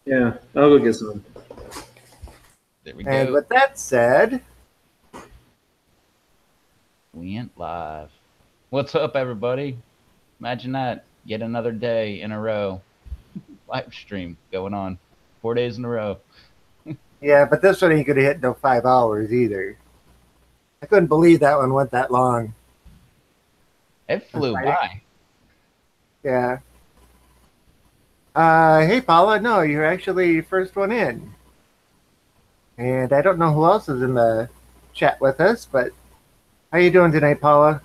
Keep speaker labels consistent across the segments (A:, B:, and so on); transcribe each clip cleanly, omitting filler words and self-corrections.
A: Yeah, I'll go get some.
B: There we
C: And
B: go.
C: with that said,
B: We ain't live. What's up, everybody? Imagine that. Yet another day in a row. Live stream going on. 4 days in a row.
C: yeah, but this one ain't gonna hit no 5 hours either. I couldn't believe that one went that long.
B: It flew by.
C: Yeah. Hey Paula, no, you're actually first one in. And I don't know who else is in the chat with us, but how you doing tonight, Paula?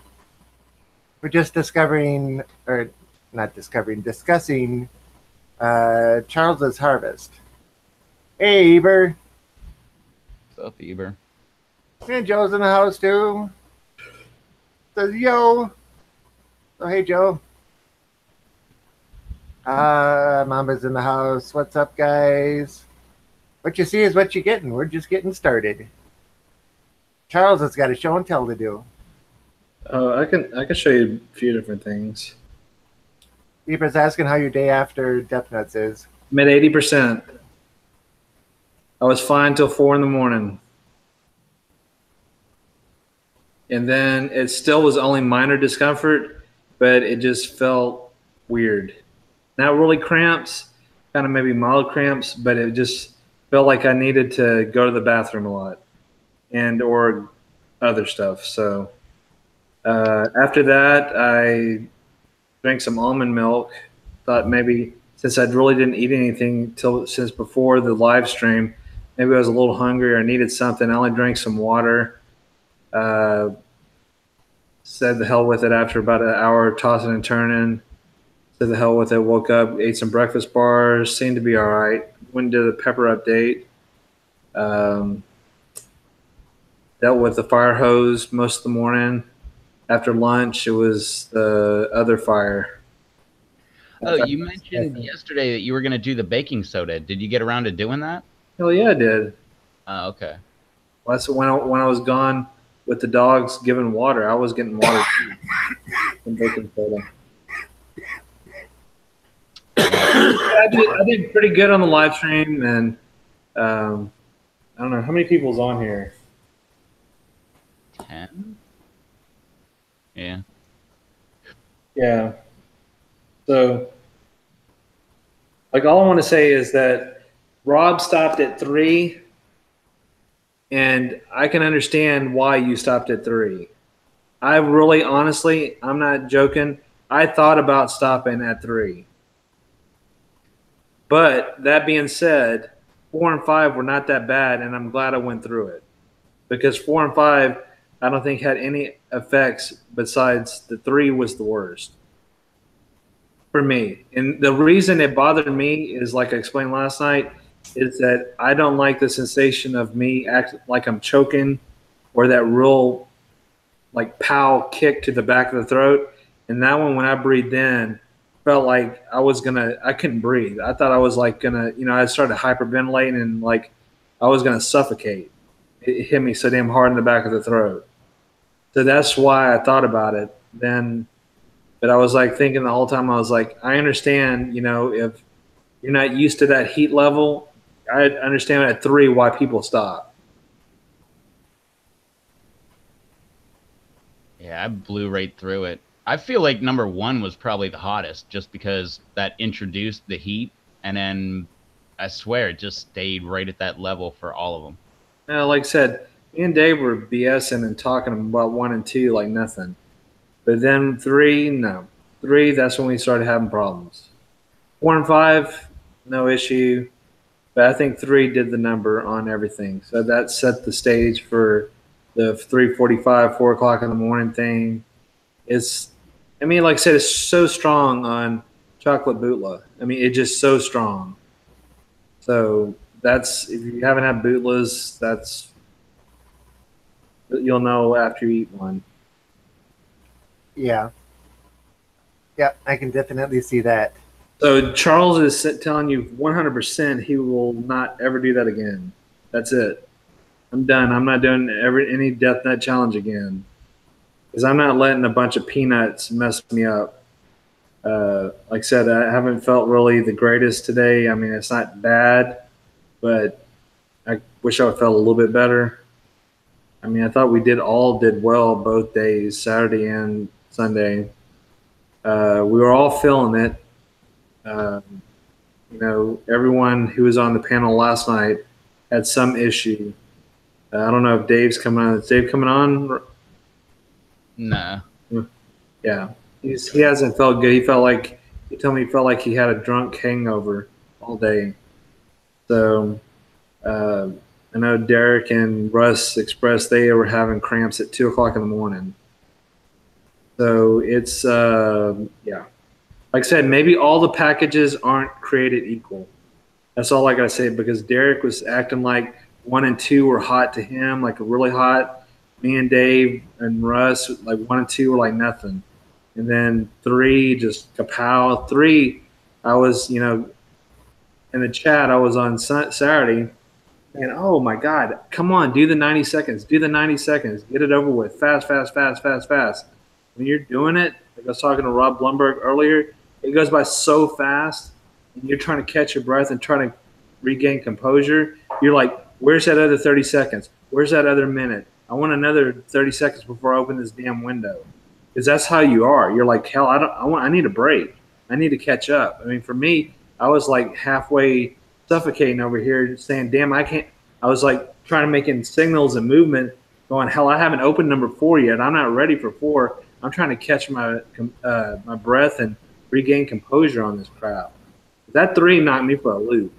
C: We're just discovering, or not discovering, discussing Charles's harvest. Hey, Eber.
B: What's up, Eber?
C: And Joe's in the house too. Says yo. So hey, Joe. Mama's in the house. What's up, guys? What you see is what you're getting. We're just getting started. Charles has got a show and tell to do.
A: I can show you a few different things.
C: Eber's asking how your day after Death Nuts is.
A: I'm at 80%. I was fine till 4 in the morning. And then it still was only minor discomfort, but it just felt weird. Not really cramps, kind of maybe mild cramps, but it just felt like I needed to go to the bathroom a lot and or other stuff. So after that, I drank some almond milk. Thought maybe since I really didn't eat anything since before the live stream, maybe I was a little hungry or needed something. I only drank some water. Uh, Said the hell with it after about an hour tossing and turning. Said the hell with it. Woke up, ate some breakfast bars. Seemed to be all right. Went to the pepper update. Um, Dealt with the fire hose most of the morning. After lunch, it was the other fire.
B: Oh, you mentioned yesterday that you were going to do the baking soda. Did you get around to doing that?
A: Hell yeah, I did.
B: Oh, okay.
A: Well, that's when I was gone with the dogs giving water. I was getting water and baking soda. I did pretty good on the live stream, and I don't know how many people's on here.
B: 10? Yeah.
A: Yeah. So, like, all I want to say is that Rob stopped at 3, and I can understand why you stopped at 3. I really, honestly, I'm not joking. I thought about stopping at 3. But that being said, 4 and 5 were not that bad, and I'm glad I went through it. Because 4 and 5, I don't think had any effects besides the 3 was the worst for me. And the reason it bothered me is, like I explained last night, is that I don't like the sensation of me acting like I'm choking or that real like pow kick to the back of the throat. And that one, when I breathed in, felt like I couldn't breathe. I thought I was like I started hyperventilating and like I was gonna suffocate. It hit me so damn hard in the back of the throat. So that's why I thought about it then. But I was like thinking the whole time, I was like, I understand, if you're not used to that heat level, I understand at 3 why people stop.
B: Yeah, I blew right through it. I feel like number 1 was probably the hottest just because that introduced the heat, and then I swear it just stayed right at that level for all of them.
A: Like I said, me and Dave were BSing and talking about 1 and 2 like nothing. But then 3, no. 3, that's when we started having problems. 4 and 5, no issue. But I think 3 did the number on everything. So that set the stage for the 3:45, 4 o'clock in the morning thing. Like I said, it's so strong on chocolate bootla. It's just so strong. So that's, if you haven't had bootlas, you'll know after you eat one.
C: Yeah. Yeah, I can definitely see that.
A: So Charles is telling you 100% he will not ever do that again. That's it. I'm done. I'm not doing any Death Nut challenge again because I'm not letting a bunch of peanuts mess me up. Like I said, I haven't felt really the greatest today. I mean, it's not bad, but I wish I felt a little bit better. I mean, I thought we did well both days, Saturday and Sunday. We were all feeling it. Um, everyone who was on the panel last night had some issue. I don't know if Dave's coming on. Is Dave coming on?
B: Nah.
A: Yeah, he hasn't felt good. He told me he felt like he had a drunk hangover all day. So uh, I know Derek and Russ expressed they were having cramps at 2 o'clock in the morning. So it's yeah. Like I said, maybe all the packages aren't created equal. That's all I gotta say because Derek was acting like 1 and 2 were hot to him, like really hot. Me and Dave and Russ, like 1 and 2 were like nothing. And then 3, just kapow. 3, I was, in the chat, I was on Saturday, and oh my God, come on, do the 90 seconds, do the 90 seconds, get it over with, fast, fast, fast, fast, fast. When you're doing it, like I was talking to Rob Blumberg earlier, it goes by so fast, and you're trying to catch your breath and trying to regain composure. You're like, where's that other 30 seconds? Where's that other minute? I want another 30 seconds before I open this damn window. Because that's how you are. You're like, hell, I need a break. I need to catch up. I mean, for me, I was like halfway suffocating over here saying, damn, I can't. I was like trying to make signals and movement going, hell, I haven't opened number 4 yet. I'm not ready for 4. I'm trying to catch my breath and regain composure on this crowd. That 3 knocked me for a loop.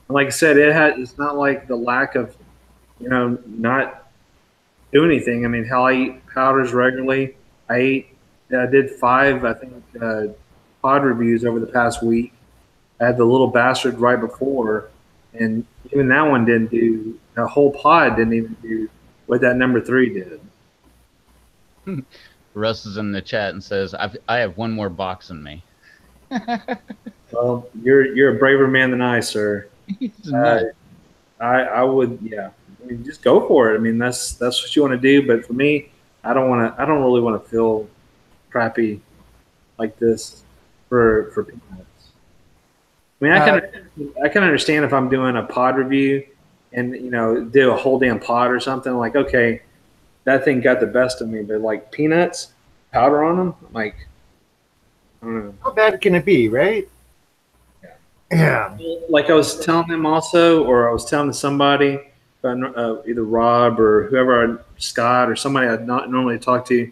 A: And like I said, it's not like the lack of, not do anything. I mean, hell, I eat powders regularly. I did 5, I think, pod reviews over the past week. I had the little bastard right before, and even that one didn't do. The whole pod didn't even do what that number 3 did.
B: Russ is in the chat and says, I have 1 more box in me.
A: Well, you're a braver man than I, sir. I would, yeah. I mean, just go for it. I mean, that's what you want to do. But for me, I don't really want to feel crappy like this for peanuts. I mean, I can understand if I'm doing a pod review and do a whole damn pod or something. Like, okay, that thing got the best of me, but like peanuts, powder on them, like, I don't know.
C: How bad can it be, right? Yeah.
A: Like I was telling them also, or I was telling somebody, either Rob or whoever, Scott or somebody I'd not normally talk to.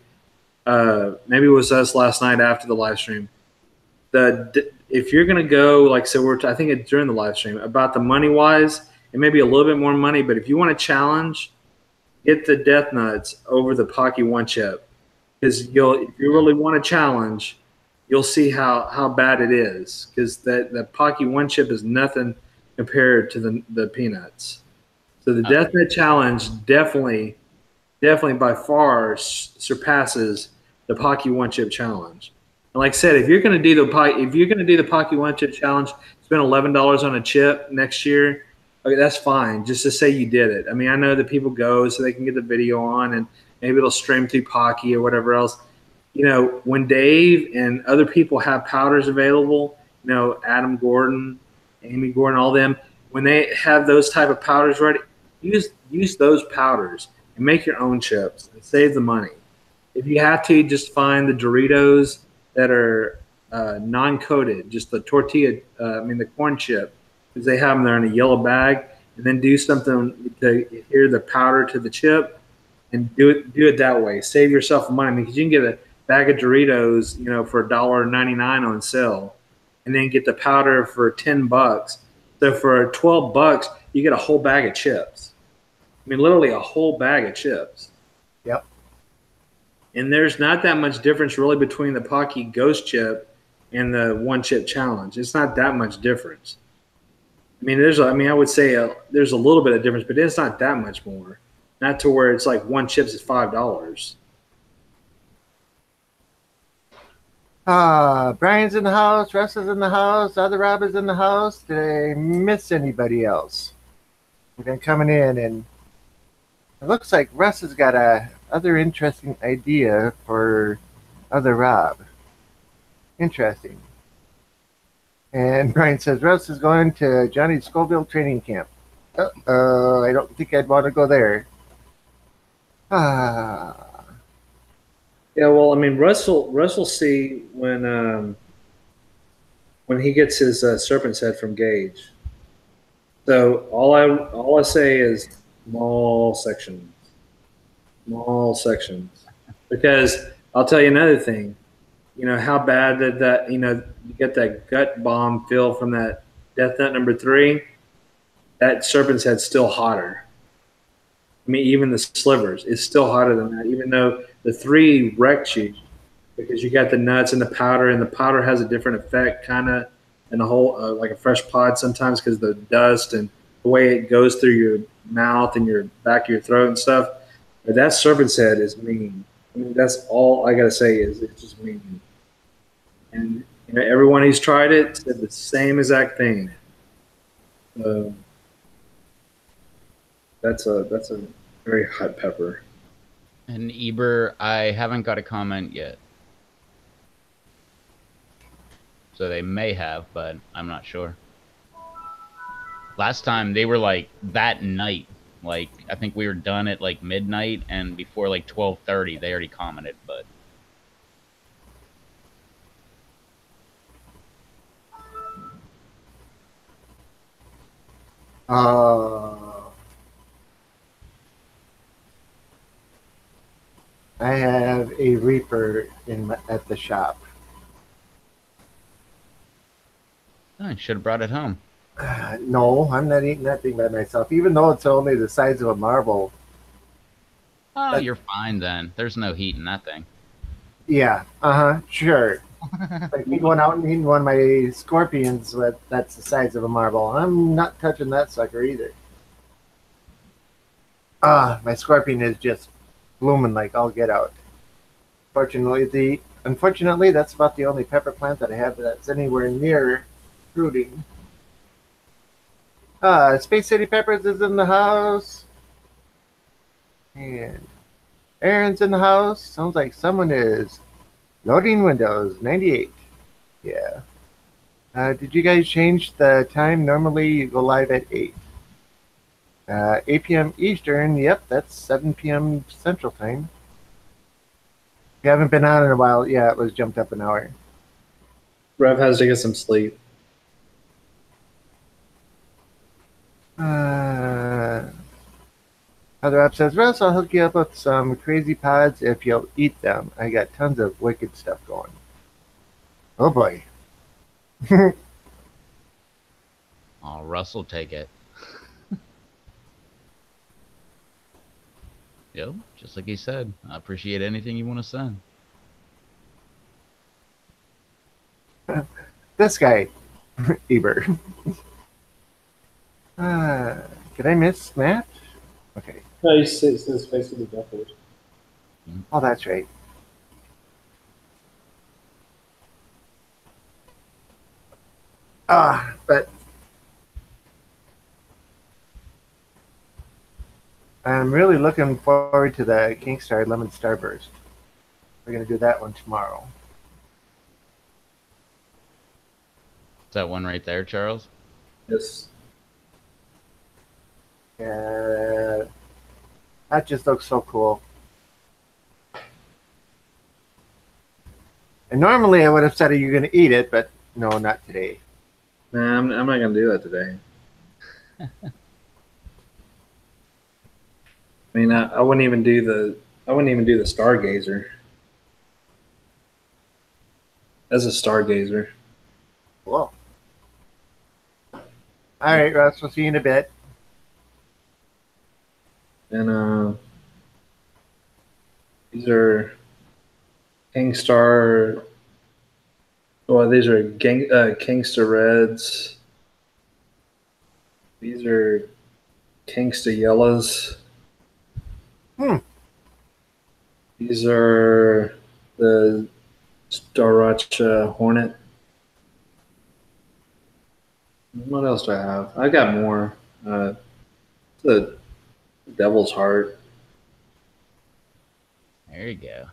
A: Maybe it was us last night after the live stream. If you're gonna go, like, so I think it's during the live stream about the money wise, it may be a little bit more money, but if you want to challenge, get the Death Nuts over the Pocky One Chip, because if you really want to challenge, you'll see how bad it is, because the Pocky One Chip is nothing compared to the peanuts. So the Death Nut Challenge definitely by far surpasses the Pocky One Chip Challenge. And like I said, if you're going to do the Pocky One Chip Challenge, spend $11 on a chip next year, okay, that's fine. Just to say you did it. I mean, I know that people go so they can get the video on, and maybe it'll stream through Pocky or whatever else. When Dave and other people have powders available, Adam Gordon, Amy Gordon, all them, when they have those type of powders ready, use those powders and make your own chips and save the money. If you have to, just find the Doritos that are non-coated, just the tortilla, the corn chip, because they have them there in a yellow bag, and then do something to adhere the powder to the chip, and do it that way. Save yourself money, because you can get a bag of Doritos, for $1.99 on sale, and then get the powder for $10. So for $12, you get a whole bag of chips. I mean, literally a whole bag of chips.
C: Yep.
A: And there's not that much difference really between the Pocky Ghost Chip and the One Chip Challenge. It's not that much difference. I mean, I would say there's a little bit of difference, but it's not that much more. Not to where it's like one chips is $5.
C: Brian's in the house, Russ is in the house, other Rob is in the house. Did I miss anybody else? We've been coming in, and it looks like Russ has got a other interesting idea for other Rob. Interesting. And Brian says Russ is going to Johnny Scoville training camp. I don't think I'd want to go there. Ah,
A: Yeah, well, I mean, Russell see when he gets his serpent's head from Gage. So all I say is small sections, because I'll tell you another thing. You know how bad that you get that gut bomb feel from that Death Nut #3. That serpent's head's still hotter. I mean, even the slivers is still hotter than that, even though the 3 wrecked you because you got the nuts and the powder has a different effect, kind of, and the whole like a fresh pod sometimes because the dust and the way it goes through your mouth and your back of your throat and stuff. But that serpent's head is mean. I mean, that's all I gotta say is it's just mean. And everyone who's tried it said the same exact thing. So that's a very hot pepper.
B: And Eber, I haven't got a comment yet. So they may have, but I'm not sure. Last time they were like that night. Like I think we were done at like midnight, and before like 12:30 they already commented, but
C: I have a Reaper at the shop.
B: I should have brought it home.
C: No, I'm not eating that thing by myself, even though it's only the size of a marble.
B: Oh, you're fine then. There's no heat in that thing.
C: Yeah, sure. Like me going out and eating one of my scorpions that's the size of a marble. I'm not touching that sucker either. My scorpion is just blooming like all get out. Unfortunately, that's about the only pepper plant that I have that's anywhere near fruiting. Space City Peppers is in the house. And Aaron's in the house. Sounds like someone is loading Windows 98. Yeah. Did you guys change the time? Normally you go live at 8. 8 p.m. Eastern. Yep, that's 7 p.m. Central Time. If you haven't been on in a while, yeah, it was jumped up an hour.
A: Rev has to get some sleep.
C: Other app says, Russ, I'll hook you up with some crazy pods if you'll eat them. I got tons of wicked stuff going. Oh boy.
B: Oh, Russ will take it. Yep, just like he said. I appreciate anything you want to send.
C: This guy, Eber. Did I miss Matt? Okay.
A: No, he says face of the decade.
C: Oh, that's right. But I'm really looking forward to the Kingstar Lemon Starburst. We're going to do that one tomorrow.
B: Is that one right there, Charles?
A: Yes.
C: That just looks so cool. And normally I would have said you're going to eat it, but no, not today.
A: Nah, I'm not going to do that today. I mean, I wouldn't even do the Stargazer. As a Stargazer.
C: Cool. All right, Russ, we'll see you in a bit.
A: And these are Kingstar. Well, these are Kingstar Reds. These are Kingstar Yellows. These are the Staracha Hornet. What else do I have? I got more. The Devil's Heart.
B: There you go.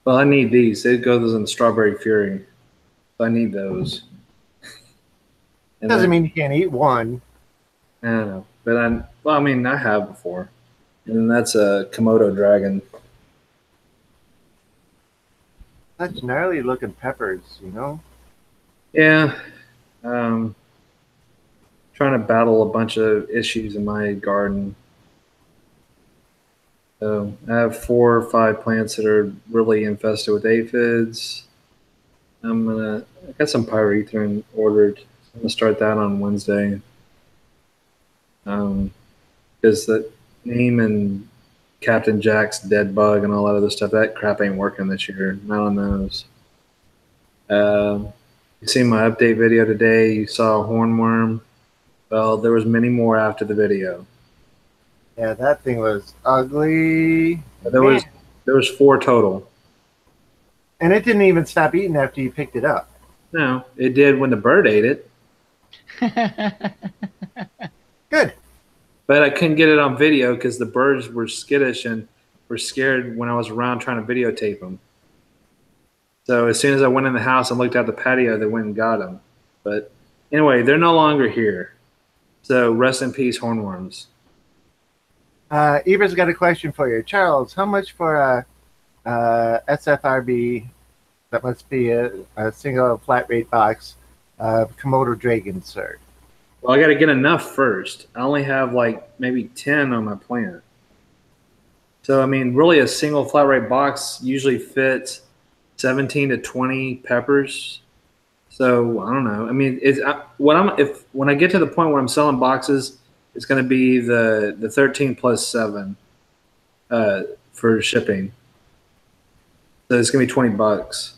A: Well, I need these. It goes in Strawberry Fury. So I need those. And
C: Doesn't
A: then,
C: mean you can't eat one.
A: I don't know, but I mean, I have before, and then that's a Komodo dragon.
C: Such gnarly looking peppers, you know?
A: Yeah, um, trying to battle a bunch of issues in my garden. So I have 4 or 5 plants that are really infested with aphids. I got some pyrethrin ordered. I'm gonna start that on Wednesday. Because the neem and Captain Jack's dead bug and all that other stuff, that crap ain't working this year. Not on those. You seen my update video today? You saw a hornworm. Well, there was many more after the video.
C: Yeah, that thing was ugly.
A: There
C: Man.
A: was there was 4 total.
C: And it didn't even stop eating after you picked it up.
A: No, it did when the bird ate it,
C: Good.
A: but I couldn't get it on video because the birds were skittish and were scared when I was around trying to videotape them. So as soon as I went in the house and looked out the patio, they went and got them. But anyway, they're no longer here. So rest in peace, hornworms.
C: Eva's got a question for you. Charles, how much for a SFRB, that must be a single flat rate box of Komodo dragon, sir?
A: Well, I got to get enough first. I only have like maybe 10 on my plant. So, I mean, really a single flat rate box usually fits 17 to 20 peppers. So I don't know. I mean, when I get to the point where I'm selling boxes, it's going to be the 13 plus 7 for shipping. So it's going to be $20.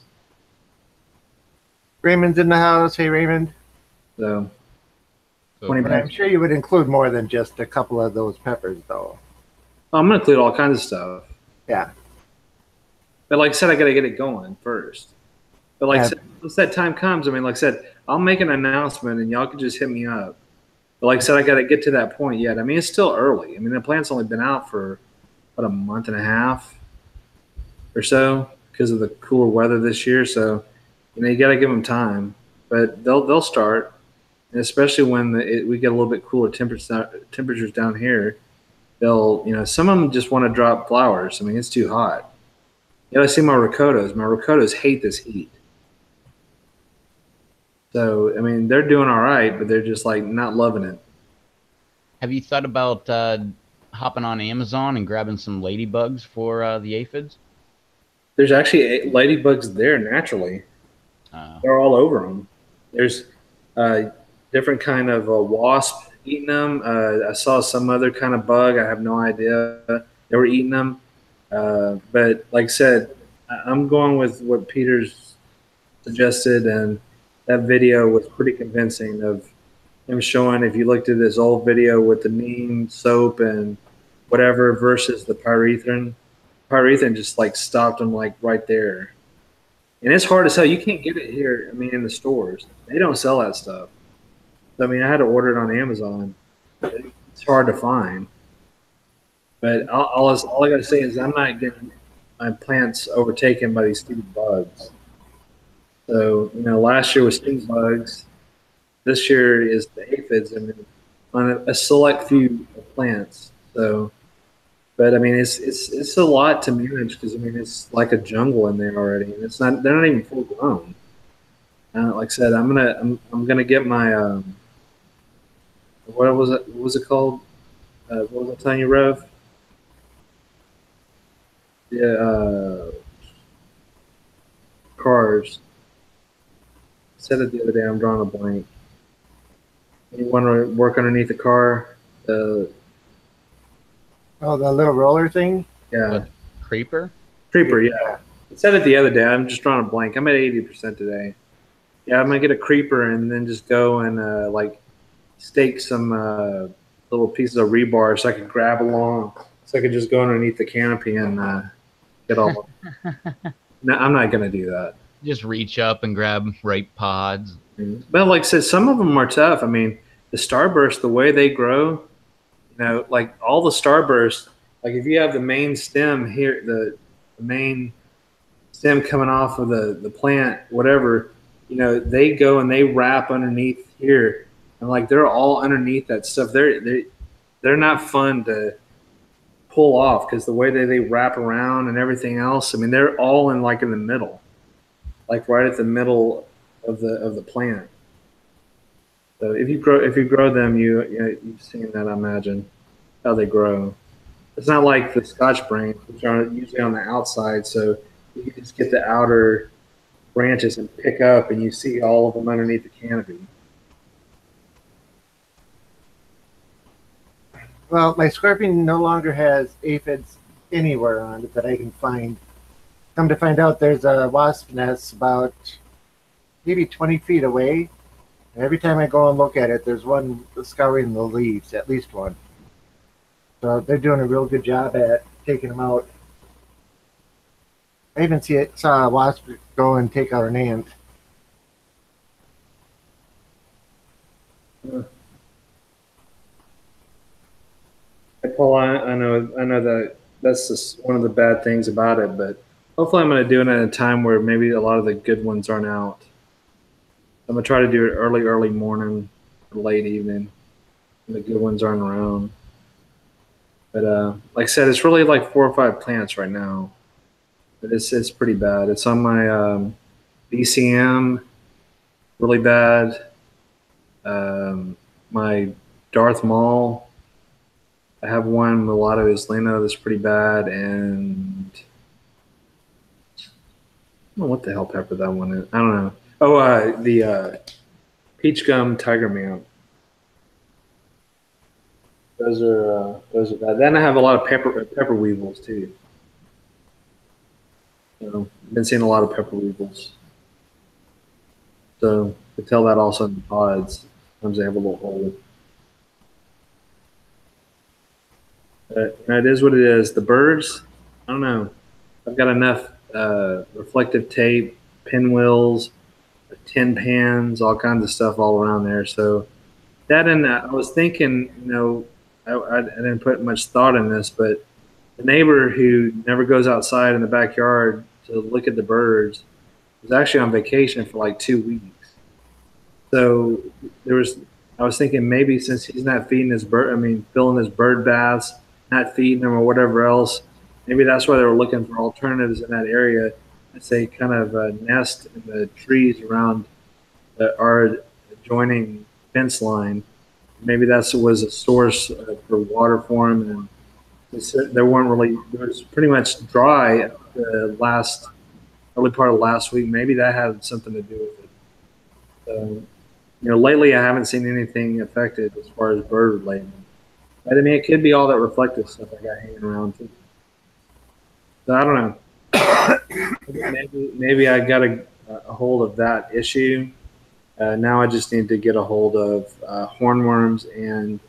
C: Raymond's in the house. Hey, Raymond.
A: So
B: So
A: 20
C: But I'm
A: bucks.
C: sure you would include more than just a couple of those peppers, though.
A: I'm going to include all kinds of stuff.
C: Yeah.
A: But like I said, I got to get it going first. But like I
C: Yeah.
A: said, once that time comes, I mean, like I said, I'll make an announcement and y'all can just hit me up. But like I said, I got to get to that point yet. I mean, it's still early. I mean, the plant's only been out for about a month and a half or so because of the cooler weather this year. So, you got to give them time. But they'll start, and especially when we get a little bit cooler temperatures down here. Some of them just want to drop flowers. I mean, it's too hot. I see my ricotas. My ricotas hate this heat. So, I mean, they're doing all right, but they're just like not loving it.
B: have you thought about hopping on Amazon and grabbing some ladybugs for the aphids?
A: There's actually ladybugs there naturally. They're all over them. There's different kind of wasp eating them. I saw some other kind of bug. I have no idea. They were eating them. But like I said, I'm going with what Peter's suggested, and that video was pretty convincing of him showing, if you looked at this old video with the neem soap and whatever versus the pyrethrin just like stopped him like right there. And it's hard to sell. You can't get it here, I mean, in the stores. They don't sell that stuff. So, I mean, I had to order it on Amazon. It's hard to find. But all I got to say is I'm not getting my plants overtaken by these stupid bugs. So, last year was stink bugs. This year is the aphids, and on a select few plants. So, but I mean, it's a lot to manage because I mean it's like a jungle in there already, and they're not even full grown. Like I said, I'm gonna get my what was it called? What was I telling you, Rev? Yeah, cars. I said it the other day. I'm drawing a blank. You want to work underneath the car?
C: Oh, the little roller thing?
A: Yeah,
B: What, creeper?
A: creeper. Yeah, I said it the other day. I'm just drawing a blank. I'm at 80% today. Yeah, I'm gonna get a creeper and then just go and like stake some little pieces of rebar so I can grab along, so I can just go underneath the canopy and get all. No, I'm not gonna do that.
B: Just reach up and grab ripe pods.
A: But like I said, some of them are tough. I mean, the starburst, the way they grow, like all the starburst, like if you have the main stem here, the main stem coming off of the plant, whatever, they go and they wrap underneath here, and like they're all underneath that stuff. They're not fun to pull off because the way they wrap around and everything else. I mean, they're all in the middle, like right at the middle of the plant. So if you grow them, you've seen that, I imagine, how they grow. It's not like the Scotch brains, which are usually on the outside, so you can just get the outer branches and pick up, and you see all of them underneath the canopy.
C: Well, my scorpion no longer has aphids anywhere on it that I can find. Come to find out, there's a wasp nest about maybe 20 feet away. And every time I go and look at it, there's one scouring the leaves, at least one. So they're doing a real good job at taking them out. I even saw a wasp go and take out an ant.
A: Hey, Paul, I know that that's just one of the bad things about it, but hopefully I'm going to do it at a time where maybe a lot of the good ones aren't out. I'm going to try to do it early morning or late evening when the good ones aren't around. But like I said, it's really like 4 or 5 plants right now. But it's pretty bad. It's on my BCM, really bad. My Darth Maul, I have one Mulatto Isleno that's pretty bad, and I don't know what the hell pepper that one is. I don't know. Oh, the peach gum tiger man. Those are bad. Then I have a lot of pepper weevils too. I've been seeing a lot of pepper weevils. So I tell that also in the pods. Sometimes they have a little hole. It is what it is. The birds, I don't know. I've got enough reflective tape, pinwheels, tin pans, all kinds of stuff all around there. So that, and I was thinking, I didn't put much thought in this, but the neighbor who never goes outside in the backyard to look at the birds was actually on vacation for like 2 weeks. So I was thinking maybe since he's not feeding his bird, I mean, filling his bird baths, not feeding them or whatever else, maybe that's why they were looking for alternatives in that area as they kind of nest in the trees around our adjoining fence line. Maybe that was a source for water for them, and there weren't really. It was pretty much dry the last early part of last week. Maybe that had something to do with it. So, lately I haven't seen anything affected as far as bird related. But I mean, it could be all that reflective stuff I got hanging around too. So I don't know. Maybe I got a hold of that issue. Now I just need to get a hold of hornworms and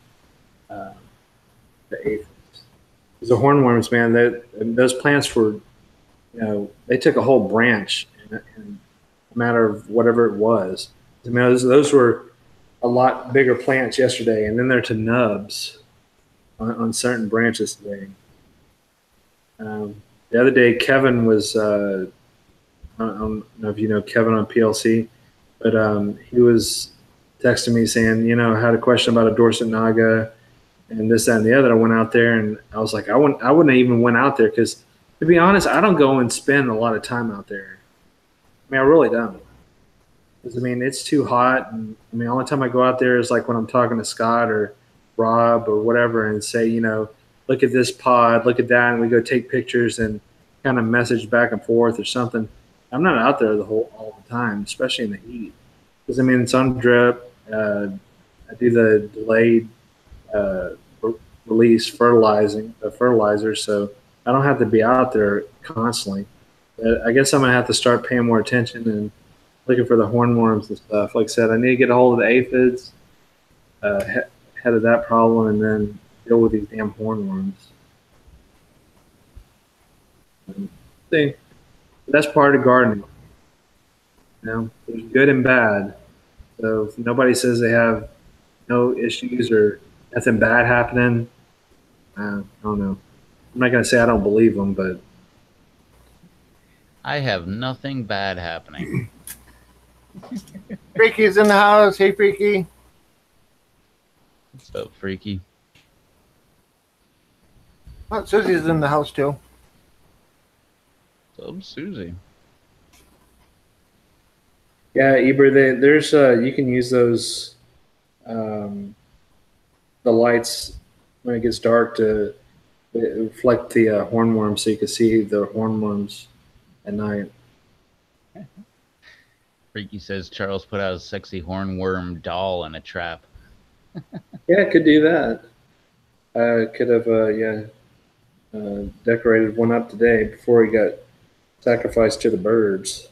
A: the aphids. Because the hornworms, man, those plants were, they took a whole branch in a matter of whatever it was. I mean, those were a lot bigger plants yesterday, and then they're to nubs on certain branches today. The other day, Kevin was, I don't know if you know Kevin on PLC, but he was texting me saying, I had a question about a Dorset Naga and this, that, and the other. I went out there and I was like, I wouldn't have even went out there because, to be honest, I don't go and spend a lot of time out there. I mean, I really don't. Because, I mean, it's too hot. And, I mean, the only time I go out there is like when I'm talking to Scott or Rob or whatever and say, look at this pod, look at that, and we go take pictures and kind of message back and forth or something. I'm not out there all the time, especially in the heat. Because, I mean, it's on drip. I do the delayed release fertilizer, so I don't have to be out there constantly. But I guess I'm gonna have to start paying more attention and looking for the hornworms and stuff. Like I said, I need to get a hold of the aphids, head of that problem, and then deal with these damn hornworms. See, that's part of gardening. There's good and bad. So if nobody says they have no issues or nothing bad happening, I don't know. I'm not going to say I don't believe them, but
B: I have nothing bad happening.
C: Freaky's in the house. Hey, Freaky.
B: What's up, Freaky?
C: Oh, Susie's in the house too.
B: What's up, Susie?
A: Yeah, Eber, there's you can use those um, the lights when it gets dark to reflect the hornworms, so you can see the hornworms at night.
B: Freaky says Charles put out a sexy hornworm doll in a trap.
A: Yeah, could do that. Could have decorated one up today before he got sacrificed to the birds.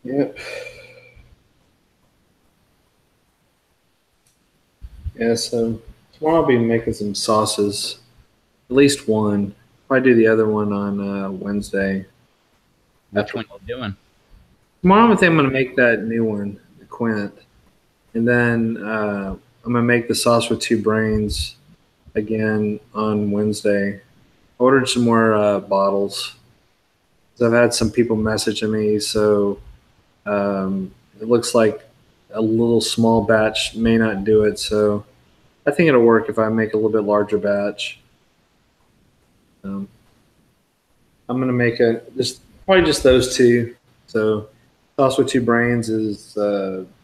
A: Yep. Yeah, so tomorrow I'll be making some sauces. At least one. Probably do the other one on Wednesday.
B: Which one you doing?
A: Tomorrow I think I'm going to make that new one, the Quint. And then I'm going to make the sauce with two brains again on Wednesday. Ordered some more bottles. So I've had some people messaging me, so it looks like a little small batch may not do it. So I think it'll work if I make a little bit larger batch. I'm gonna make probably just those two. So sauce with two brains is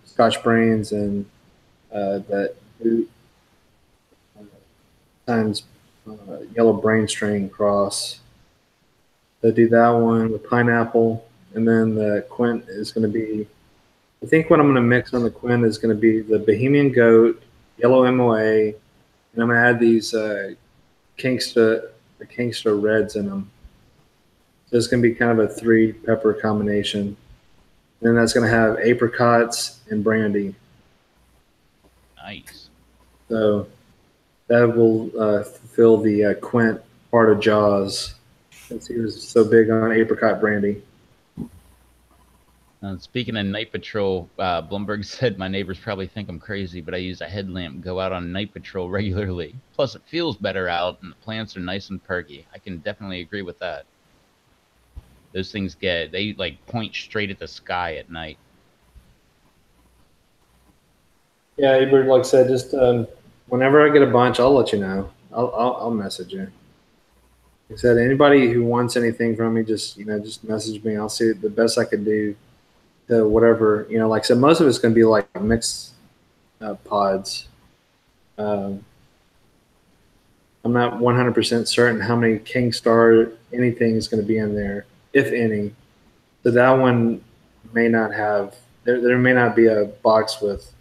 A: Scotch brains and that boot times yellow brain string cross. So do that one with pineapple, and then the Quint is going to be. I think what I'm going to mix on the Quint is going to be the Bohemian Goat, yellow MOA, and I'm going to add these Kingsta Reds in them. So it's going to be kind of a 3-pepper combination. And then that's going to have apricots and brandy.
B: Nice.
A: So that will fulfill the Quint part of Jaws, since he was so big on apricot brandy.
B: Speaking of night patrol, Blumberg said my neighbors probably think I'm crazy, but I use a headlamp, go out on night patrol regularly. Plus, it feels better out, and the plants are nice and perky. I can definitely agree with that. Those things they like point straight at the sky at night.
A: Yeah, Ebert, like I said, just whenever I get a bunch, I'll let you know. I'll message you. Like I said, anybody who wants anything from me, just message me. I'll see the best I can do to whatever. Like I said, most of it's going to be like mixed pods. I'm not 100% certain how many King Star anything is going to be in there, if any. So that one may not have. There may not be a box with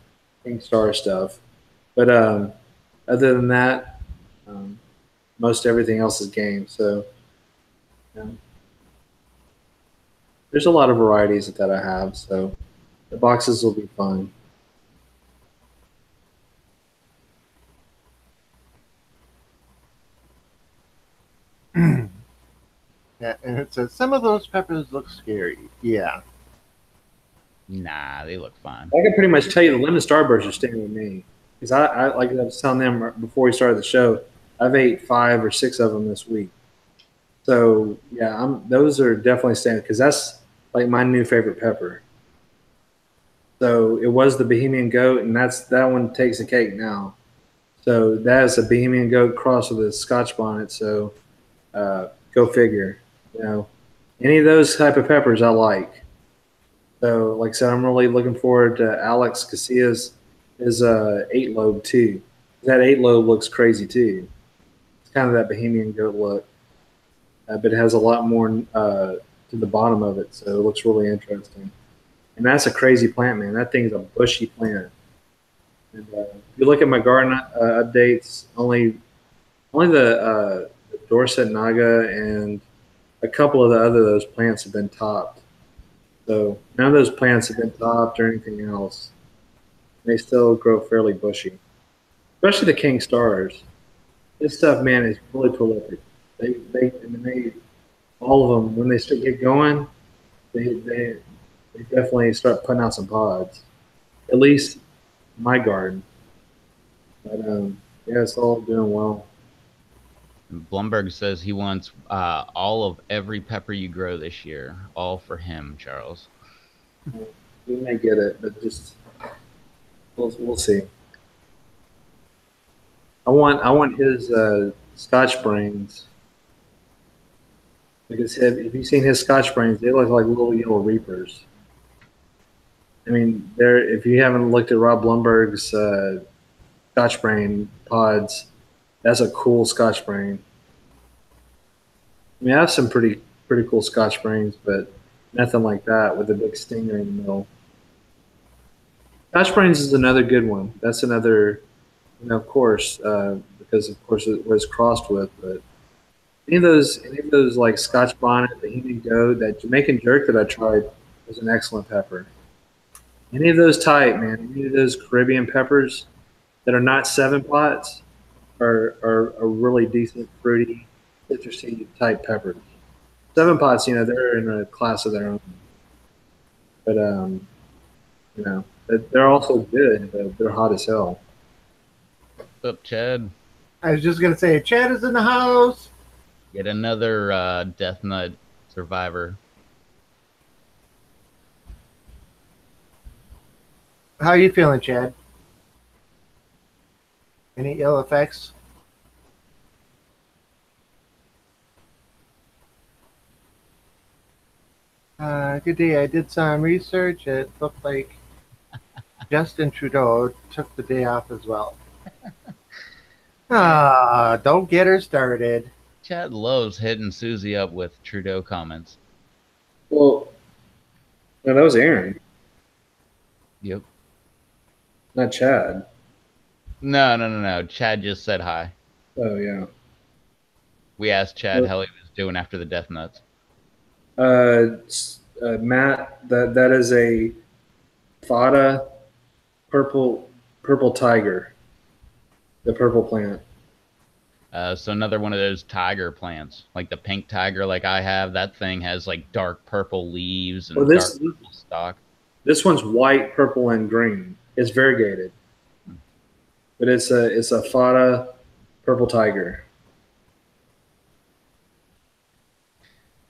A: King Star stuff, but other than that, most everything else is game. So there's a lot of varieties that I have. So the boxes will be fun.
C: Yeah, and it says some of those peppers look scary. Yeah.
B: Nah, they look fine.
A: I can pretty much tell you the lemon starbursts are staying with me because I like I was telling them before we started the show, I've ate 5 or 6 of them this week. So yeah, those are definitely staying because that's like my new favorite pepper. So it was the Bohemian Goat, and that one takes the cake now. So that is a Bohemian Goat cross with a Scotch bonnet. So go figure. Any of those type of peppers I like. So like I said, I'm really looking forward to Alex Casillas' 8-lobe too. That 8-lobe looks crazy too. It's kind of that Bohemian Goat look, but it has a lot more to the bottom of it, so it looks really interesting. And that's a crazy plant, man. That thing is a bushy plant. And if you look at my garden updates, only the Dorset Naga and a couple of the other those plants have been topped. So none of those plants have been topped or anything else. They still grow fairly bushy, especially the King Stars. This stuff, man, is really prolific. They all of them when they start get going, they definitely start putting out some pods. At least my garden. But Yeah, it's all doing well.
B: And Blumberg says he wants all of every pepper you grow this year, all for him, Charles.
A: We may get it, but just we'll see. I want his Scotch brains because if you've seen his Scotch brains, they look like little yellow reapers. I mean, they're if you haven't looked at Rob Blumberg's Scotch brain pods, that's a cool Scotch brain. I mean, I have some pretty cool Scotch brains, but nothing like that with a big stinger in the middle. Scotch brains is another good one. That's another, of course, because of course it was crossed with, but any of those like Scotch bonnet, the Bohemian goat, that Jamaican jerk that I tried was an excellent pepper. Any of those type, man, any of those Caribbean peppers that are not seven pots are really decent, fruity, citrusy type peppers. Seven pots, they're in a class of their own, but they're also good. But they're hot as hell.
B: What's up, Chad?
C: I was just gonna say, Chad is in the house.
B: Get another Death Nut survivor.
C: How are you feeling, Chad? Any ill effects? Good day. I did some research. It looked like Justin Trudeau took the day off as well. Don't get her started.
B: Chad loves hitting Susie up with Trudeau comments.
A: Well, no, that was Aaron,
B: Yep.
A: not Chad.
B: No. Chad just said hi.
A: Oh yeah.
B: We asked Chad how he was doing after the Death Nuts.
A: Matt, that is a Fata purple tiger, the purple plant.
B: So another one of those tiger plants, like the pink tiger, like I have. That thing has like dark purple leaves and
A: Well,
B: dark purple stalk.
A: this one's white, purple, and green. It's variegated, but it's a Fata purple tiger.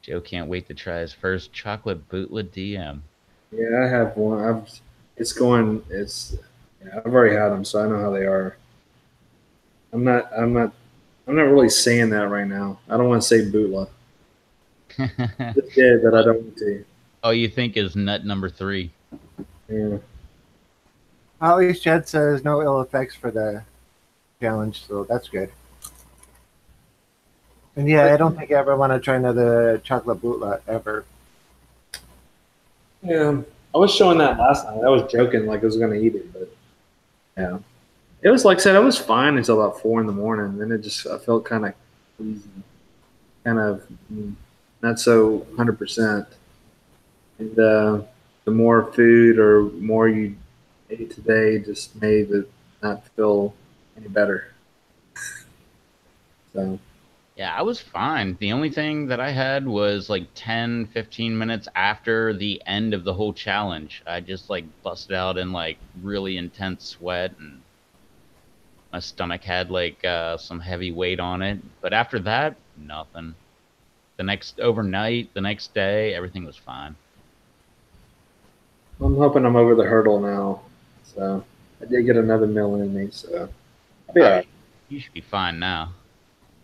B: Joe can't wait to try his first chocolate bootlet DM.
A: Yeah, I have one. It's going. Yeah, I've already had them, so I know how they are. I'm not. I'm not. I'm not really saying that right now. I don't want to say bootla. It's dead, but I don't want to.
B: Oh, you think is nut number 3?
A: Yeah.
C: At least Chad says no ill effects for the challenge, so that's good. And yeah, I don't think I ever want to try another chocolate bootlet ever.
A: Yeah. I was showing that last night. I was joking like I was going to eat it, but yeah. It was like I said, I was fine until about 4 in the morning. Then I felt kind of queasy, kind of not so 100%. And the more food or more you ate today just made it not feel any better. So
B: Yeah, I was fine. The only thing that I had was like 10, 15 minutes after the end of the whole challenge. I just like busted out in like really intense sweat, and my stomach had like some heavy weight on it. But after that, nothing. The next day, everything was fine.
A: I'm hoping I'm over the hurdle now. So I did get another meal in me. So yeah,
B: You should be fine now.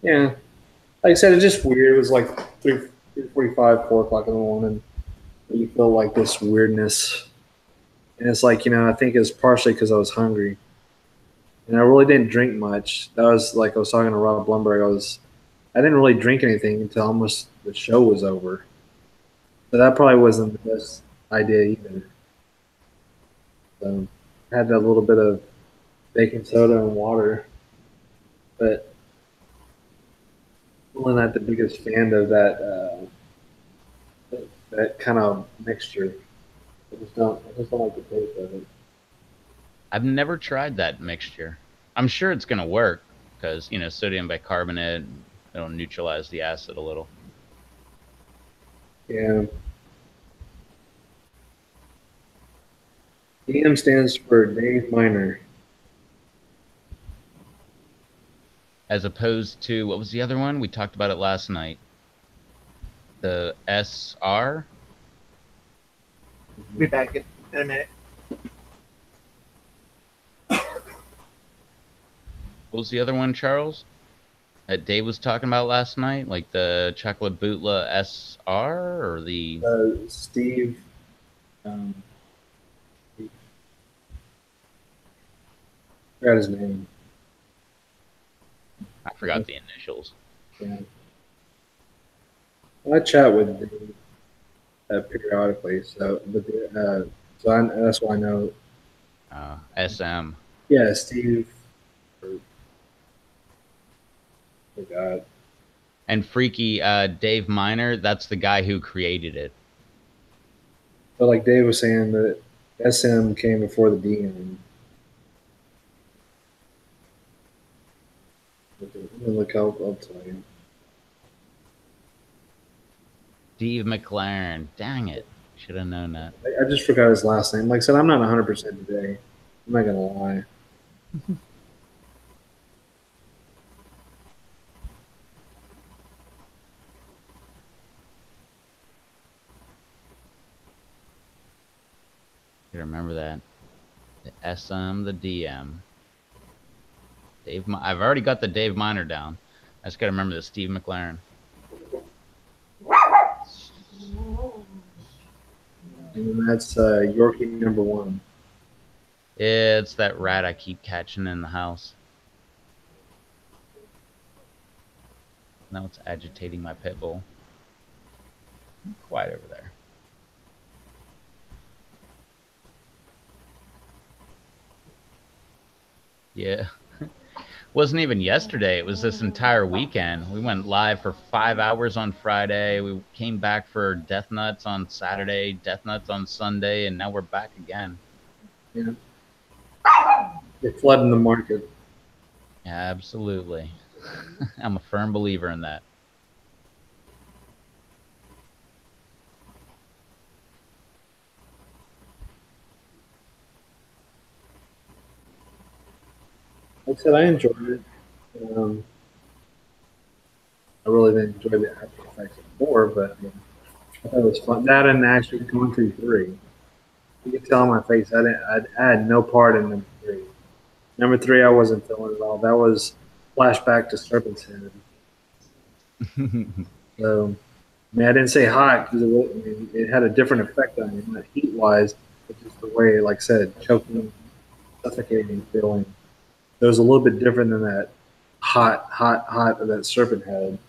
A: yeah. Like I said, it's just weird. It was like 3:45, 4 o'clock in the morning. You feel like this weirdness, and it's like I think it's partially because I was hungry, and I really didn't drink much. That was like I was talking to Rob Blumberg. I didn't really drink anything until almost the show was over. So that probably wasn't the best idea either. So I had a little bit of baking soda and water, but I'm not the biggest fan of that kind of mixture. I just don't like the taste of it.
B: I've never tried that mixture. I'm sure it's gonna work because sodium bicarbonate, it'll neutralize the acid a little.
A: Yeah. DM stands for Dave Miner.
B: as opposed to, what was the other one? We talked about it last night. The SR?
C: Be back in a minute.
B: What was the other one, Charles? That Dave was talking about last night? Like the Chocolate Bootla SR or the...
A: Steve. I forgot his name.
B: I forgot the initials.
A: Yeah. I chat with Dave periodically, so that's why I know.
B: SM.
A: Yeah, Steve. Oh God.
B: And Freaky Dave Miner, that's the guy who created it.
A: But like Dave was saying, that SM came before the DM. Look, I'll tell you.
B: Steve McLaren. Dang it. Should have known that.
A: I just forgot his last name. Like I said, I'm not 100% today. I'm not gonna lie.
B: You remember that. The SM, the DM. I've already got the Dave Miner down. I just got to remember the Steve McLaren.
A: And that's Yorkie number 1.
B: It's that rat I keep catching in the house. Now it's agitating my pit bull. Quiet over there. Yeah. Wasn't even yesterday. It was this entire weekend. We went live for 5 hours on Friday. We came back for Death Nuts on Saturday, Death Nuts on Sunday, and now we're back again.
A: Yeah. They're flooding the market.
B: Absolutely. I'm a firm believer in that.
A: Like I said, I enjoyed it. I really didn't enjoy the after effects before, but I thought it was fun. That and actually going through 3. You could tell on my face I had no part in number 3. Number 3, I wasn't feeling at all. That was flashback to Serpent's Head. So, I mean, I didn't say hot because it had a different effect on me, not heat wise, but just the way, like I said, choking, suffocating feeling. It was a little bit different than that hot of that Serpent Head.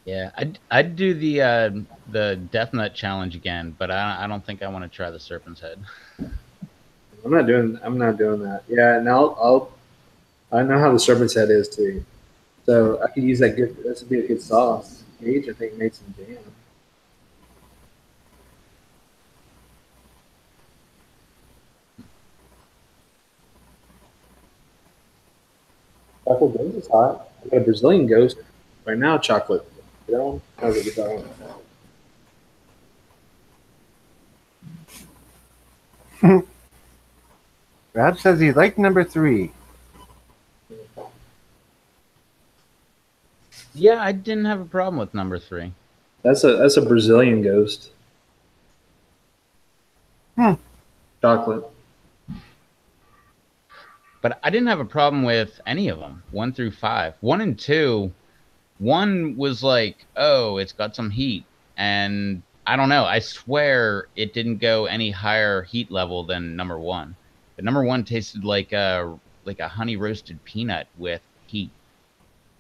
B: Yeah, I'd do the Death Nut challenge again, but I don't think I want to try the Serpent's Head.
A: I'm not doing that. Yeah, and I know how the Serpent's Head is too. So I could use that good. This would be a good sauce. Gage, I think, made some jam. Chocolate ghost is hot. I got a Brazilian ghost right now. Chocolate. You know, how's it going?
C: Rob says he liked number 3.
B: Yeah, I didn't have a problem with number 3.
A: That's a Brazilian ghost. Chocolate.
B: But I didn't have a problem with any of them, 1 through 5. 1 and 2, 1 was like, oh, it's got some heat. And I don't know. I swear it didn't go any higher heat level than number 1. But number 1 tasted like a honey roasted peanut with heat.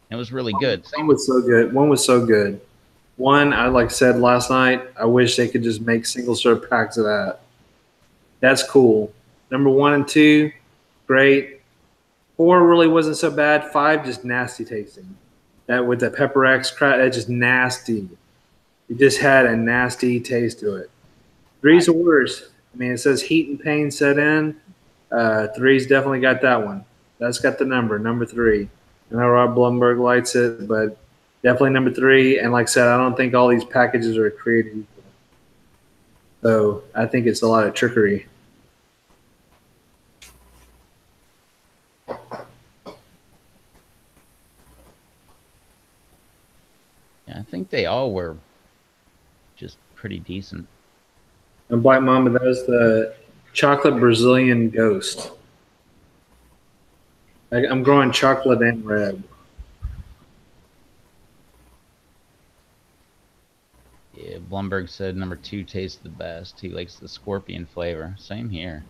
B: It was really good.
A: One was so good. One was so good. One, I like said last night, I wish they could just make single serve packs of that. That's cool. Number 1 and 2, great. 4 really wasn't so bad. 5 just nasty tasting. That with the pepper X crap, that's just nasty. It just had a nasty taste to it. 3's the worst. I mean, it says heat and pain set in. 3's definitely got that one. That's got the number 3. I know Rob Blumberg likes it, but definitely number 3. And like I said, I don't think all these packages are created equal. So I think it's a lot of trickery.
B: I think they all were just pretty decent.
A: And Black Mamba, that was the chocolate Brazilian ghost. I'm growing chocolate and red.
B: Yeah, Blumberg said number 2 tastes the best. He likes the scorpion flavor. Same here.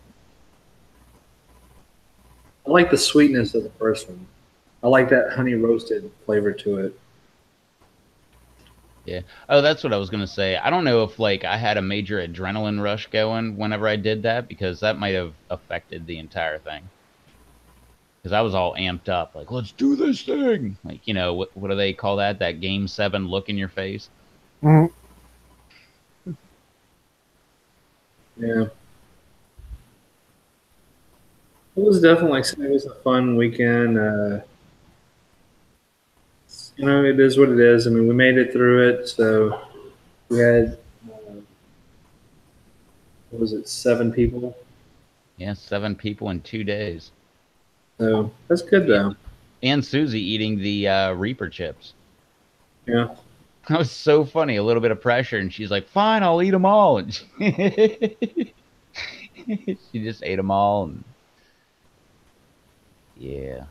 A: I like the sweetness of the first one. I like that honey roasted flavor to it.
B: Yeah. Oh, that's what I was gonna say. I don't know if like I had a major adrenaline rush going whenever I did that because that might have affected the entire thing. Because I was all amped up, like let's do this thing. Like what do they call that? That Game 7 look in your face.
C: Mhm.
A: Yeah. It was definitely like it was a fun weekend. It is what it is. I mean, we made it through it. So we had, what was it, 7 people?
B: Yeah, 7 people in 2 days.
A: So that's good though.
B: And Susie eating the Reaper chips.
A: Yeah.
B: That was so funny. A little bit of pressure, and she's like, "Fine, I'll eat them all." And she just ate them all, and yeah.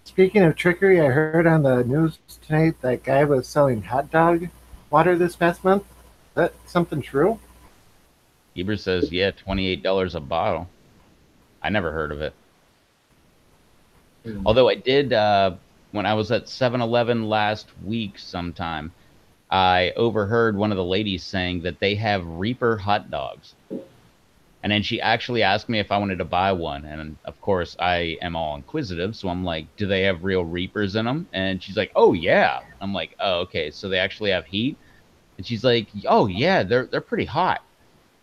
C: Speaking of trickery, I heard on the news tonight that guy was selling hot dog water this past month. Is that something true?
B: Eber says, "Yeah, $28 a bottle." I never heard of it. Although I did when I was at 7-Eleven last week sometime, I overheard one of the ladies saying that they have Reaper hot dogs. And then she actually asked me if I wanted to buy one. And of course, I am all inquisitive. So I'm like, do they have real Reapers in them? And she's like, oh, yeah. I'm like, oh, okay. So they actually have heat? And she's like, oh, yeah, they're pretty hot.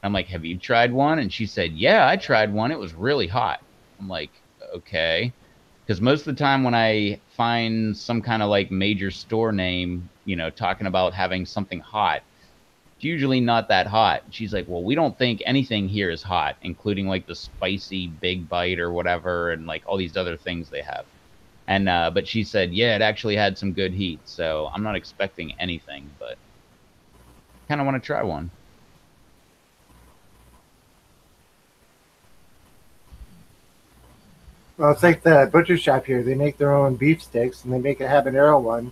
B: I'm like, have you tried one? And she said, yeah, I tried one. It was really hot. I'm like, okay. Because most of the time when I find some kind of like major store name, talking about having something hot, it's usually not that hot. She's like, well, we don't think anything here is hot, including like the spicy Big Bite or whatever, and like all these other things they have. And but she said, yeah, it actually had some good heat. So I'm not expecting anything, but kind of want to try one.
C: Well, it's like the butcher shop here. They make their own beef sticks, and they make a habanero one.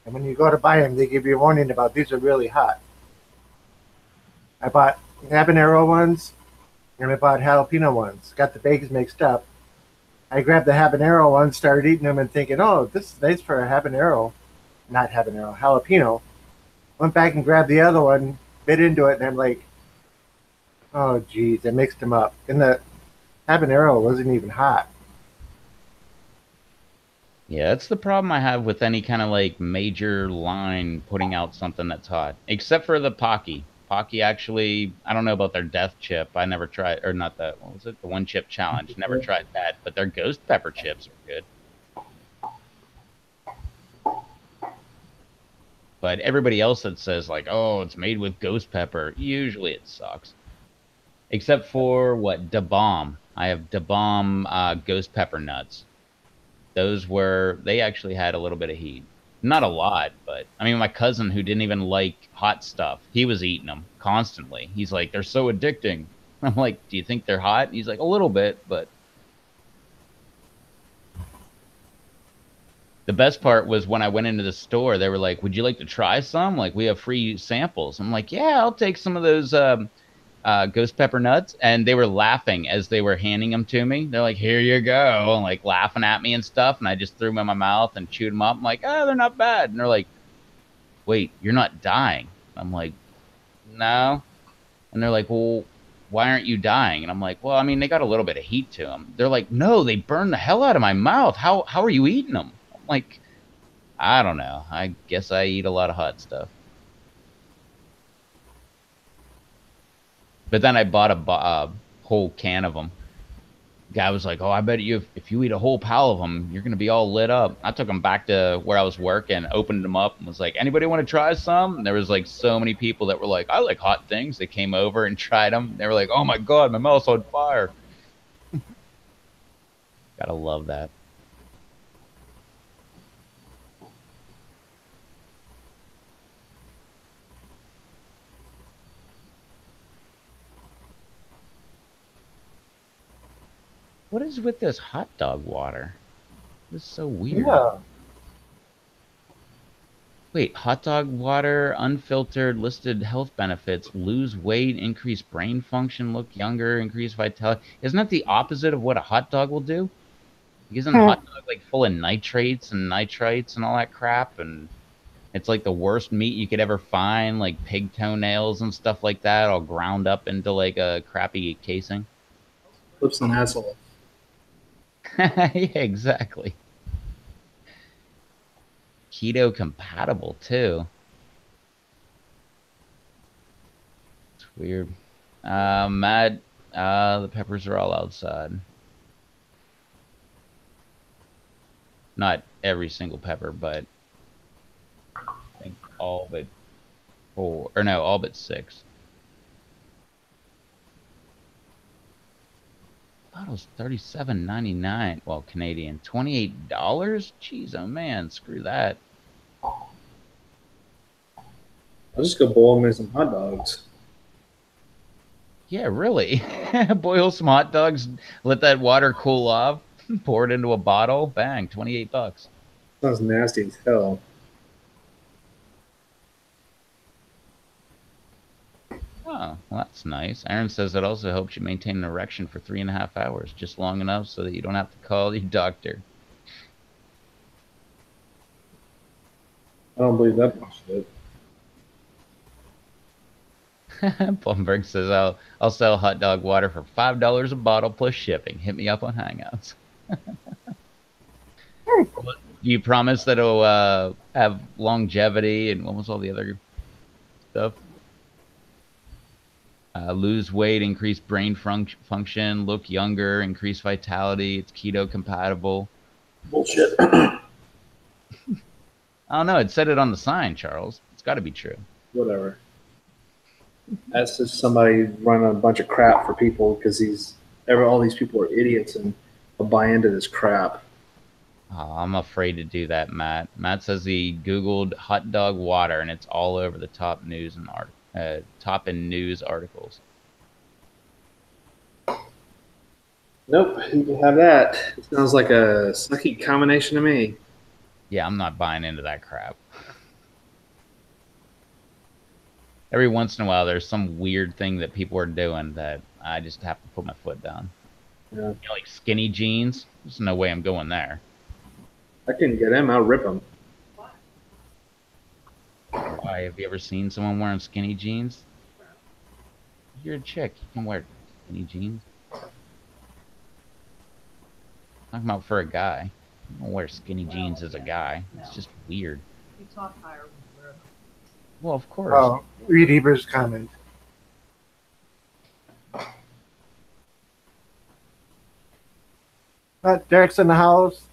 C: And when you go to buy them, they give you a warning about these are really hot. I bought habanero ones, and I bought jalapeno ones. Got the bags mixed up. I grabbed the habanero ones, started eating them, and thinking, "Oh, this is nice for a habanero." Not habanero, jalapeno. Went back and grabbed the other one, bit into it, and I'm like, "Oh, geez!" I mixed them up, and the habanero wasn't even hot.
B: Yeah, that's the problem I have with any kind of like major line putting out something that's hot, except for the Pocky. Pocky actually, I don't know about their death chip. I never tried, or not that. What was it? The one chip challenge. Never tried that, but their ghost pepper chips are good. But everybody else that says like, oh, it's made with ghost pepper, usually it sucks. Except for what? Da Bomb. I have Da Bomb ghost pepper nuts. They actually had a little bit of heat. Not a lot, but I mean, my cousin who didn't even like hot stuff, he was eating them constantly. He's like, they're so addicting. I'm like, do you think they're hot? He's like, a little bit, but the best part was when I went into the store, they were like, would you like to try some? Like, we have free samples. I'm like, yeah, I'll take some of those ghost pepper nuts. And they were laughing as they were handing them to me. They're like, here you go. And like laughing at me and stuff. And I just threw them in my mouth and chewed them up. I'm like, oh, they're not bad. And they're like, wait, you're not dying. I'm like, no. And they're like, well, why aren't you dying? And I'm like, well, I mean, they got a little bit of heat to them. They're like, no, they burn the hell out of my mouth. How are you eating them? I'm like, I don't know. I guess I eat a lot of hot stuff. But then I bought a whole can of them. Guy was like, oh, I bet you if you eat a whole pile of them, you're going to be all lit up. I took them back to where I was working, opened them up, and was like, anybody want to try some? And there was like so many people that were like, I like hot things. They came over and tried them. They were like, oh my God, my mouth's on fire. Gotta love that. What is with this hot dog water? This is so weird.
C: Yeah.
B: Wait, hot dog water, unfiltered, listed health benefits: lose weight, increase brain function, look younger, increase vitality. Isn't that the opposite of what a hot dog will do? Isn't a hot dog like full of nitrates and nitrites and all that crap? And it's like the worst meat you could ever find, like pig toenails and stuff like that, all ground up into like a crappy casing.
A: Lips on asshole.
B: Yeah, exactly. Keto compatible too. It's weird. Matt, the peppers are all outside. Not every single pepper, but I think all but four, or no, all but six. Bottle's $37.99. Well, Canadian. $28? Jeez, oh man, screw that.
A: I'll just go boil me some hot dogs.
B: Yeah, really. Boil some hot dogs, let that water cool off, pour it into a bottle, bang, $28.
A: Sounds nasty as hell.
B: Oh, well, that's nice. Aaron says it also helps you maintain an erection for 3.5 hours, just long enough so that you don't have to call your doctor.
A: I don't believe that bullshit.
B: Blumberg says I'll sell hot dog water for $5 a bottle plus shipping. Hit me up on Hangouts. Do you promise that it'll have longevity and what was all the other stuff? Lose weight, increase brain function, look younger, increase vitality. It's keto compatible.
A: Bullshit.
B: I don't know. It said it on the sign, Charles. It's got to be true.
A: Whatever. That's just somebody running a bunch of crap for people because all these people are idiots and will buy into this crap.
B: Oh, I'm afraid to do that, Matt. Matt says he Googled hot dog water and it's all over the top news and top in news articles.
A: Nope, you can have that. It sounds like a sucky combination to me.
B: Yeah, I'm not buying into that crap. Every once in a while, there's some weird thing that people are doing that I just have to put my foot down.
A: Yeah.
B: You know, like skinny jeans. There's no way I'm going there.
A: I can get him. I'll rip him.
B: Why? Have you ever seen someone wearing skinny jeans? You're a chick. You can wear skinny jeans. Talking about for a guy. You don't wear skinny jeans as a guy. It's just weird.
D: You talk higher when you wear them.
B: Well, of course.
C: Oh, read Heber's comment. Derek's in the house.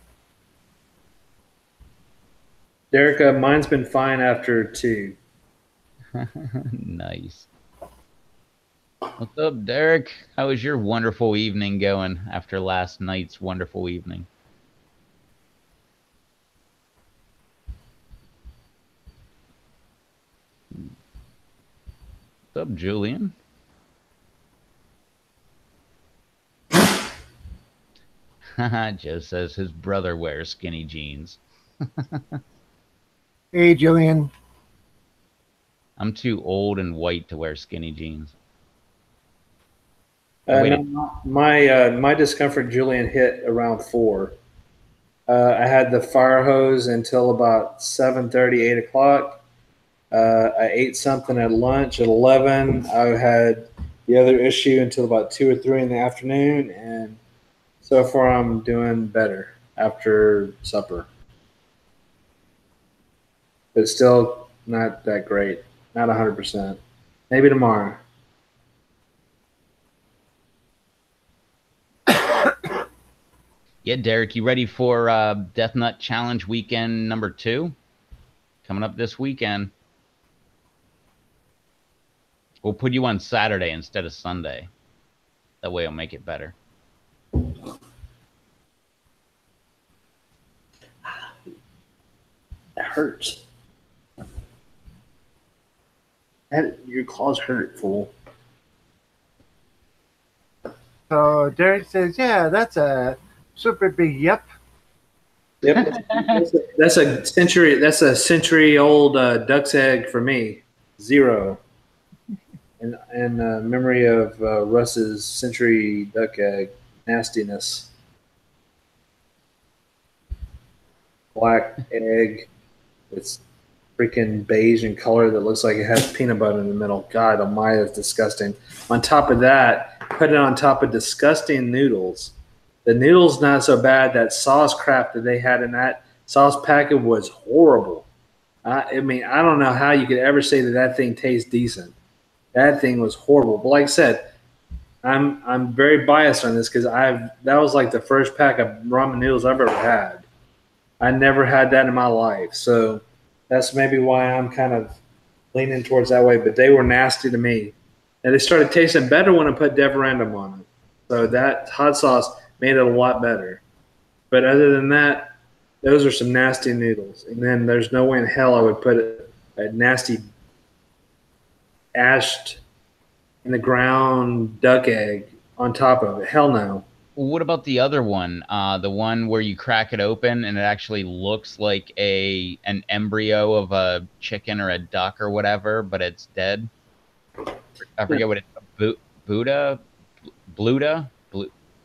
A: Derek, mine's been fine after 2.
B: Nice. What's up, Derek? How was your wonderful evening going after last night's wonderful evening? What's up, Julian? Joe says his brother wears skinny jeans.
C: Hey, Jillian.
B: I'm too old and white to wear skinny jeans.
A: No, my discomfort, Julian, hit around 4. I had the fire hose until about 7:30, 8 o'clock. I ate something at lunch at 11. I had the other issue until about 2 or 3 in the afternoon, and so far I'm doing better after supper. But still not that great. Not 100%. Maybe tomorrow.
B: Yeah, Derek, you ready for Death Nut Challenge weekend number 2? Coming up this weekend. We'll put you on Saturday instead of Sunday. That way it'll make it better.
A: That hurts. Your claws hurt, fool.
C: So Derek says, yeah, that's a super big yep.
A: Yep, that's a century. That's a century-old duck's egg for me. Zero. And memory of Russ's century duck egg nastiness. Black egg. It's freaking beige in color that looks like it has peanut butter in the middle. God almighty, that's disgusting. On top of that, put it on top of disgusting noodles. The noodles not so bad. That sauce crap that they had in that sauce packet was horrible. I mean, I don't know how you could ever say that that thing tastes decent. That thing was horrible. But like I said, I'm very biased on this because that was like the first pack of ramen noodles I've ever had. I never had that in my life, so that's maybe why I'm kind of leaning towards that way. But they were nasty to me, and they started tasting better when I put Deverandum on it. So that hot sauce made it a lot better. But other than that, those are some nasty noodles. And then there's no way in hell I would put a nasty ashed in the ground duck egg on top of it. Hell no.
B: What about the other one? The one where you crack it open and it actually looks like an embryo of a chicken or a duck or whatever, but it's dead. I forget what it's. Buddha, Bluta,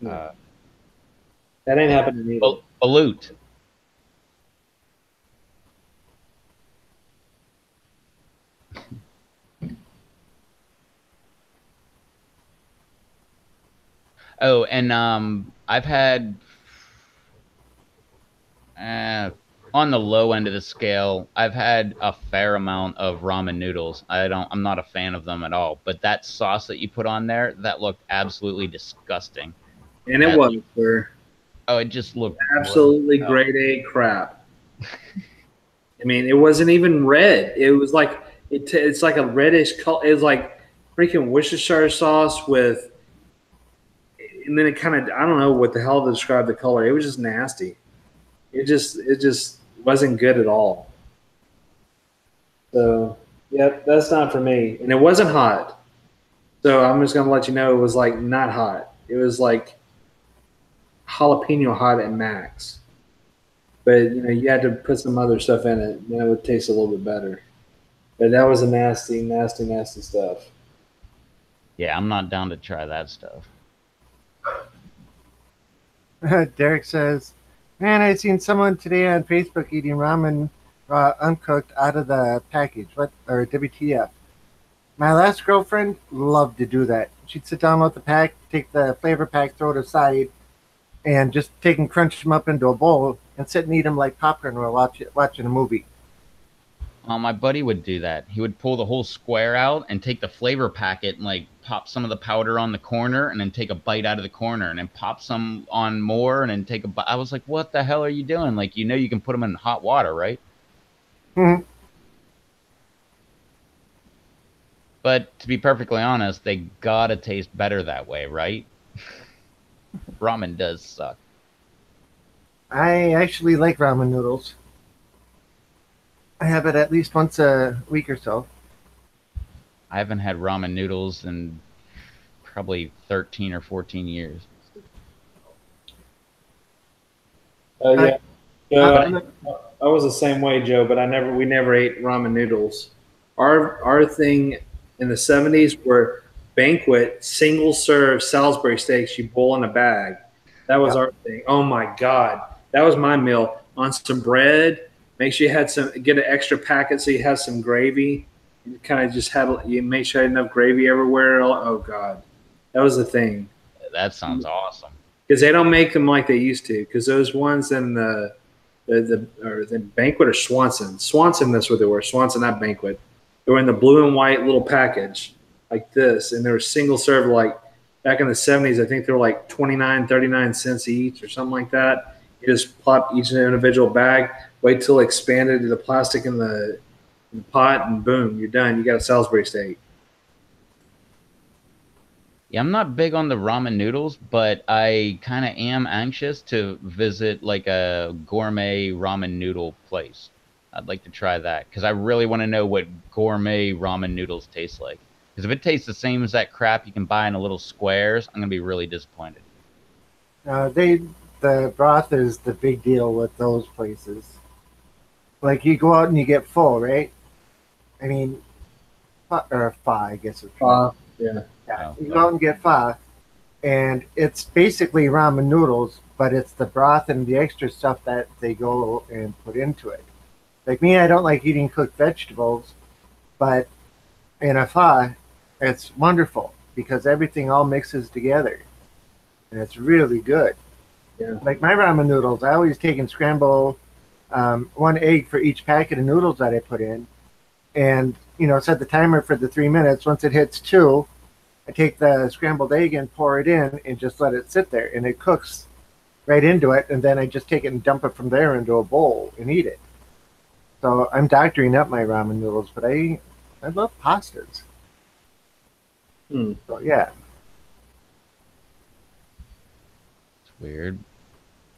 A: That ain't happening either.
B: Balut. Oh, and I've had on the low end of the scale, I've had a fair amount of ramen noodles. I'm not a fan of them at all. But that sauce that you put on there, that looked absolutely disgusting.
A: And it was, sir.
B: Oh, it just looked
A: absolutely grade A crap. I mean, it wasn't even red. It was like it's like a reddish color. It was like freaking Worcestershire sauce with, and then it kind of, I don't know what the hell to describe the color. It was just nasty. It just wasn't good at all. So, yeah, that's not for me. And it wasn't hot. So I'm just gonna let you know it was like not hot. It was like jalapeno hot at max. But you had to put some other stuff in it, then it would taste a little bit better. But that was a nasty, nasty, nasty stuff.
B: Yeah, I'm not down to try that stuff.
C: Derek says, man, I seen someone today on Facebook eating ramen uncooked out of the package. What, or WTF? My last girlfriend loved to do that. She'd sit down with the pack, take the flavor pack, throw it aside, and just take and crunch them up into a bowl and sit and eat them like popcorn while watching a movie.
B: My buddy would do that. He would pull the whole square out and take the flavor packet and like pop some of the powder on the corner and then take a bite out of the corner and then pop some on more and then take a bite. I was like, what the hell are you doing? Like, you can put them in hot water, right?
C: Mm-hmm.
B: But to be perfectly honest, they gotta taste better that way, right? Ramen does suck.
C: I actually like ramen noodles. I have it at least once a week or so.
B: I haven't had ramen noodles in probably 13 or 14 years.
A: Yeah. I was the same way, Joe, but we never ate ramen noodles. Our thing in the 70s were banquet single serve Salisbury steaks you boil in a bag. That was our thing. Oh my God. That was my meal. On some bread. Make sure you get an extra packet so you have some gravy. You kind of you make sure you had enough gravy everywhere. Oh God. That was the thing.
B: That sounds awesome.
A: Because they don't make them like they used to. Because those ones in the Banquet or Swanson. Swanson, that's what they were. Swanson, not Banquet. They were in the blue and white little package like this. And they were single serve, like back in the 70s, I think they were like 29, 39 cents each or something like that. You just plop each individual bag, wait till it expanded to the plastic in the pot, and boom, you're done. You got a Salisbury steak.
B: Yeah, I'm not big on the ramen noodles, but I kind of am anxious to visit like a gourmet ramen noodle place. I'd like to try that because I really want to know what gourmet ramen noodles taste like. Because if it tastes the same as that crap you can buy in the little squares, I'm gonna be really disappointed.
C: The broth is the big deal with those places. Like you go out and you get full, right? I mean, or pho, I guess it's
A: Yeah.
C: yeah.
B: Oh,
C: You go out and get pho, and it's basically ramen noodles, but it's the broth and the extra stuff that they go and put into it. Like me, I don't like eating cooked vegetables, but in a pho, it's wonderful because everything all mixes together, and it's really good.
A: Yeah.
C: Like my ramen noodles, I always take and scramble one egg for each packet of noodles that I put in, and set the timer for the 3 minutes. Once it hits two, I take the scrambled egg and pour it in, and just let it sit there, and it cooks right into it. And then I just take it and dump it from there into a bowl and eat it. So I'm doctoring up my ramen noodles, but I love pastas. So yeah.
B: It's weird.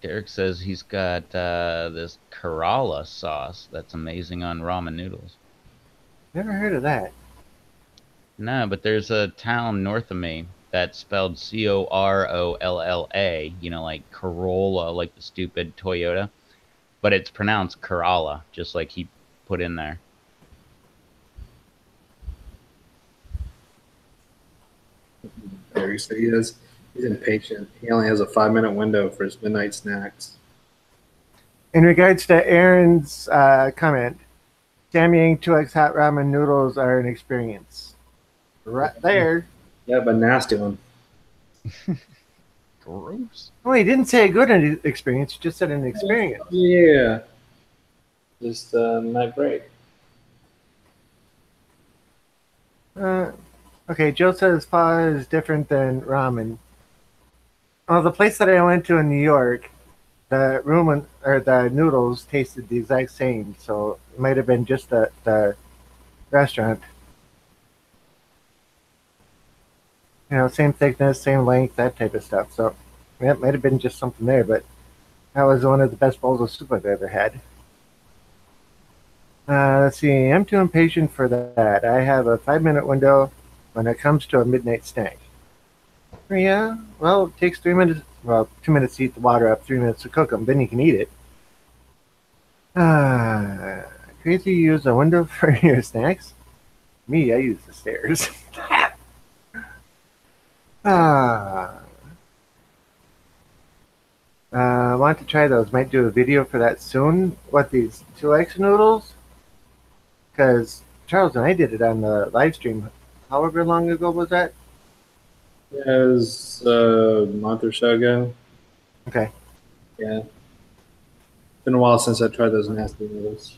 B: Derek says he's got this Kerala sauce that's amazing on ramen noodles.
C: Never heard of that.
B: No, but there's a town north of me that's spelled Corolla, like Corolla, like the stupid Toyota, but it's pronounced Kerala, just like he put in there.
A: Eric said he's impatient. He only has a 5-minute window for his midnight snacks.
C: In regards to Aaron's comment, Samyang 2X hot ramen noodles are an experience. Right there.
A: Yeah, but nasty one.
B: Gross.
C: Oh, he didn't say a good experience, he just said an experience.
A: Yeah. Just not great.
C: Okay, Joe says pho is different than ramen. Well, the place that I went to in New York, the the noodles tasted the exact same, so it might have been just the restaurant. Same thickness, same length, that type of stuff. So yeah, it might have been just something there, but that was one of the best bowls of soup I've ever had. Let's see, I'm too impatient for that. I have a 5-minute window when it comes to a midnight snack. Yeah, well, it takes 3 minutes. Well, 2 minutes to heat the water up, 3 minutes to cook them. Then you can eat it. Crazy you use a window for your snacks? Me, I use the stairs. Want to try those. Might do a video for that soon. What, these 2X noodles? Because Charles and I did it on the live stream. However long ago was that?
A: Yeah, it was a month or so ago.
C: Okay.
A: Yeah. Been a while since I tried those nasty noodles.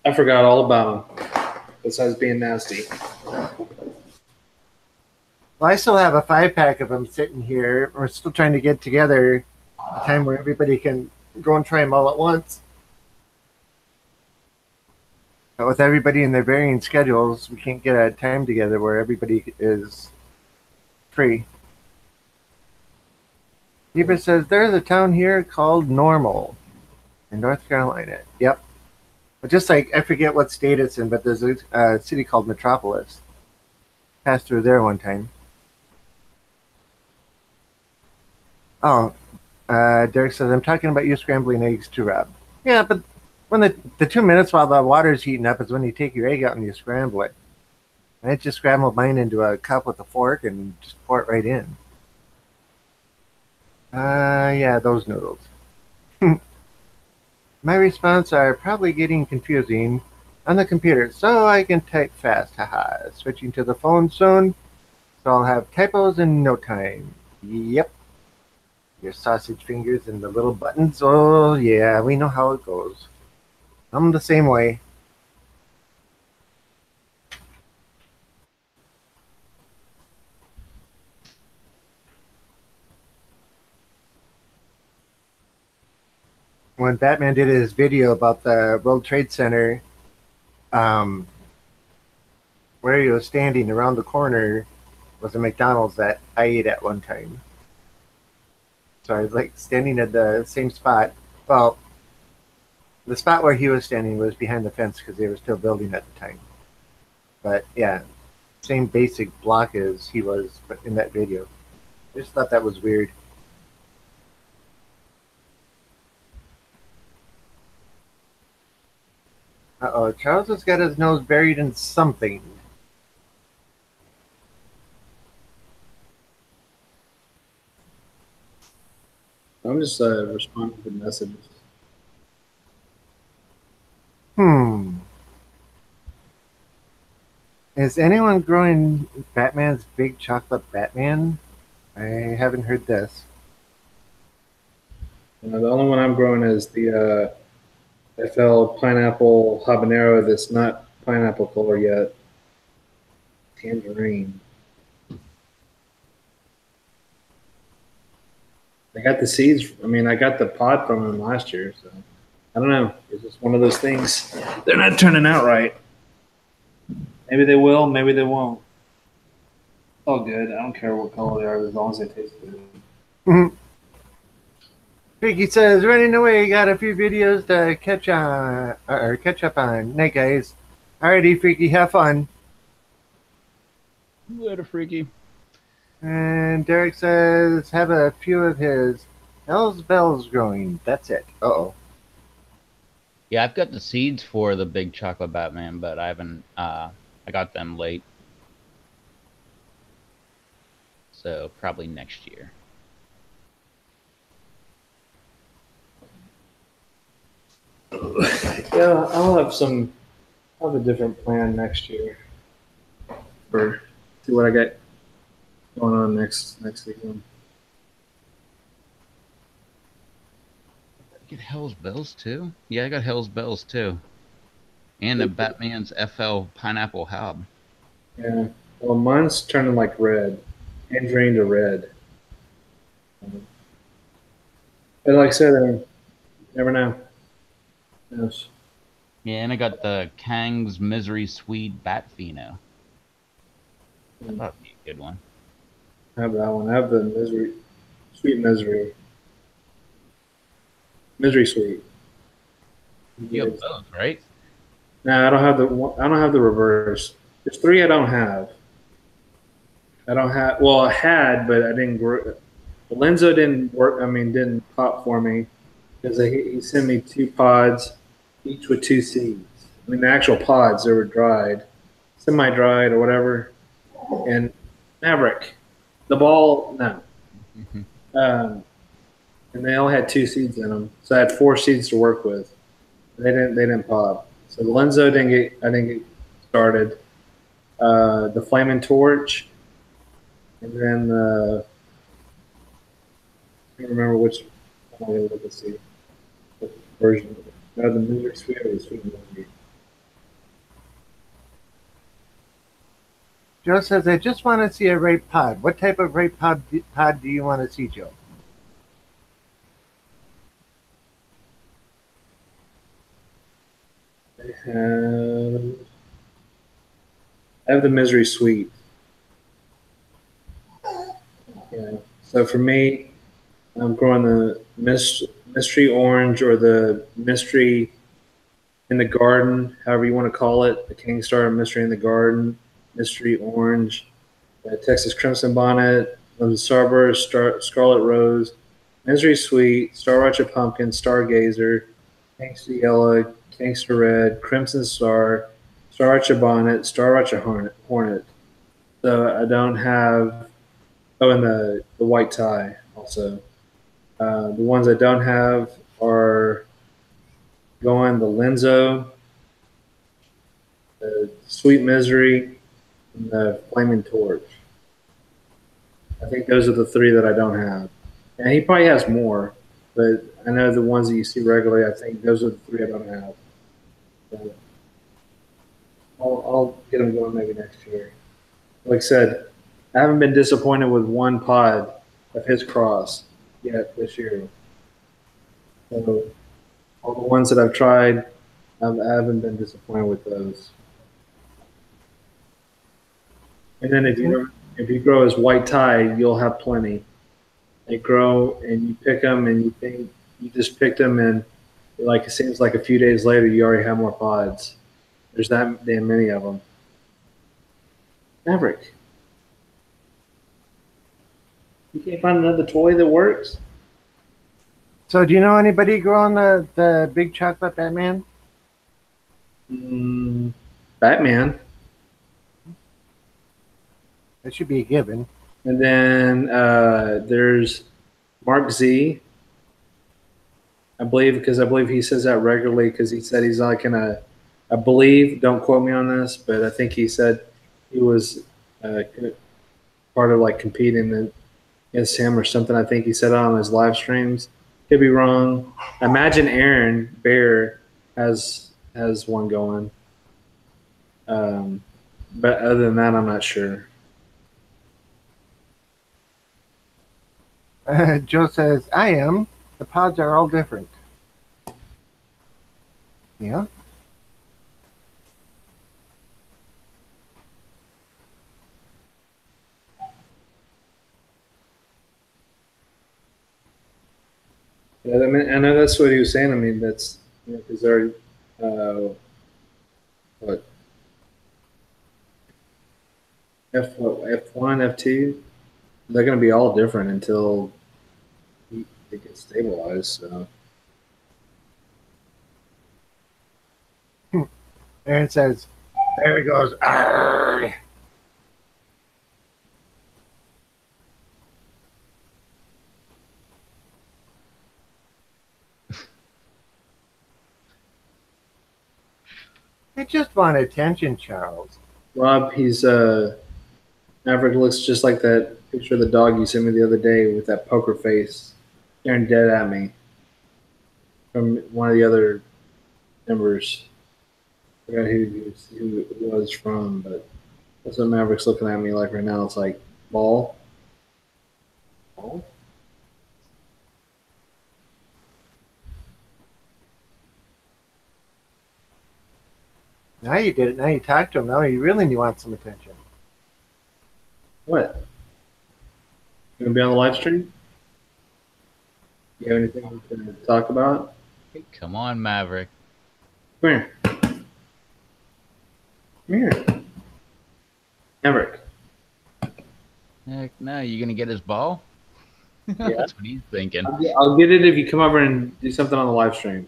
A: I forgot all about them, besides being nasty.
C: Well, I still have a 5-pack of them sitting here. We're still trying to get together a time where everybody can go and try them all at once. But with everybody in their varying schedules, we can't get a time together where everybody is free. Eva says, there's a town here called Normal in North Carolina. Yep. But just like, I forget what state it's in, but there's a city called Metropolis. Passed through there one time. Oh, Derek says, I'm talking about you scrambling eggs too, Rob. Yeah, but when the 2 minutes while the water's heating up is when you take your egg out and you scramble it. I just scrambled mine into a cup with a fork and just pour it right in. Yeah, those noodles. My response are probably getting confusing on the computer, so I can type fast. Haha. Switching to the phone soon, so I'll have typos in no time. Yep. Your sausage fingers and the little buttons. Oh, yeah, we know how it goes. I'm the same way. When Batman did his video about the World Trade Center, where he was standing around the corner was a McDonald's that I ate at one time. So I was like standing at the same spot. Well, the spot where he was standing was behind the fence because they were still building at the time. But yeah, same basic block as he was in that video. I just thought that was weird. Uh-oh, Charles has got his nose buried in something.
A: I'm just responding to messages.
C: Is anyone growing Batman's Big Chocolate Batman? I haven't heard this.
A: The only one I'm growing is the FL pineapple habanero that's not pineapple color yet. Tangerine. I got the seeds. I mean, I got the pod from them last year, so I don't know. It's just one of those things. They're not turning out right. Maybe they will. Maybe they won't. It's all good. I don't care what color they are as long as they taste good.
C: Ricky says, running away, got a few videos to catch on or catch up on. Night guys. Alrighty, Freaky, have fun.
B: Later, Freaky.
C: And Derek says, have a few of his Hell's Bells growing. That's it. Uh-oh.
B: Yeah, I've got the seeds for the Big Chocolate Batman, but I haven't. I got them late, so probably next year.
A: Yeah, I'll have some. I'll have a different plan next year. For see what I got going on next season.
B: Get Hell's Bells too? Yeah, I got Hell's Bells too, and a Batman's FL Pineapple Hob.
A: Yeah. Well, mine's turning like red, tangerine to red. But like I said, never know. Yes.
B: Yeah, and I got the Kang's Misery Sweet Bat Pheno. That'd be a good one.
A: I have that one. I have the misery, sweet misery, misery sweet.
B: You have both, right?
A: No, I don't have the. I don't have the reverse. There's three I don't have. I don't have. Well, I had, but I didn't grow. The Lenzo didn't work. I mean, didn't pop for me because he sent me 2 pods, each with 2 seeds. I mean, the actual pods they were dried, semi-dried or whatever. And Maverick, the ball, no. And they all had 2 seeds in them, so I had 4 seeds to work with. They didn't pop. So the Lenzo I didn't get started. The Flaming Torch, and then I can't remember which. I'm gonna look and see what version of it. No, the Misery Sweet or the Sweet Misery.
C: Joe says, I just want to see a rape pod. What type of rape pod do you want to see, Joe?
A: I have the Misery Sweet. Yeah. So for me, I'm growing the mystery orange or the mystery in the garden, however you want to call it, the King Star Mystery in the Garden, mystery orange, Texas Crimson Bonnet, Lemon Starburst, Scarlet Rose, Misery Sweet, Starwatcher Pumpkin, Stargazer, Gangster Yellow, Gangster Red, Crimson Star, Starwatcher Bonnet, Starwatcher Hornet. So I don't have. Oh, and the white tie also. The ones I don't have are going the Lenzo, the Sweet Misery, and the Flaming Torch. I think those are the 3 that I don't have. And he probably has more, but I know the ones that you see regularly, I think those are the 3 I don't have. So I'll get them going maybe next year. Like I said, I haven't been disappointed with 1 pod of his cross yet this year. So all the ones that I've tried, I haven't been disappointed with those. And then if you grow as white tie, you'll have plenty. They grow and you pick them and you think you just picked them and like it seems like a few days later you already have more pods. There's that damn many of them. Maverick, you can't find another toy that works?
C: So, do you know anybody growing the big chocolate Batman?
A: Mm, Batman.
C: That should be a given.
A: And then there's Mark Z, I believe, because I believe he says that regularly because he said he's like in a, I believe, don't quote me on this, but I think he said he was uh, part of like competing against him or something. I think he said it on his live streams. Could be wrong. I imagine Aaron Bear has one going. But other than that, I'm not sure.
C: Joe says, I am. The pods are all different. Yeah.
A: Yeah, I mean, I know that's what he was saying. I mean, that's because they're what F1, F2. They're going to be all different until it gets stabilized. So
C: Aaron says, there he goes. Arrgh. I just want attention, Charles.
A: Rob, he's Maverick looks just like that picture of the dog you sent me the other day with that poker face staring dead at me from one of the other members. I forgot who it was from, but that's what Maverick's looking at me like right now. It's like ball. Ball?
C: Now you did it. Now you talked to him. Now you really want some attention.
A: What? You gonna be on the live stream? You have anything to talk about?
B: Hey, come on, Maverick.
A: Come here. Come here. Maverick.
B: Heck no, you gonna get his ball?
A: Yeah.
B: That's what he's thinking.
A: I'll get it if you come over and do something on the live stream.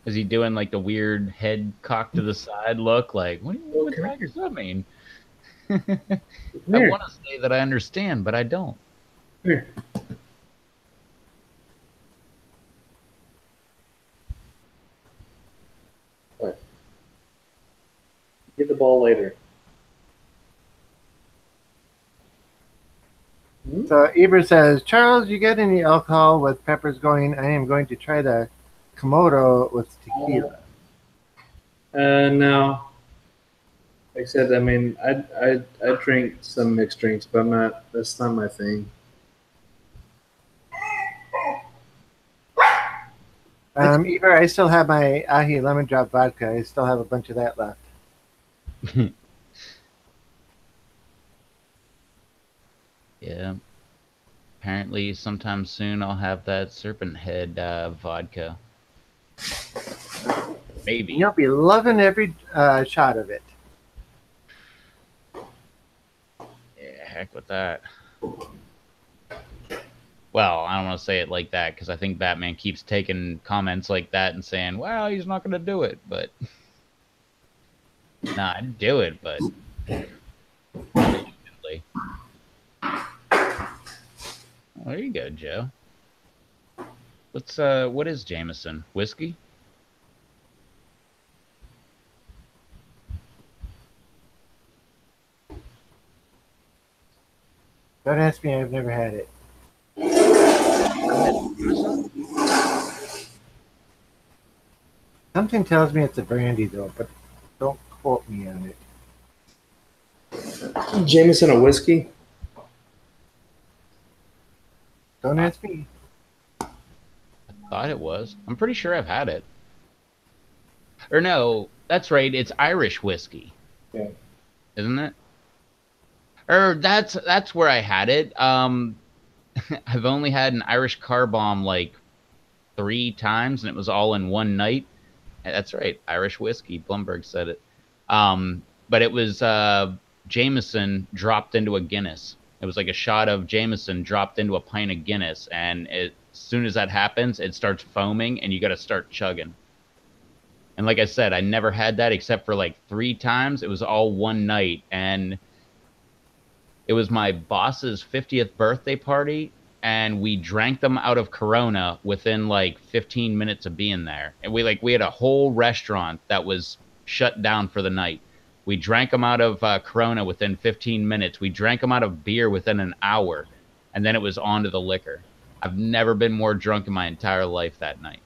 B: Is he doing like the weird head cocked to the side look? Like, what the heck does that mean? I want to say that I understand, but I don't.
A: Here. What? Get the ball later.
C: So Eber says, Charles, you get any alcohol with peppers going? I am going to try the Komodo with tequila.
A: No. Like I said, I mean, I drink some mixed drinks, but that's not my thing.
C: Eber, I still have my Ahi lemon drop vodka. I still have a bunch of that left.
B: Yeah. Apparently, sometime soon I'll have that serpent head vodka. Maybe.
C: You'll be loving every shot of it.
B: Yeah, heck with that. Well, I don't want to say it like that because I think Batman keeps taking comments like that and saying, "Well, he's not going to do it," but nah, I'd do it, but reluctantly. Oh, there you go, Joe. What is Jameson? Whiskey?
C: Don't ask me. I've never had it. Something tells me it's a brandy, though, but don't quote me on it.
A: Jameson a whiskey?
C: Don't ask me.
B: I thought it was. I'm pretty sure I've had it. Or no, that's right. It's Irish whiskey.
A: Yeah.
B: Isn't it? Or that's where I had it. I've only had an Irish car bomb like 3 times, and it was all in one night. That's right, Irish whiskey. Blumberg said it. but it was Jameson dropped into a Guinness. It was like a shot of Jameson dropped into a pint of Guinness, and as soon as that happens, it starts foaming, and you got to start chugging. And like I said, I never had that except for like 3 times. It was all one night, and it was my boss's 50th birthday party, and we drank them out of Corona within like 15 minutes of being there. And we had a whole restaurant that was shut down for the night. We drank them out of Corona within 15 minutes. We drank them out of beer within an hour, and then it was on to the liquor. I've never been more drunk in my entire life that night.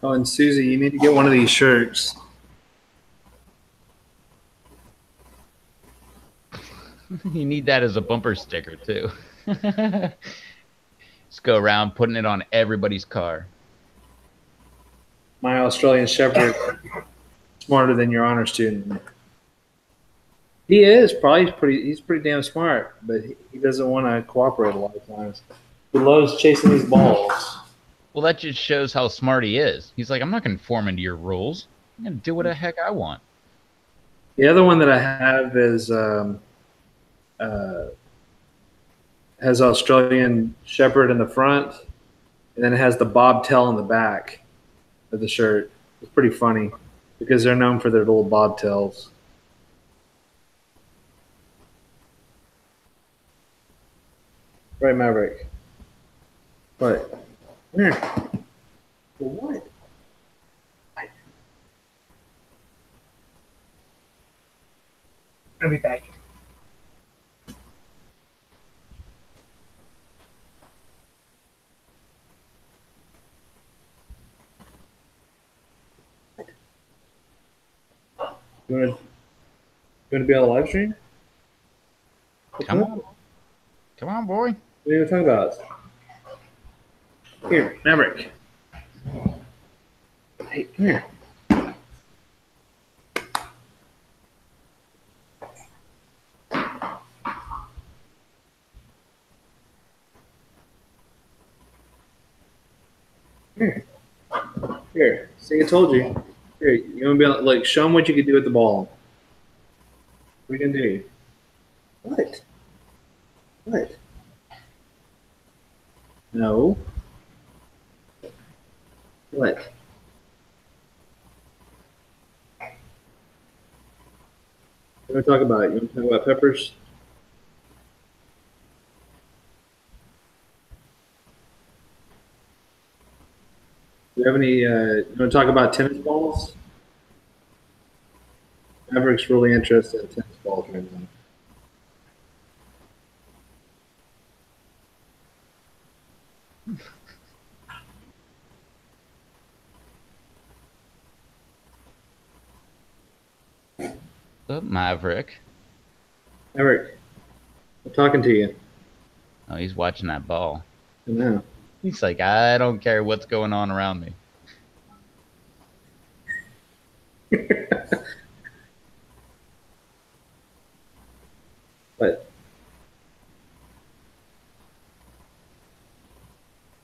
A: Oh, and Susie, you need to get one of these shirts.
B: You need that as a bumper sticker too. Just go around putting it on everybody's car.
A: My Australian Shepherd, smarter than your honor student. He is probably he's pretty damn smart, but he doesn't want to cooperate a lot of times. He loves chasing these balls.
B: Well, that just shows how smart he is. He's like, I'm not going to conform into your rules. I'm going to do what the heck I want.
A: The other one that I have is has Australian Shepherd in the front, and then it has the bobtail in the back of the shirt. It's pretty funny because they're known for their little bobtails. Right, Maverick? What? Where? For what?
C: I'll be back.
A: You want to be on the live stream?
B: Come on. Come on, boy.
A: What are you talking about? Here, Maverick. Hey, come here. Here. Here. See, I told you. Here, you want to be on, like, show them what you can do with the ball. What are you going to do? What? What? No. What? You want to talk about? You want to talk about peppers? Do you have any? You want to talk about tennis balls? Maverick's really interested in tennis balls right now.
B: The Maverick.
A: Maverick, I'm talking to you.
B: Oh, he's watching that ball.
A: I know.
B: He's like, I don't care what's going on around me.
A: But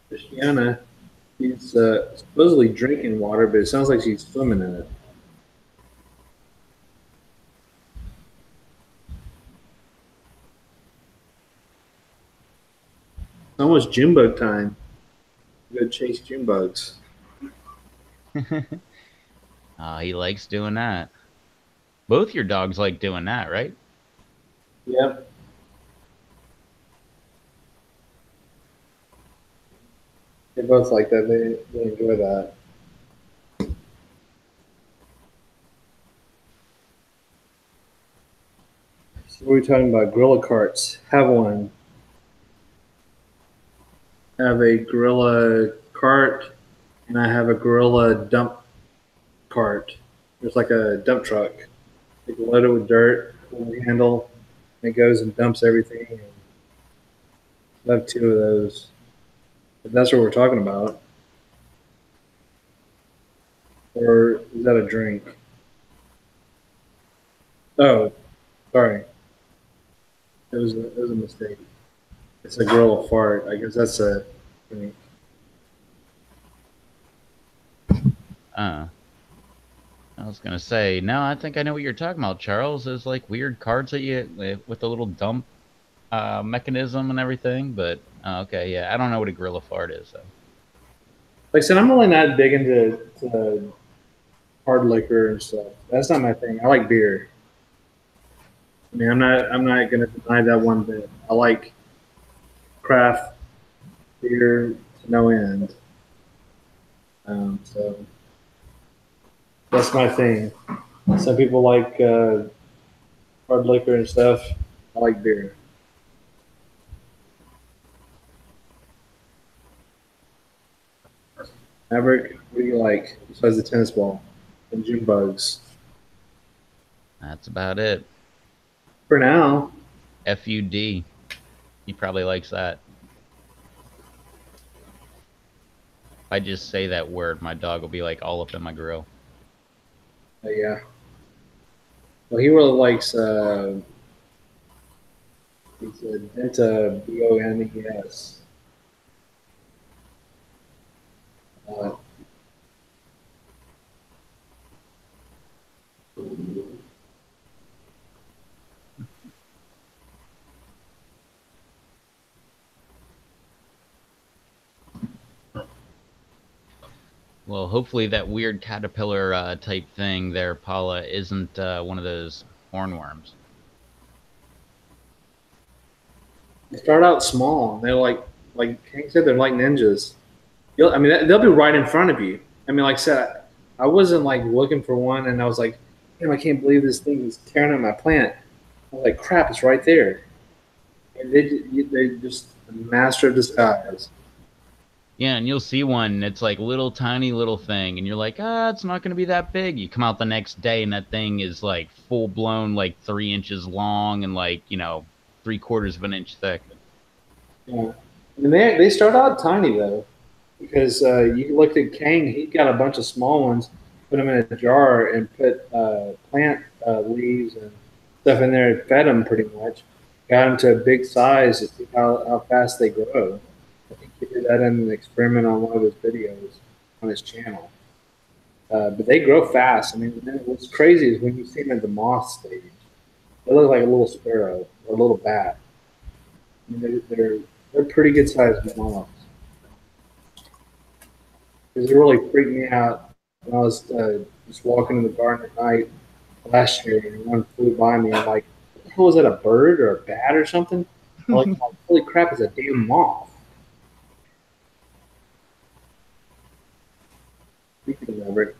A: Christiana, she's supposedly drinking water, but it sounds like she's swimming in it. It's almost June bug time. Go chase June bugs.
B: Oh, he likes doing that. Both your dogs like doing that, right?
A: Yep. They both like that. They enjoy that. So what are we talking about? Gorilla carts. Have one. Have a gorilla cart, and I have a gorilla dump cart. There's like a dump truck. You can load it with dirt, pull the handle, and it goes and dumps everything. And I have 2 of those. If that's what we're talking about. Or is that a drink? Oh, sorry. It was a mistake. It's a gorilla fart. I guess that's a drink.
B: I was gonna say, no, I think I know what you're talking about, Charles. There's like weird cards that you with the little dump mechanism and everything. But okay, yeah, I don't know what a gorilla fart is though.
A: Like I said, I'm really not big into hard liquor and stuff. That's not my thing. I like beer. I mean, I'm not gonna deny that one bit. I like craft beer to no end. So that's my thing. Some people like hard liquor and stuff. I like beer. Maverick, what do you like besides the tennis ball and June bugs?
B: That's about it.
A: For now,
B: FUD. He probably likes that. If I just say that word, my dog will be like all up in my grill.
A: yeah. Well, he really likes. It's a Denta Bones. Uh,
B: Well, hopefully that weird caterpillar type thing there, Paula, isn't one of those hornworms.
A: they start out small. And they're like Hank said, they're like ninjas. I mean, they'll be right in front of you. I mean, like I said, I wasn't like looking for one, and I was like, damn, I can't believe this thing is tearing up my plant. I was like, crap, it's right there. And they just a master of disguise.
B: Yeah, and you'll see one that's like little tiny little thing, and you're like, it's not going to be that big. You come out the next day, and that thing is like full blown, like 3 inches long and like 3/4 of an inch thick.
A: Yeah. And they start out tiny though, because you looked at Kang, he got a bunch of small ones, put them in a jar, and put plant leaves and stuff in there, and fed them pretty much. Got them to a big size to see how fast they grow. I think he did that in an experiment on one of his videos on his channel. But they grow fast. I mean, what's crazy is when you see them at the moth stage, they look like a little sparrow or a little bat. I mean, they're pretty good sized moths. Because it really freaked me out when I was just walking in the garden at night last year, and one flew by me. I'm like, what the hell was that, a bird or a bat or something? I'm like, oh, holy crap, it's a damn moth. Speaking of it,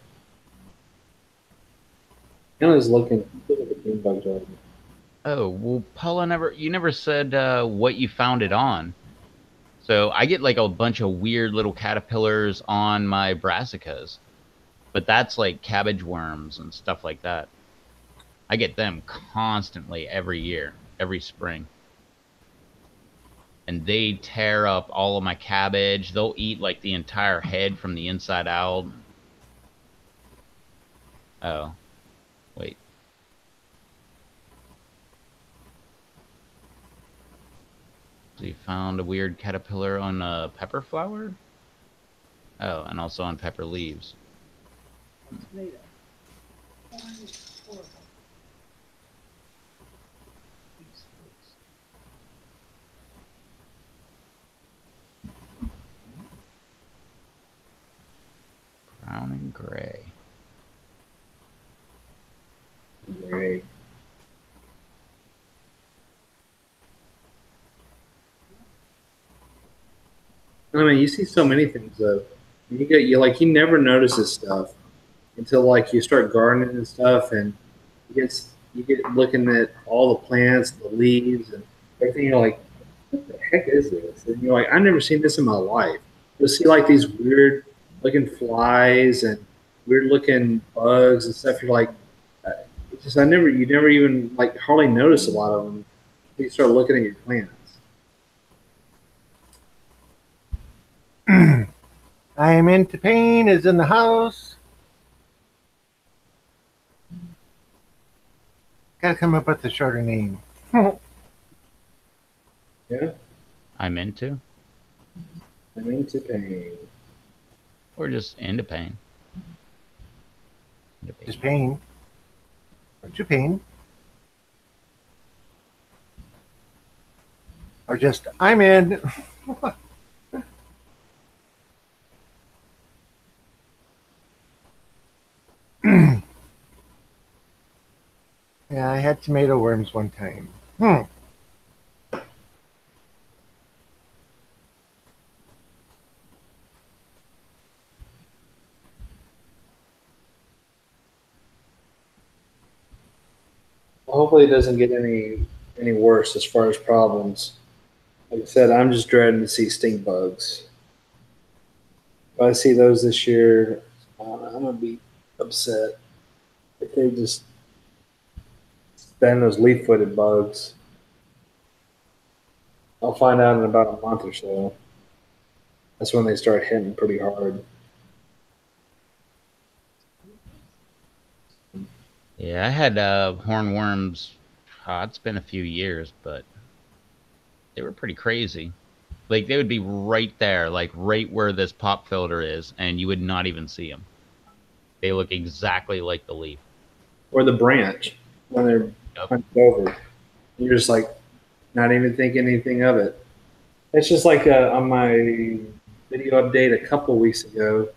A: I was looking at the beanbag jar.
B: Oh, well, Paula, you never said what you found it on. So I get like a bunch of weird little caterpillars on my brassicas, but that's like cabbage worms and stuff like that. I get them constantly every year, every spring. And they tear up all of my cabbage. They'll eat like the entire head from the inside out. Oh, wait. So you found a weird caterpillar on a pepper flower? Oh, and also on pepper leaves.
D: Tomato. Horrible.
B: Brown and gray.
A: Great. I mean, you see so many things though. You never notice this stuff until like you start gardening and stuff, and you get looking at all the plants, the leaves, and everything. You're like, what the heck is this? And you're like, I've never seen this in my life. You'll see like these weird looking flies and weird looking bugs and stuff. You're like, it's just you never even like hardly notice a lot of them. You start looking at your plants.
C: I am into pain is in the house. Gotta come up with a shorter name.
A: Yeah,
B: I'm into?
A: I'm into pain.
B: Or just into pain?
C: Just pain. Or two pain. Or just, I'm in. Yeah, I had tomato worms one time.
A: Hopefully, it doesn't get any worse as far as problems. Like I said, I'm just dreading to see stink bugs. If I see those this year, I'm gonna be upset. If they just ban those leaf-footed bugs, I'll find out in about a month or so. That's when they start hitting pretty hard.
B: Yeah, I had hornworms. It's been a few years, but they were pretty crazy. Like they would be right there, like right where this pop filter is, and you would not even see them. They look exactly like the leaf.
A: Or the branch when they're
B: Yep.
A: hunched over. You're just like not even thinking anything of it. It's just like on my video update a couple of weeks ago,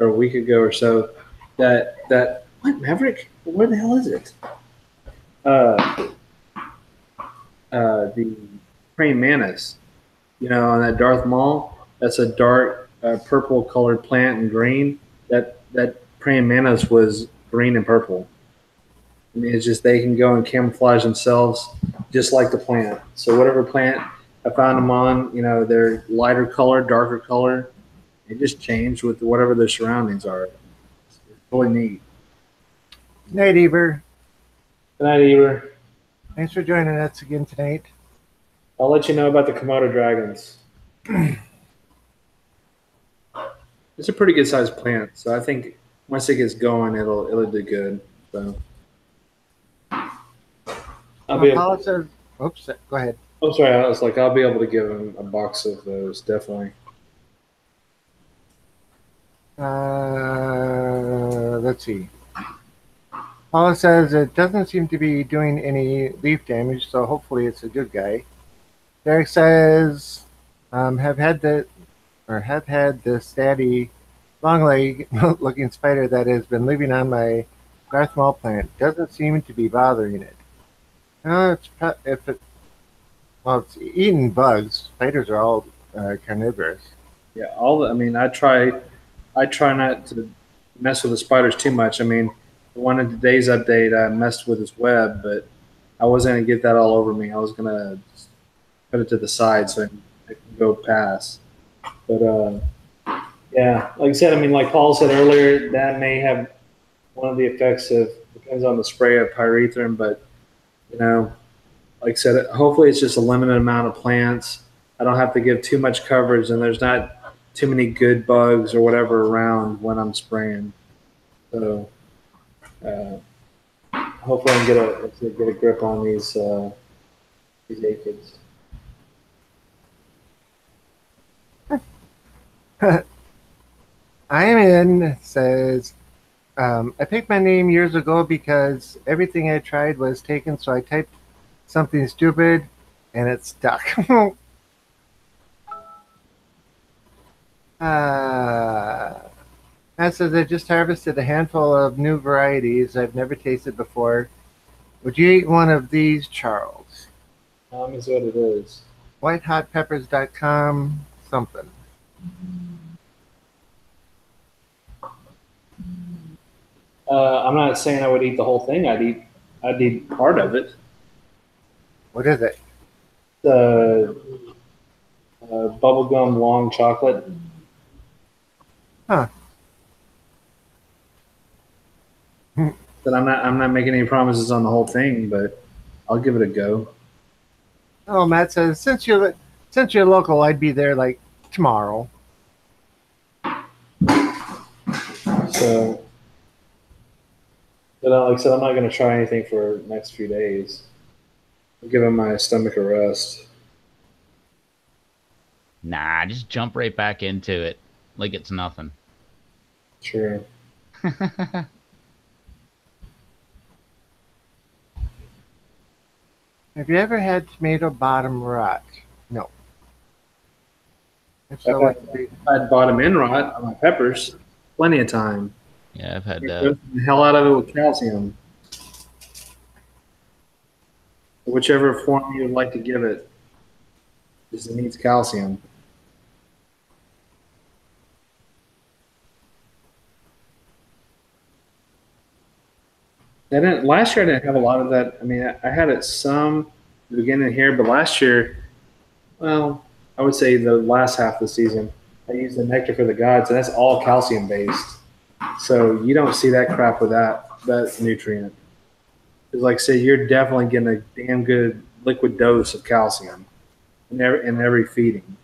A: or a week ago or so, that what Maverick? Where the hell is it? Uh, the praying mantis. You know, on that Darth Maul, that's a dark purple colored plant and green. That praying mantis was green and purple. I mean, it's just they can go and camouflage themselves just like the plant. So whatever plant I found them on, you know, they're lighter color, darker color. It just changed with whatever their surroundings are. It's really neat.
C: Night, Eber.
A: Good night, Eber.
C: Thanks for joining us again tonight.
A: I'll let you know about the Komodo dragons. It's a pretty good sized plant, so I think once it gets going, it'll do good. So I'll be.
C: Paula says, oops, go ahead.
A: Oh, sorry. I was like, I'll be able to give him a box of those, definitely.
C: Let's see. Paula says it doesn't seem to be doing any leaf damage, so hopefully it's a good guy. Derek says, have had the stabby, long leg looking spider that has been living on my Darth Maul plant. Doesn't seem to be bothering it. No, it's eating bugs. Spiders are all carnivorous.
A: Yeah, I mean, I try not to mess with the spiders too much. I mean, the one in today's update, I messed with his web, but I wasn't gonna get that all over me. I was gonna put it to the side so I can go past. But yeah, like I said, I mean, like Paul said earlier, that may have one of the effects of depends on the spray of pyrethrin, but you know, like I said, hopefully it's just a limited amount of plants. I don't have to give too much coverage, and there's not too many good bugs or whatever around when I'm spraying. So hopefully I can get a grip on these aphids.
C: I am in says, I picked my name years ago because everything I tried was taken, so I typed something stupid and it stuck. That says I just harvested a handful of new varieties I've never tasted before. Would you eat one of these, Charles?
A: Is what it is.
C: Whitehotpeppers.com something.
A: I'm not saying I would eat the whole thing. I'd eat part of it.
C: What is it?
A: Bubblegum long chocolate.
C: Huh.
A: But I'm not making any promises on the whole thing, but I'll give it a go.
C: Oh, Matt says since you're local, I'd be there like tomorrow.
A: So, but like I said, I'm not going to try anything for the next few days. I'm giving my stomach a rest.
B: Nah, just jump right back into it like it's nothing.
A: Sure.
C: Have you ever had tomato bottom rot? No. If
A: I've
C: so, what do you-
A: had bottom end rot on my peppers plenty of time.
B: Yeah, I've had
A: Dosing the hell out of it with calcium, whichever form you would like to give it. Because it needs calcium. Last year I didn't have a lot of that. I mean, I had it some at the beginning here, but last year, well, I would say the last half of the season, I used the nectar for the gods, and that's all calcium based. So you don't see that crap with that nutrient. Because, like I say, you're definitely getting a damn good liquid dose of calcium in every feeding.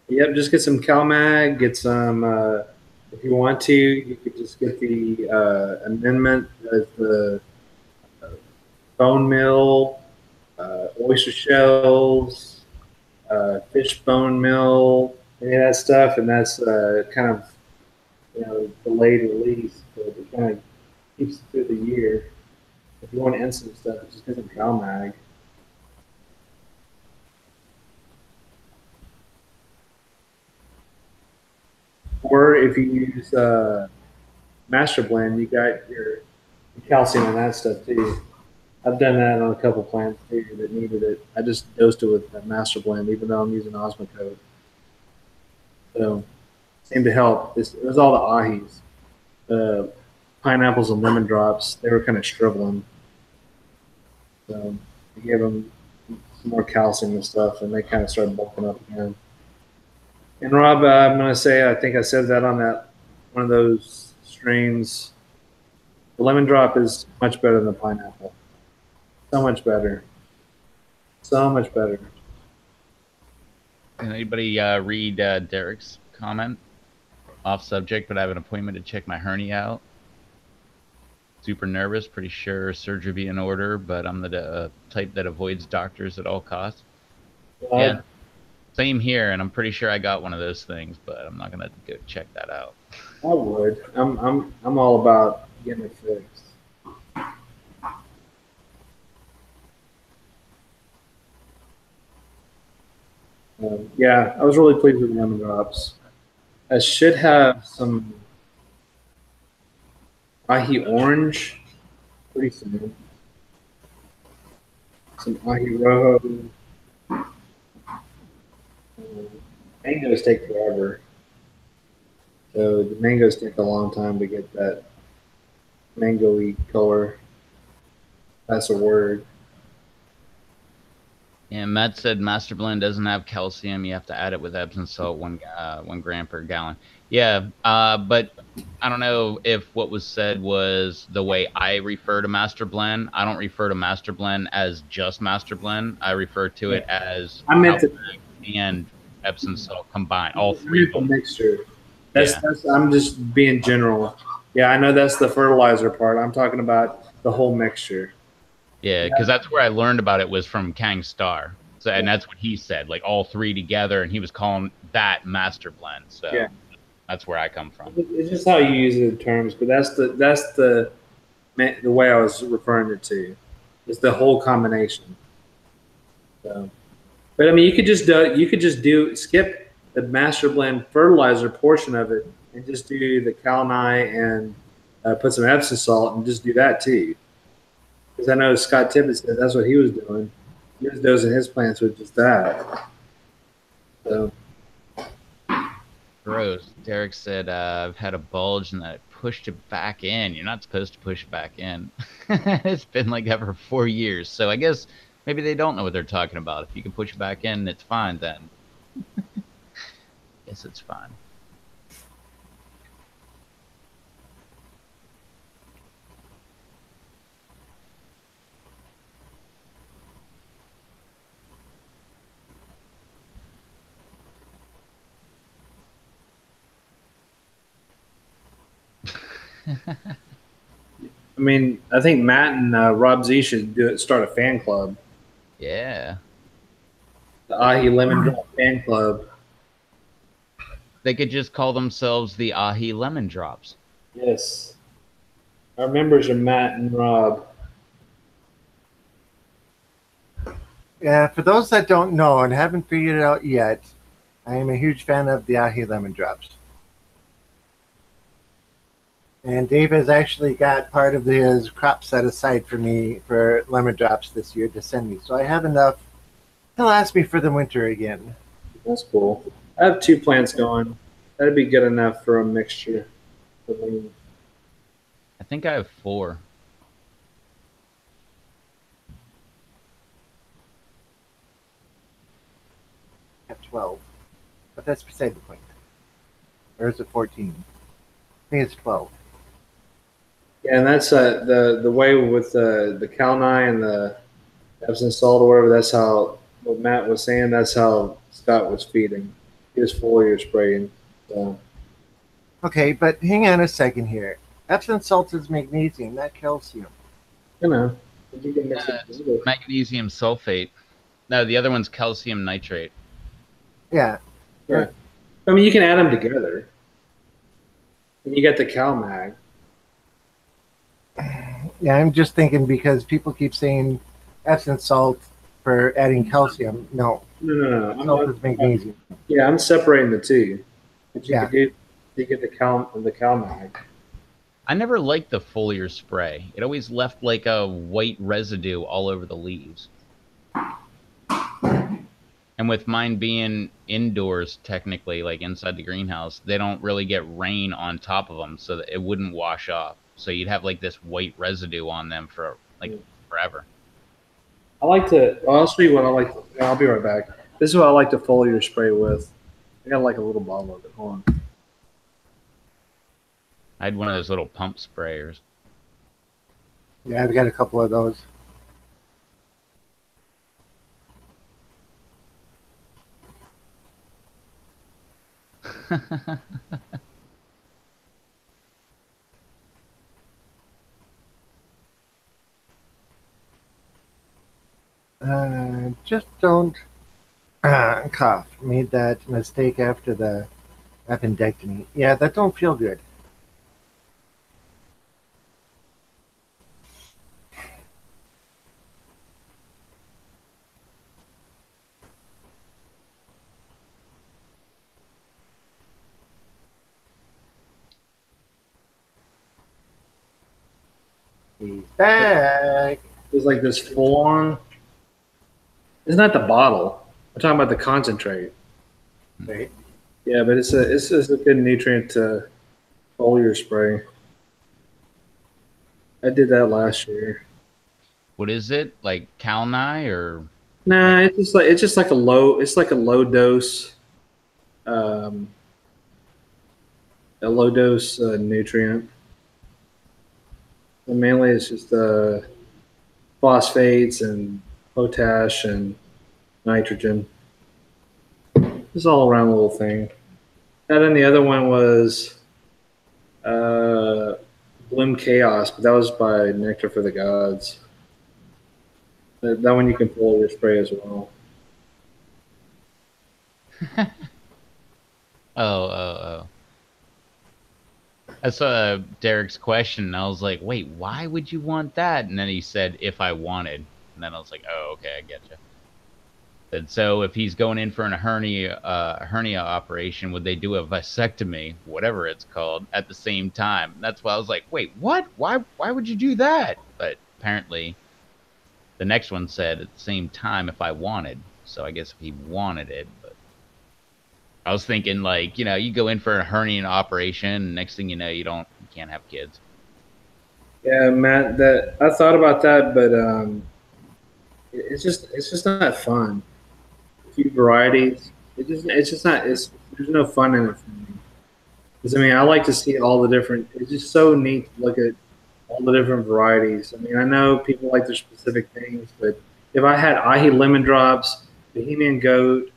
A: Yep, just get some CalMag. Get some. If you want to, you could just get the amendment, the bone meal, oyster shells, fish bone meal, any of that stuff, and that's kind of delayed release, but it kind of keeps it through the year. If you want instant stuff, just get some CalMag. Or if you use Master Blend, you got your calcium and that stuff too. I've done that on a couple plants too that needed it. I just dosed it with Master Blend, even though I'm using Osmocote. So seemed to help. It was all the ahis, the pineapples and lemon drops. They were kind of shriveling, so I gave them some more calcium and stuff, and they kind of started bulking up again. And Rob, I'm going to say, I think I said that on that one of those streams. The lemon drop is much better than the pineapple. So much better. So much better.
B: Can anybody read Derek's comment? Off subject, but I have an appointment to check my hernia out. Super nervous, pretty sure surgery be in order, but I'm the type that avoids doctors at all costs. Yeah, same here, and I'm pretty sure I got one of those things, but I'm not gonna go check that out.
A: I would. I'm all about getting it fixed. Yeah, I was really pleased with the lemon drops. I should have some ahi orange pretty soon. Some ahi rojo. Mangoes take forever. So the mangoes take a long time to get that mango-y color. That's a word.
B: And Matt said Master Blend doesn't have calcium. You have to add it with Epsom salt, 1 gram per gallon. Yeah, but I don't know if what was said was the way I refer to Master Blend. I don't refer to Master Blend as just Master Blend. I refer to it as
A: I meant to,
B: and Epsom salt combined, all three of them.
A: Mixture. That's I'm just being general. Yeah, I know that's the fertilizer part. I'm talking about the whole mixture.
B: Yeah, because that's where I learned about it was from Kang Star. So, and that's what he said, like all three together, and he was calling that Master Blend. So
A: yeah,
B: that's where I come from.
A: It's just how you use it in terms, but that's the way I was referring it to. It's the whole combination. So, but I mean, you could just skip the Master Blend fertilizer portion of it and just do the Kalni and put some Epsom salt and just do that too. Because I know Scott Tippett said that's what he was doing. He was dosing his plants with just that. So.
B: Gross. Derek said, I've had a bulge and I pushed it back in. You're not supposed to push it back in. It's been like that for 4 years. So I guess maybe they don't know what they're talking about. If you can push it back in, it's fine then. Guess it's fine.
A: I mean, I think Matt and Rob Z should start a fan club.
B: Yeah.
A: The Ahi Lemon Drop fan club.
B: They could just call themselves the Ahi Lemon Drops.
A: Yes. Our members are Matt and Rob.
C: Yeah, for those that don't know and haven't figured it out yet, I am a huge fan of the Ahi Lemon Drops. And Dave has actually got part of his crop set aside for me for lemon drops this year to send me. So I have enough to last me for the winter again.
A: That's cool. I have 2 plants going. That'd be good enough for a mixture.
B: I think I have 4.
C: I have 12. But that's beside the point. Or is it 14? I think it's 12.
A: Yeah, and that's the way with the Kalni and the Epsom salt or whatever. That's how what Matt was saying. That's how Scott was feeding. He was foliar spraying. So
C: Okay, but hang on a second here. Epsom salt is magnesium, not calcium.
A: you know, you can mix it together.
B: Magnesium sulfate. No, the other one's calcium nitrate.
C: Yeah.
A: Yeah. I mean, you can add them together. And you got the CalMag.
C: Yeah, I'm just thinking because people keep saying Epsom salt for adding calcium. No,
A: No.
C: salt is magnesium.
A: Yeah, I'm separating the two. But
C: Yeah.
A: you get the CalMag.
B: I never liked the foliar spray. It always left like a white residue all over the leaves. And with mine being indoors, technically, like inside the greenhouse, they don't really get rain on top of them, so that it wouldn't wash off. So you'd have like this white residue on them for like forever.
A: I like to. I'll show you what I like. I'll be right back. This is what I like to foliar spray with. I got like a little bottle of it. Hold on.
B: I had one of those little pump sprayers.
C: Yeah, I've got a couple of those. Just don't cough. Made that mistake after the appendectomy. Yeah, that don't feel good. He's back.
A: There's like this full on. It's not the bottle. I'm talking about the concentrate.
C: Wait.
A: Yeah, but it's a good nutrient to foliar spray. I did that last year.
B: What is it? Like Calni or
A: Nah, it's just like a low dose, um, a low dose nutrient. And mainly it's just phosphates and potash and nitrogen. It's all around little thing. And then the other one was Bloom Chaos, but that was by Nectar for the Gods. That one you can pull your spray as well.
B: oh. I saw Derek's question, and I was like, wait, why would you want that? And then he said, if I wanted. And then I was like, oh, okay, I get you. And so if he's going in for a hernia operation, would they do a vasectomy, whatever it's called, at the same time? That's why I was like, wait, what? Why would you do that? But apparently the next one said at the same time if I wanted. So I guess if he wanted it, but I was thinking like, you go in for a hernia operation, and next thing you know, you can't have kids.
A: Yeah, Matt, that I thought about that, but it's just not fun. A few varieties. It's just not. There's no fun in it for me. Because I mean, I like to see all the different. It's just so neat to look at all the different varieties. I mean, I know people like their specific things, but if I had Ahi lemon drops, Bohemian goat,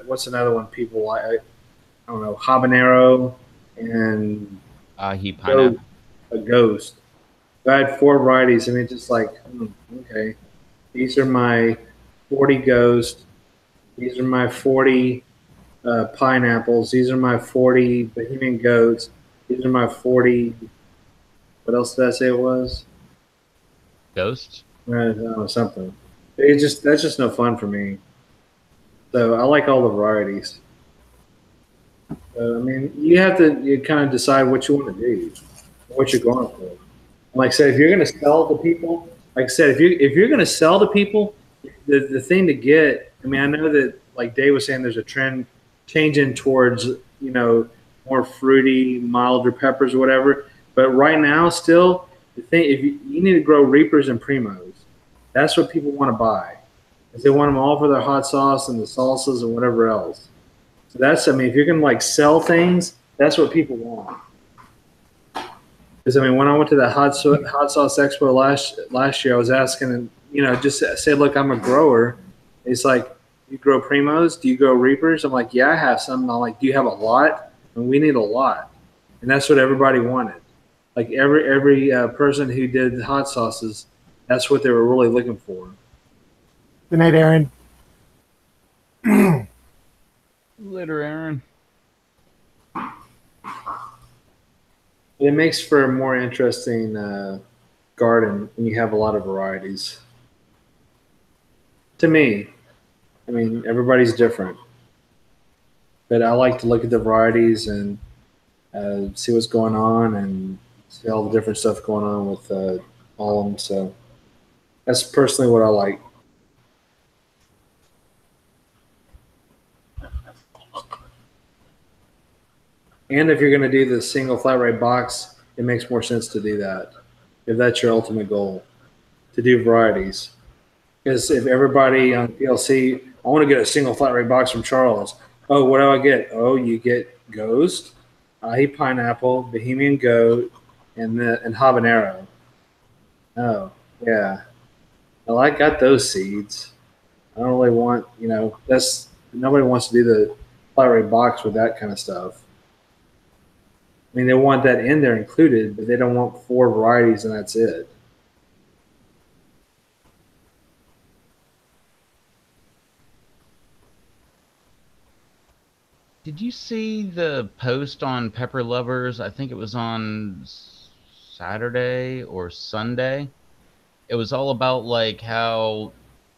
A: what's another one people like? I don't know, habanero and
B: Ahi pineapple.
A: a ghost. If I had 4 varieties, I mean, just like, okay, these are my 40 ghost. These are my 40 pineapples. These are my 40 Bohemian goats. These are my 40. What else did I say it was?
B: Ghosts?
A: Something. That's just no fun for me. So I like all the varieties. I mean, you kind of decide what you want to do, what you're going for. Like I said, if you're going to sell to people, like I said, if you're going to sell to people, the thing to get. I mean, I know that like Dave was saying, there's a trend changing towards more fruity, milder peppers or whatever. But right now, still, the thing if you need to grow Reapers and Primos, that's what people want to buy, because they want them all for their hot sauce and the salsas and whatever else. So I mean, if you're going to like sell things, that's what people want. Because I mean, when I went to the hot sauce expo last year, I was asking, and just say, look, I'm a grower. It's like, you grow Primos? Do you grow Reapers? I'm like, yeah, I have some. And I'm like, do you have a lot? And we need a lot, and that's what everybody wanted. Like every person who did hot sauces, that's what they were really looking for.
C: Good night, Aaron.
B: Later, Aaron.
A: It makes for a more interesting garden when you have a lot of varieties. To me, I mean, everybody's different, but I like to look at the varieties and see what's going on and see all the different stuff going on with all of them. So that's personally what I like. And if you're going to do the single flat rate box, it makes more sense to do that if that's your ultimate goal, to do varieties. Because if everybody on PLC, I want to get a single flat rate box from Charles. Oh, what do I get? Oh, you get Ghost, ahi pineapple, Bohemian goat, and habanero. Oh, yeah. Well, I got those seeds. I don't really want, nobody wants to do the flat rate box with that kind of stuff. I mean, they want that in there included, but they don't want 4 varieties and that's it.
B: Did you see the post on Pepper Lovers? I think it was on Saturday or Sunday. It was all about like how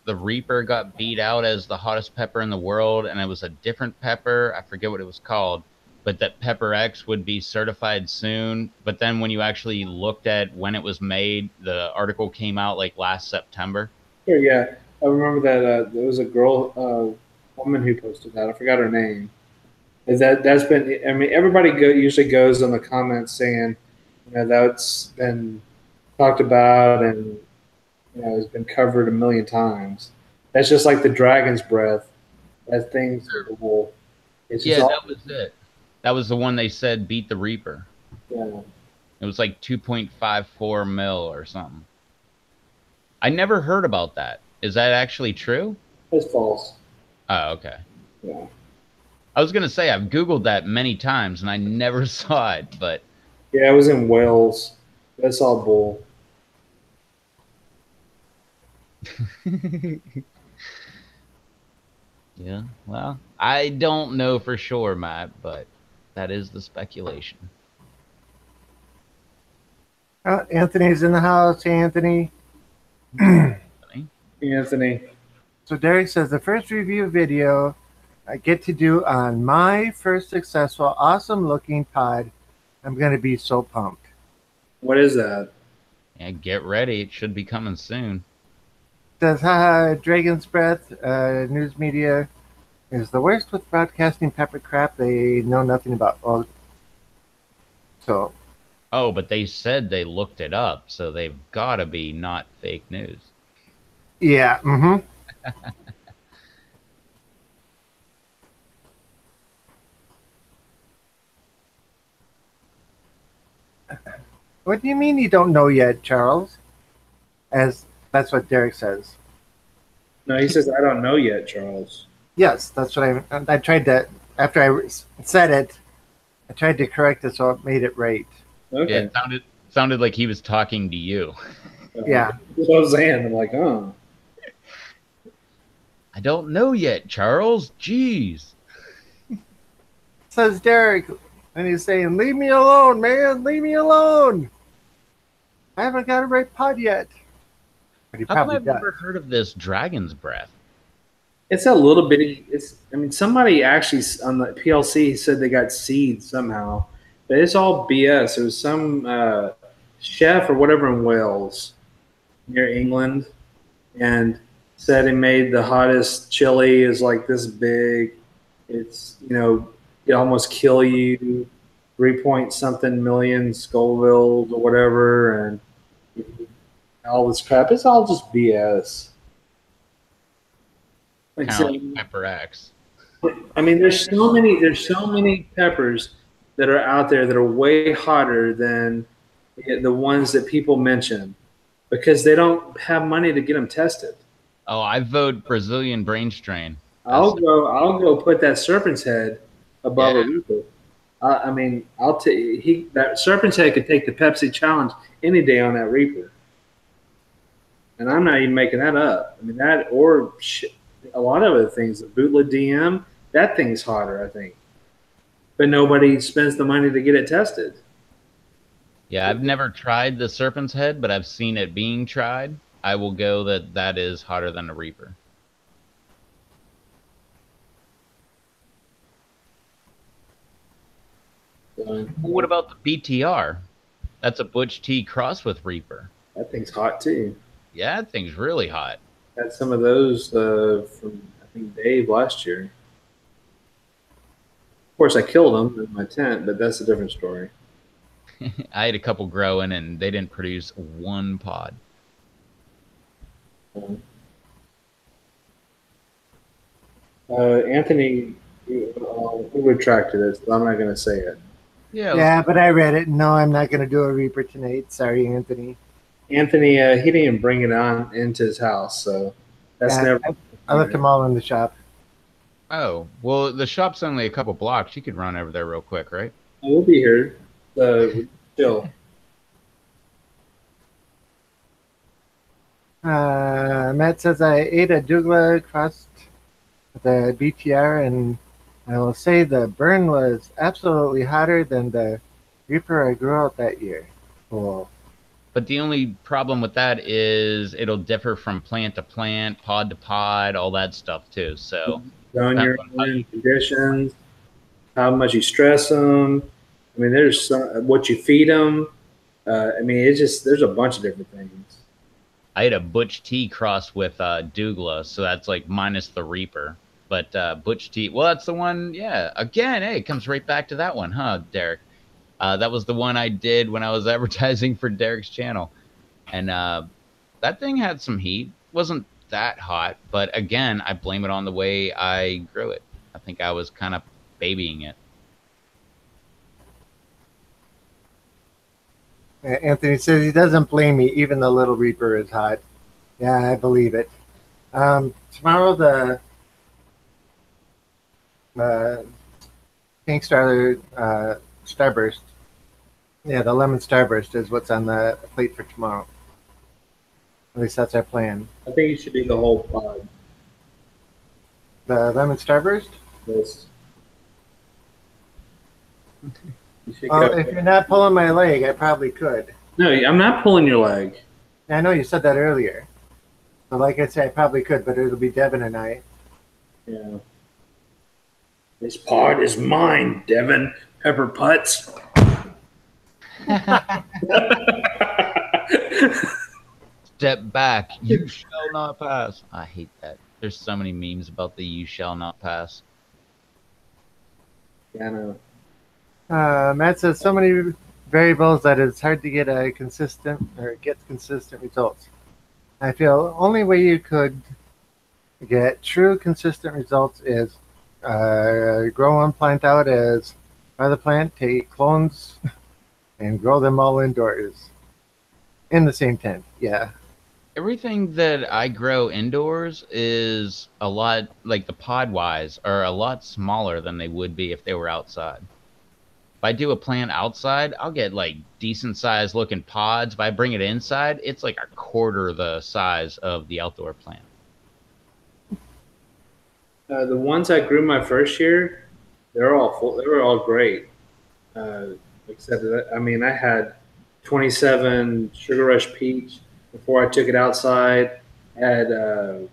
B: the Reaper got beat out as the hottest pepper in the world, and it was a different pepper. I forget what it was called, but that Pepper X would be certified soon. But then when you actually looked at when it was made, the article came out like last September.
A: Sure, yeah. I remember that there was a woman who posted that. I forgot her name. That's been, I mean, everybody usually goes on the comments saying, that's been talked about and, has been covered a million times. That's just like the dragon's breath. That thing's cool.
B: It's just that was it. That was the one they said beat the Reaper.
A: Yeah.
B: It was like 2.54 mil or something. I never heard about that. Is that actually true?
A: It's false.
B: Oh, okay.
A: Yeah.
B: I was going to say, I've Googled that many times and I never saw it, but.
A: Yeah, it was in Wales. That's all bull.
B: Yeah, well, I don't know for sure, Matt, but that is the speculation.
C: Anthony's in the house. Hey, Anthony.
A: Anthony.
C: So Derek says the first review video I get to do on my first successful, awesome-looking pod. I'm going to be so pumped.
A: What is that?
B: Yeah, get ready. It should be coming soon.
C: Says, haha, Dragon's Breath, news media is the worst with broadcasting pepper crap they know nothing about. Oh, so.
B: Oh, but they said they looked it up, so they've got to be not fake news.
C: Yeah, mm-hmm. What do you mean you don't know yet, Charles? As that's what Derek says.
A: No, he says, I don't know yet, Charles.
C: Yes, that's what I tried to, after I said it, I tried to correct it so it made it right.
A: Okay.
B: Yeah, it sounded like he was talking to you.
C: Yeah.
A: That's what I was saying. I'm like, oh.
B: I don't know yet, Charles. Jeez.
C: says Derek, and he's saying, "Leave me alone, man. Leave me alone. I haven't got a right pod yet." But he
B: How come
C: probably
B: I've
C: does.
B: never heard of this dragon's breath?
A: It's a little bitty. I mean, somebody actually on the PLC said they got seeds somehow, but it's all BS. It was some chef or whatever in Wales, near England, and said he made the hottest chili is like this big. It's it almost kill you, 3 point something million Scovilles or whatever, and all this crap. It's all just BS. Like,
B: Kind of like Pepper X.
A: I mean, there's so many peppers that are out there that are way hotter than the ones that people mention because they don't have money to get them tested.
B: Oh, I vote Brazilian brain strain.
A: I'll go put that serpent's head above a Reaper. I mean, that serpent's head could take the Pepsi challenge any day on that Reaper, and I'm not even making that up. I mean that or a lot of other things. The Bootleg DM, that thing's hotter, I think, but nobody spends the money to get it tested.
B: Yeah, I've never tried the serpent's head, but I've seen it being tried. I will go that is hotter than a Reaper. What about the BTR? That's a Butch T cross with Reaper.
A: That thing's hot too.
B: Yeah, that thing's really hot.
A: Had some of those from I think Dave last year. Of course, I killed them in my tent, but that's a different story.
B: I had a couple growing, and they didn't produce one pod.
A: Anthony, who retracted it, so I'm not going to say it.
C: Yeah, but I read it. No, I'm not going to do a Reaper tonight. Sorry, Anthony.
A: Anthony, he didn't even bring it on into his house, so that's never.
C: I left them all in the shop.
B: Oh, well, the shop's only a couple blocks. You could run over there real quick, right?
A: We'll be here. Still.
C: Matt says I ate a Douglas crust with the BTR, and I will say the burn was absolutely hotter than the Reaper I grew out that year. Cool.
B: But the only problem with that is it'll differ from plant to plant, pod to pod, all that stuff too. So
A: on your conditions, how much you stress them. I mean, there's what you feed them. I mean, there's a bunch of different things.
B: I had a Butch T cross with Douglas, so that's like minus the Reaper. But Butch T, well, that's the one. Yeah, again, hey, it comes right back to that one, huh, Derek? That was the one I did when I was advertising for Derek's channel, and that thing had some heat. Wasn't that hot, but again, I blame it on the way I grew it. I think I was kind of babying it.
C: Anthony says he doesn't blame me, even the little Reaper is hot. Yeah, I believe it. Tomorrow, the Pink Starburst. Yeah, the Lemon Starburst is what's on the plate for tomorrow. At least that's our plan.
A: I think it should be the whole pod.
C: The Lemon Starburst?
A: Yes.
C: Well, if you're not pulling my leg, I probably could.
A: No, I'm not pulling your leg.
C: I know you said that earlier. So like I said, I probably could, but it'll be Devin and I.
A: Yeah. This pod is mine, Devin. Pepper Putz.
B: Step back. You shall not pass. I hate that. There's so many memes about the you shall not pass.
A: Yeah, I know.
C: Matt says so many variables that it's hard to get consistent results. I feel the only way you could get true consistent results is grow one plant out as by the plant, take clones, and grow them all indoors in the same tent. Yeah.
B: Everything that I grow indoors is a lot, like the pod wise, are a lot smaller than they would be if they were outside. If I do a plant outside, I'll get like decent sized looking pods. If I bring it inside, it's like a quarter the size of the outdoor plant.
A: The ones I grew my first year, they're all full. They were all great. Except that, I mean, I had 27 Sugar Rush Peach before I took it outside. I had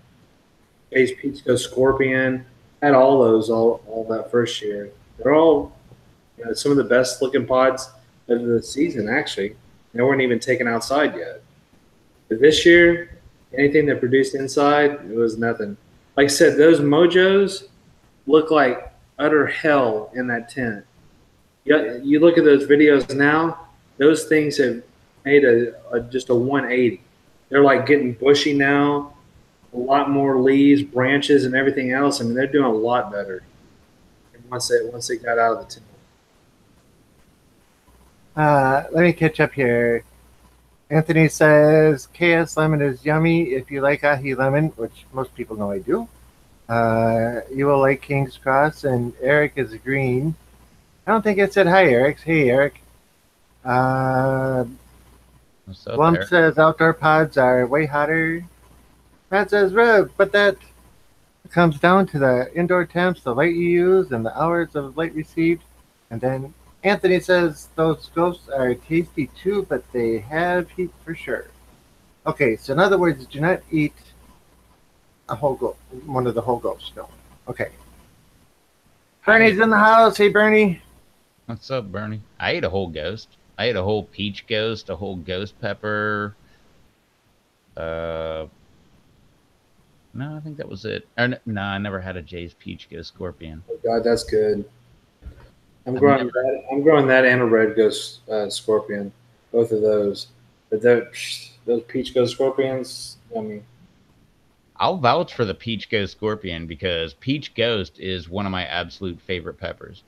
A: Ace Peach Go Scorpion. I had all those all that first year. They're all some of the best looking pods of the season. Actually, they weren't even taken outside yet. But this year, anything that produced inside, it was nothing. Like I said, those Mojos look like utter hell in that tent. You look at those videos now; those things have made just a 180. They're like getting bushy now, a lot more leaves, branches, and everything else. I mean, they're doing a lot better once they got out of the tent.
C: Let me catch up here. Anthony says KS lemon is yummy if you like ahi lemon, which most people know I do. You will like King's Cross, and Eric is green. I don't think it said hi, Eric. Hey, Eric.
B: What's up,
C: Lump
B: Eric?
C: says outdoor pods are way hotter. Matt says rub, but that comes down to the indoor temps, the light you use, and the hours of light received. And then Anthony says those ghosts are tasty too, but they have heat for sure. Okay, so in other words, do not eat a whole ghost, one of the whole ghosts. No. Okay. Bernie's in the house. Hey, Bernie.
B: What's up, Bernie? I ate a whole ghost. I ate a whole peach ghost, a whole ghost pepper. No, I think that was it. No, I never had a Jay's peach ghost scorpion.
A: Oh God, that's good.
B: I've never-
A: I'm growing that and a red ghost scorpion, both of those. But those peach ghost scorpions, I mean,
B: I'll vouch for the peach ghost scorpion because peach ghost is one of my absolute favorite peppers.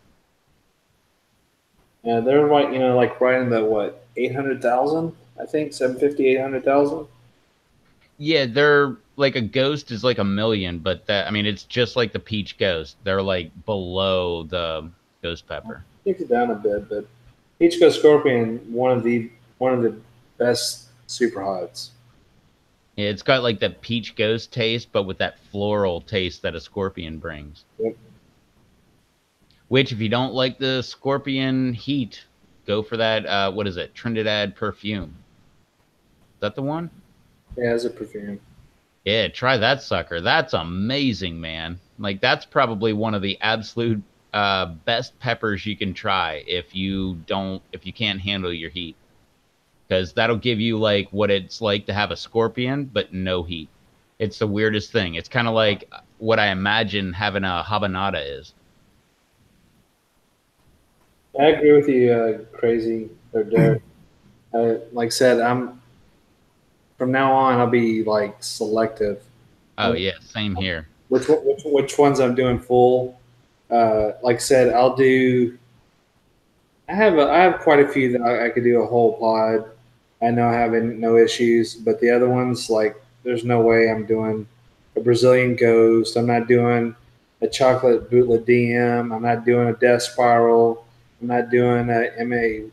A: yeah, they're like like right in the what 800,000, I think 750, 800,000.
B: Yeah, they're like a ghost is like a million, but that I mean it's just like the peach ghost. They're like below the ghost pepper.
A: Takes it down a bit, but peach ghost scorpion, one of the best super hots.
B: Yeah, it's got like the peach ghost taste, but with that floral taste that a scorpion brings.
A: Yep.
B: Which, if you don't like the scorpion heat, go for that. What is it? Trinidad perfume. Is that the one?
A: Yeah, as a perfume.
B: Yeah, try that sucker. That's amazing, man. Like that's probably one of the absolute best peppers you can try if you can't handle your heat, because that'll give you like what it's like to have a scorpion but no heat. It's the weirdest thing. It's kind of like what I imagine having a habanada is.
A: I agree with you, crazy or Derek. Like I said, I'm from now on. I'll be like selective.
B: Oh yeah, same here.
A: Which ones I'm doing full. Like I said, I'll do. I have quite a few that I could do a whole pod. I know having no issues, but the other ones like there's no way I'm doing a Brazilian ghost. I'm not doing a chocolate bootleg DM. I'm not doing a death spiral. I'm not doing a MA.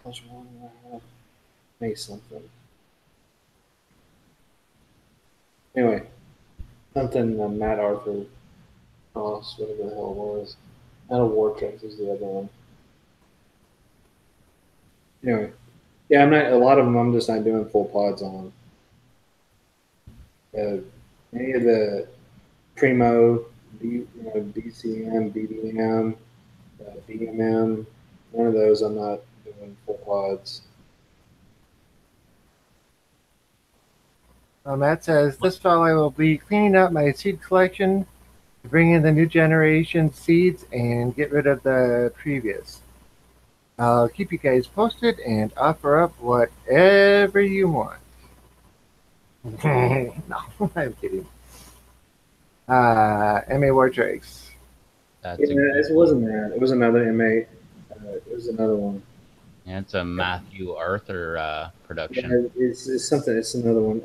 A: Which one do I have? Make something. Anyway, something Matt Arthur Cross, whatever the hell it was. Not a War Tracks is the other one. Anyway, yeah, I'm not. A lot of them, I'm just not doing full pods on. Any of the Primo, DCM, BDM, BMM, one of those, I'm not doing full pods.
C: Matt says, this fall I will be cleaning up my seed collection to bring in the new generation seeds and get rid of the previous. I'll keep you guys posted and offer up whatever you want. No, I'm kidding. MA Wardrakes.
B: That's
A: Yeah, it wasn't that. It was another MA. It was another one.
B: yeah, it's a Matthew Arthur production.
A: Yeah, it's something. It's another one.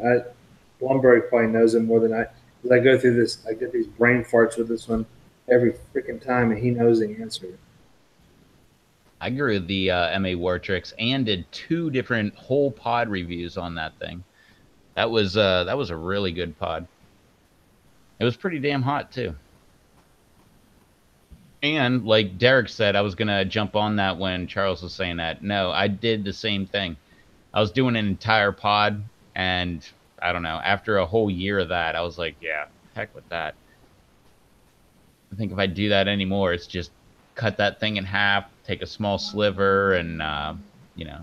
A: Blumberg probably knows it more than I. Because I go through this, I get these brain farts with this one every freaking time, and he knows the answer.
B: I grew the MA Wartrix and did 2 different whole pod reviews on that thing. That was a really good pod. It was pretty damn hot too. And like Derek said, I was gonna jump on that when Charles was saying that. No, I did the same thing. I was doing an entire pod, and I don't know. After a whole year of that, I was like, yeah, heck with that. I think if I do that anymore, it's just cut that thing in half, take a small sliver, and you know,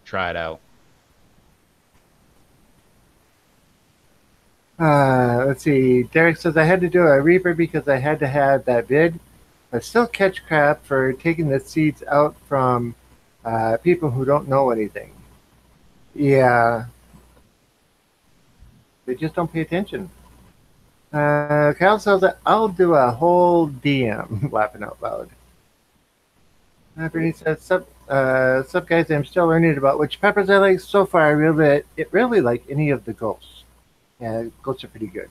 B: try it out.
C: Let's see. Derek says I had to do a reaper because I had to have that vid. I still catch crap for taking the seeds out from people who don't know anything. Yeah, they just don't pay attention. Kyle says that I'll do a whole DM, laughing out loud. Bernie says, sup guys, I'm still learning about which peppers I like. So far, I really like any of the ghosts. Yeah, ghosts are pretty good.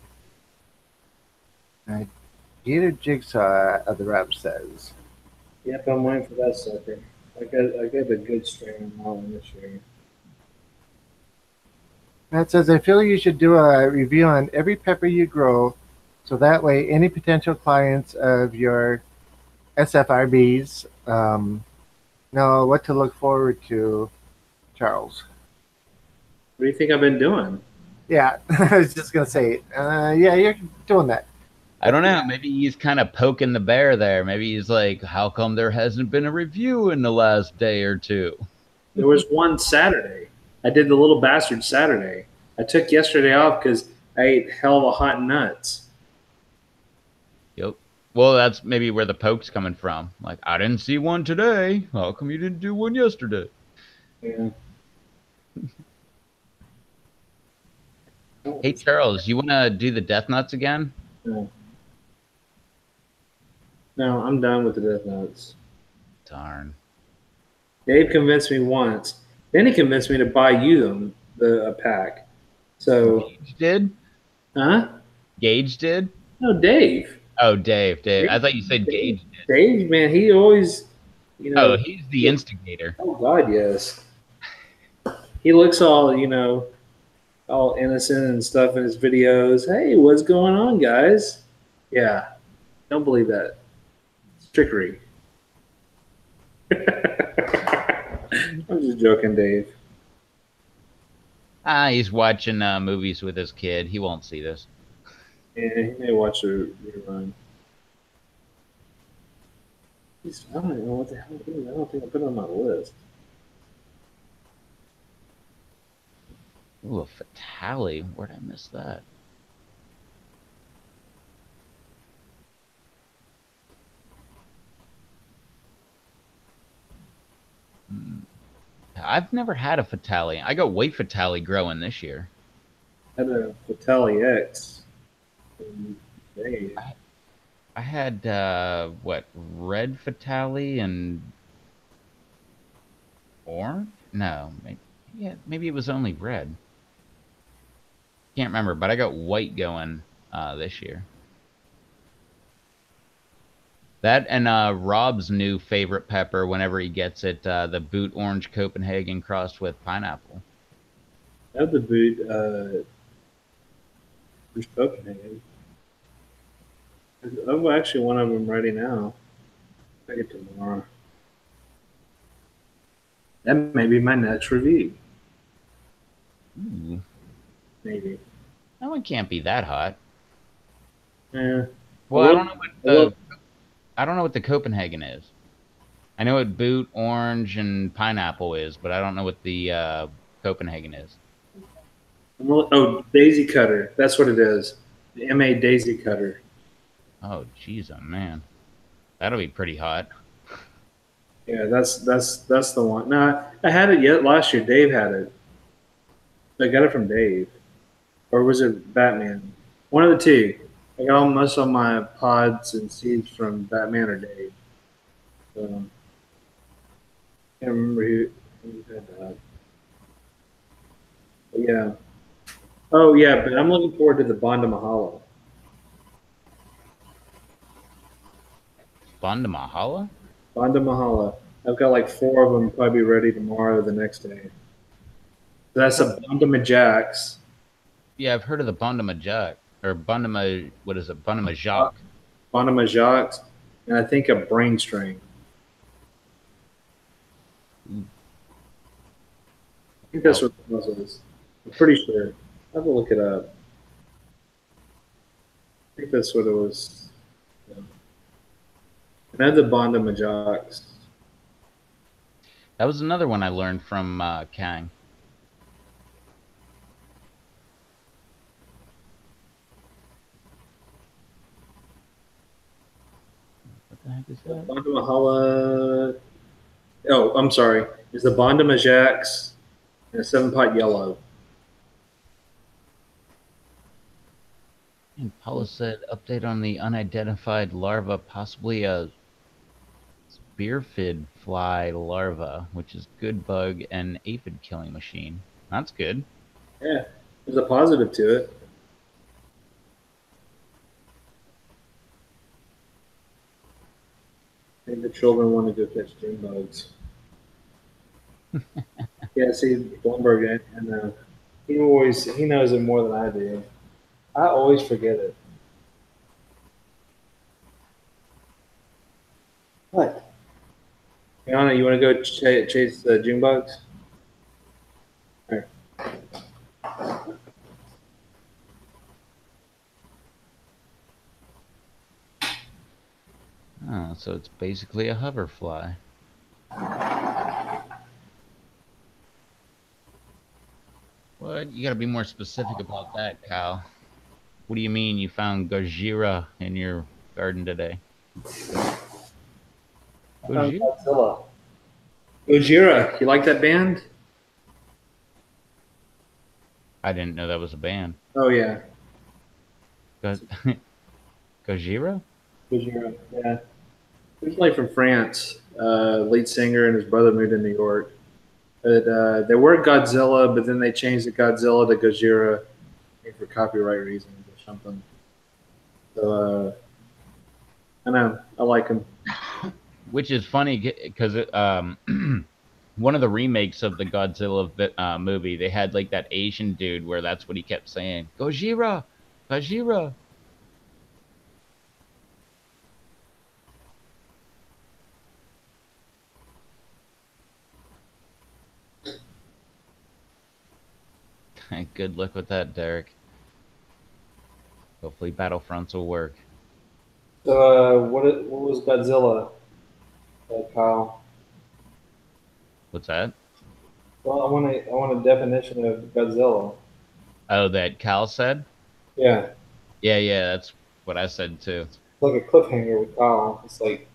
C: Gator Jigsaw of the Rep says.
A: Yep, I'm waiting for that sucker. I got a good strain of melon this year.
C: Matt says, I feel you should do a review on every pepper you grow, so that way any potential clients of your SFRBs know what to look forward to, Charles.
A: What do you think I've been doing?
C: Yeah, I was just going to say, yeah, you're doing that.
B: I don't know. Maybe he's kind of poking the bear there. Maybe he's like, how come there hasn't been a review in the last day or two?
A: There was one Saturday. I did the little bastard Saturday. I took yesterday off because I ate hell of a hot nuts.
B: Yep. Well, that's maybe where the poke's coming from. Like, I didn't see one today. How come you didn't do one yesterday?
A: Yeah.
B: Hey, Charles, you want to do the death nuts again?
A: No. No, I'm done with the death nuts.
B: Darn.
A: Dave convinced me once. Then he convinced me to buy you a pack. So,
B: Gage did?
A: huh?
B: Gage did?
A: No, Dave.
B: Oh, Dave. I thought you said Gage did.
A: Dave, man, he always,
B: Oh, he's the instigator.
A: Oh God, yes. He looks all, all innocent and stuff in his videos. Hey, what's going on, guys? Yeah, don't believe that. It's trickery. I'm just joking, Dave.
B: He's watching movies with his kid. He won't see this.
A: Yeah, he may watch a rerun. I don't even know what the hell it is. I don't think I put it on my list.
B: Ooh, a fatale. Where'd I miss that? I've never had a fatale. I got white fatale growing this year.
A: I had a Fatale X. Dave.
B: I had what, red fatale and orange? No, maybe it was only red. Can't remember, but I got white going this year. That and Rob's new favorite pepper whenever he gets it, the Boot Orange Copenhagen crossed with pineapple.
A: I have the boot Bruce Copenhagen. I'm actually one of them ready now. I get tomorrow. That may be my next review.
B: Ooh,
A: Maybe.
B: that one can't be that hot.
A: Yeah.
B: Well, I don't know what the Copenhagen is. I know what Boot Orange and pineapple is, but I don't know what the Copenhagen is.
A: Oh, Daisy Cutter. That's what it is. The MA Daisy Cutter.
B: Oh, jeez, oh man, that'll be pretty hot.
A: Yeah, that's the one. No, I had it last year. Dave had it. I got it from Dave, or was it Batman? One of the two. I got most of my pods and seeds from Batman or Dave. So, can't remember who had that. But yeah. Oh yeah, but I'm looking forward to the Bonda Mahalo.
B: Bonda Mahala?
A: Bonda Mahala. I've got like 4 of them probably ready tomorrow or the next day. So that's a Bonda Majax.
B: Yeah, I've heard of the Bonda Majak. Or Bonda what is it? Bonda Majak.
A: Bonda Majax. and I think a brain strain.
B: Ooh.
A: I think that's what the cause is. I'm pretty sure. I have to look it up. I think that's what it was. Yeah. And I had the Banda Majox.
B: That was another one I learned from Kang. What the heck is that?
A: Banda Mahala. Oh, I'm sorry. It's the Banda Majax and a 7-pot yellow.
B: And Paula said, update on the unidentified larva, possibly a spearfid fly larva, which is good bug and aphid killing machine. That's good.
A: Yeah, there's a positive to it. I think the children want to go catch June bugs. Yeah, see, Blumberg, and he knows it more than I do. I always forget it. What? Yana, you want to go chase the June bugs? Here.
B: Oh, so it's basically a hoverfly. What? You gotta be more specific about that, Kyle. What do you mean you found Gojira in your garden today?
A: I found
B: Gojira?
A: Godzilla. Gojira, you like that band?
B: I didn't know that was a band.
A: Oh yeah,
B: Go- Gojira?
A: Gojira. Yeah, originally from France. Lead singer and his brother moved to New York. But they were Godzilla, but then they changed the Godzilla to Gojira for copyright reasons or something. So I know I like him.
B: Which is funny because one of the remakes of the Godzilla movie, they had like that Asian dude where that's what he kept saying, Gojira, Gojira. Good luck with that, Derek. Hopefully Battlefronts will work.
A: So what was Godzilla, Kyle?
B: What's that?
A: Well, I want a definition of Godzilla.
B: Oh, that Cal said?
A: Yeah,
B: Yeah, that's what I said too.
A: it's like a cliffhanger with Kyle. It's like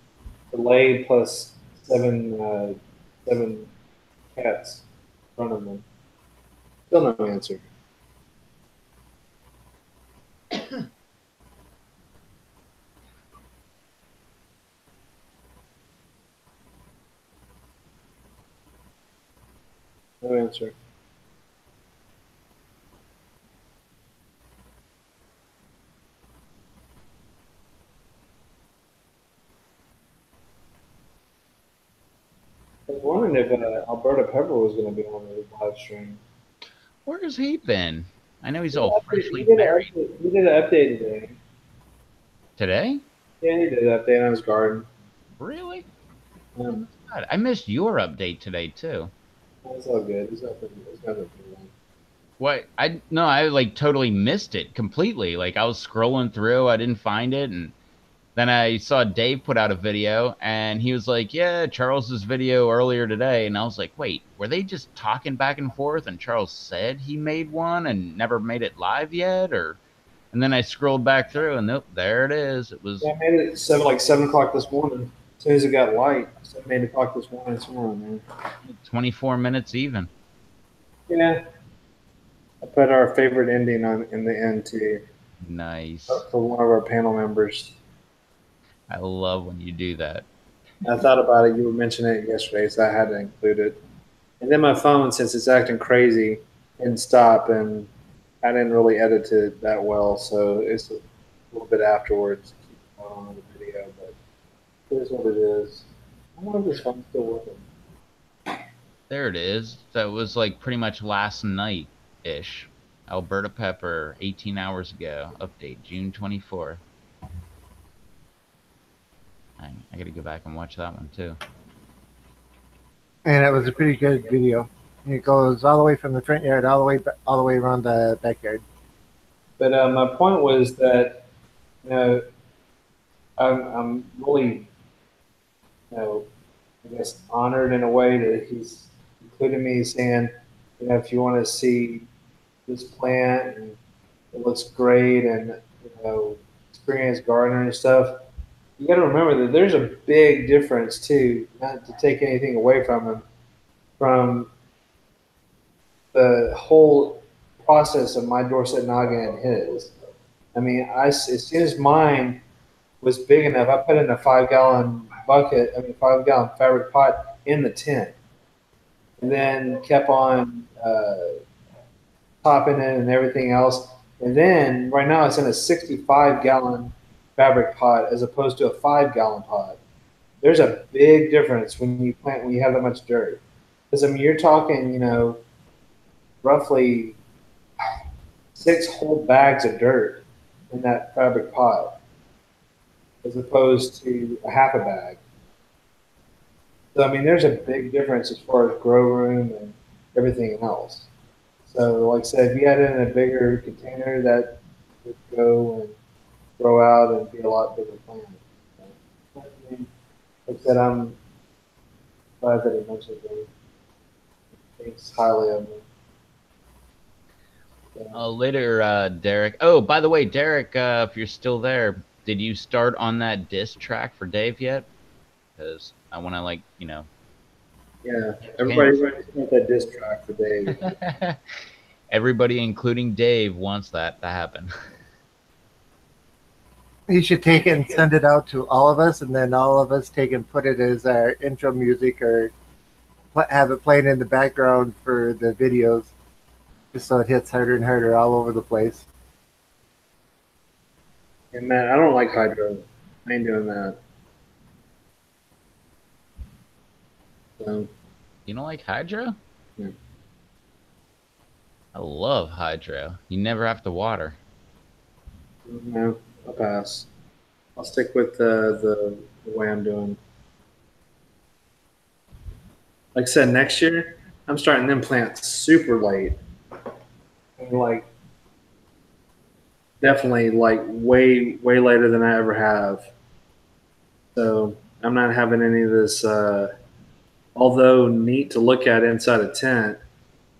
A: delayed plus seven cats in front of them. Still no answer. No answer. I was wondering if Alberta Pepper was going to be on the live stream.
B: Where has he been? I know he's all freshly
A: He
B: married.
A: did an update today.
B: Today?
A: Yeah, he did an update on his garden.
B: Really?
A: Um,
B: God, I missed your update today too.
A: it's all good. It's nothing. It's nothing too long.
B: What? I like totally missed it completely. Like I was scrolling through, I didn't find it, and then I saw Dave put out a video, and he was like, "Yeah, Charles's video earlier today," and I was like, "Wait, were they just talking back and forth?" And Charles said he made one and never made it live yet, or? And then I scrolled back through, and nope, there it is. It was
A: Yeah, I made it at 7 o'clock this morning. As soon as it got light, 7, 8 o'clock this morning. It's on, man.
B: 24 minutes even.
A: Yeah, I put our favorite ending on in the end too
B: Nice.
A: for one of our panel members.
B: I love when you do that.
A: I thought about it. You were mentioning it yesterday, so I had to include it. And then my phone, since it's acting crazy, didn't stop, and I didn't really edit it that well, so it's a little bit afterwards. Keep on the video, but it is what it is. I wonder if this phone's still working.
B: There it is. That was like pretty much last night-ish. Alberta Pepper, 18 hours ago. Update, June 24th. I got to go back and watch that one too.
C: And it was a pretty good video. It goes all the way from the front yard all the way around the backyard.
A: But my point was that, you know, I'm really, you know, I guess honored in a way that he's included me, saying, you know, if you want to see this plant and it looks great, and you know, experience gardening and stuff, you got to remember that there's a big difference too. Not to take anything away from him, from the whole process of my Dorset noggin and his. I mean, as soon as mine was big enough, I put in a 5 gallon bucket, 5 gallon fabric pot in the tent, and then kept on topping it and everything else. And then right now it's in a 65 gallon fabric pot as opposed to a 5 gallon pot. There's a big difference when you plant when you have that much dirt. Because I mean, you're talking, you know, roughly 6 whole bags of dirt in that fabric pot, as opposed to a half a bag. So I mean, there's a big difference as far as grow room and everything else. So like I said, if you had it in a bigger container, that would go and grow out and be a lot bigger plant. So, I mean, like I said, I'm glad that he mentioned me. He thinks highly of me.
B: Later, Derek. Oh, by the way, Derek, if you're still there, did you start on that diss track for Dave yet? Because I want to, like, you know.
A: Yeah, everybody wants that diss track for Dave.
B: Everybody, including Dave, wants that to happen.
C: You should take it and send it out to all of us, and then all of us take and put it as our intro music, or have it playing in the background for the videos, just so it hits harder and harder all over the place.
A: And man, I don't like hydro. I ain't doing that. So,
B: You don't like hydro?
A: Yeah.
B: I love hydro. You never have to water.
A: no, I'll pass. I'll stick with the way I'm doing. Like I said, next year I'm starting them plants super late. And like definitely like way later than I ever have. So I'm not having any of this. Although neat to look at inside a tent,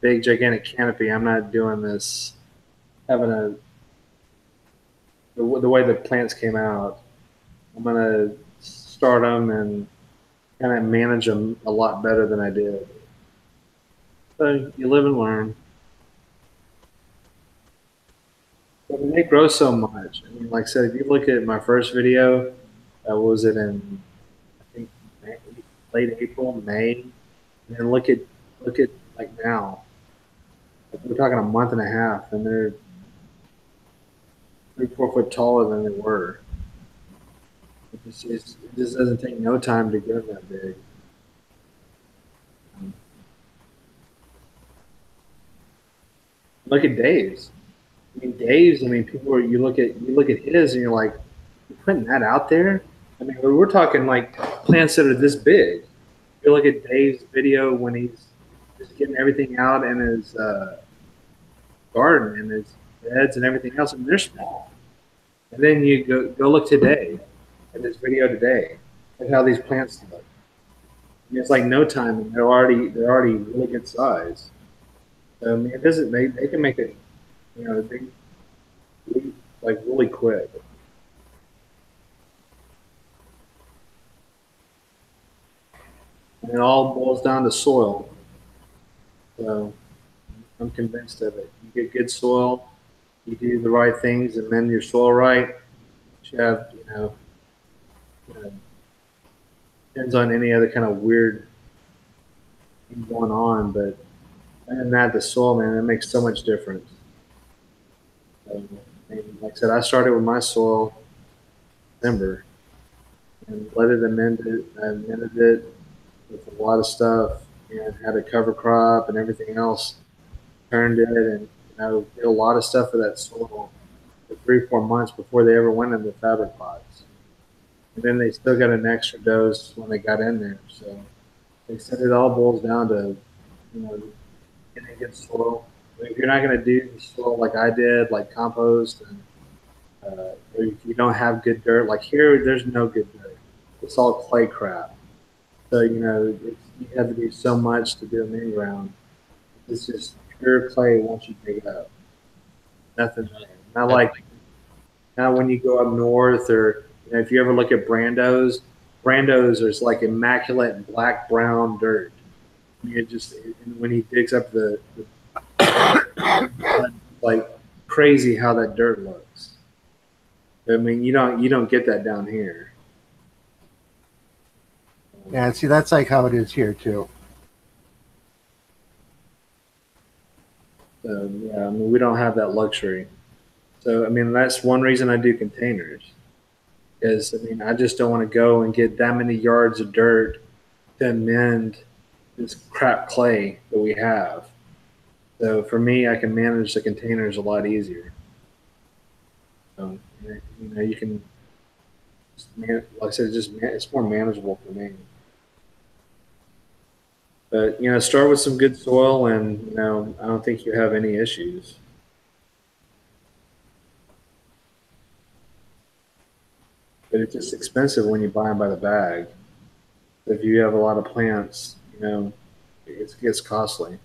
A: big gigantic canopy. I'm not doing this. Having the way the plants came out. I'm gonna start them and kind of manage them a lot better than I did. So you live and learn. But I mean, they grow so much. I mean, like I said, if you look at my first video, what was it in? I think late April, May, and then look at like now. Like we're talking a month and a half, and they're 3 4 foot taller than they were. It just doesn't take no time to get them that big. Look at Dave's. I mean, Dave's. I mean, people are. You look at his, and you're like, you're putting that out there. I mean, we're talking like plants that are this big. You look at Dave's video when he's just getting everything out in his garden and his beds and everything else, and they're small. And then you go look today at this video today at how these plants look. I mean, it's like no time, and they're already really good size. So I mean, it doesn't they can make it, you know, they like really quick. And it all boils down to soil. So I'm convinced of it. You get good soil, you do the right things, and then your soil right. You have, depends on any other kind of weird thing going on, but other than that, the soil, man, it makes so much difference. And like I said, I started with my soil in December and let it amend it. I amended it with a lot of stuff and had a cover crop and everything else. Turned it and did a lot of stuff with that soil for 3 4 months before they ever went into fabric pots. and then they still got an extra dose when they got in there. So they said it all boils down to, getting good soil. If you're not going to do the soil like I did, like compost, and or if you don't have good dirt, like here, there's no good dirt. It's all clay crap. So you have to do so much to do an in ground. It's just pure clay once you dig it up. Nothing there. Not like now when you go up north, or if you ever look at Brando's is like immaculate black brown dirt. You just when he digs up the like crazy how that dirt looks. I mean, you don't get that down here.
C: Yeah, see, that's like how it is here too.
A: So yeah, I mean, we don't have that luxury. So I mean, that's one reason I do containers. Is I mean, I just don't want to go and get that many yards of dirt to amend this crap clay that we have. So for me, I can manage the containers a lot easier. So you can, like I said, it's more manageable for me. But start with some good soil, and I don't think you have any issues. But it's just expensive when you buy them by the bag. If you have a lot of plants, it gets costly.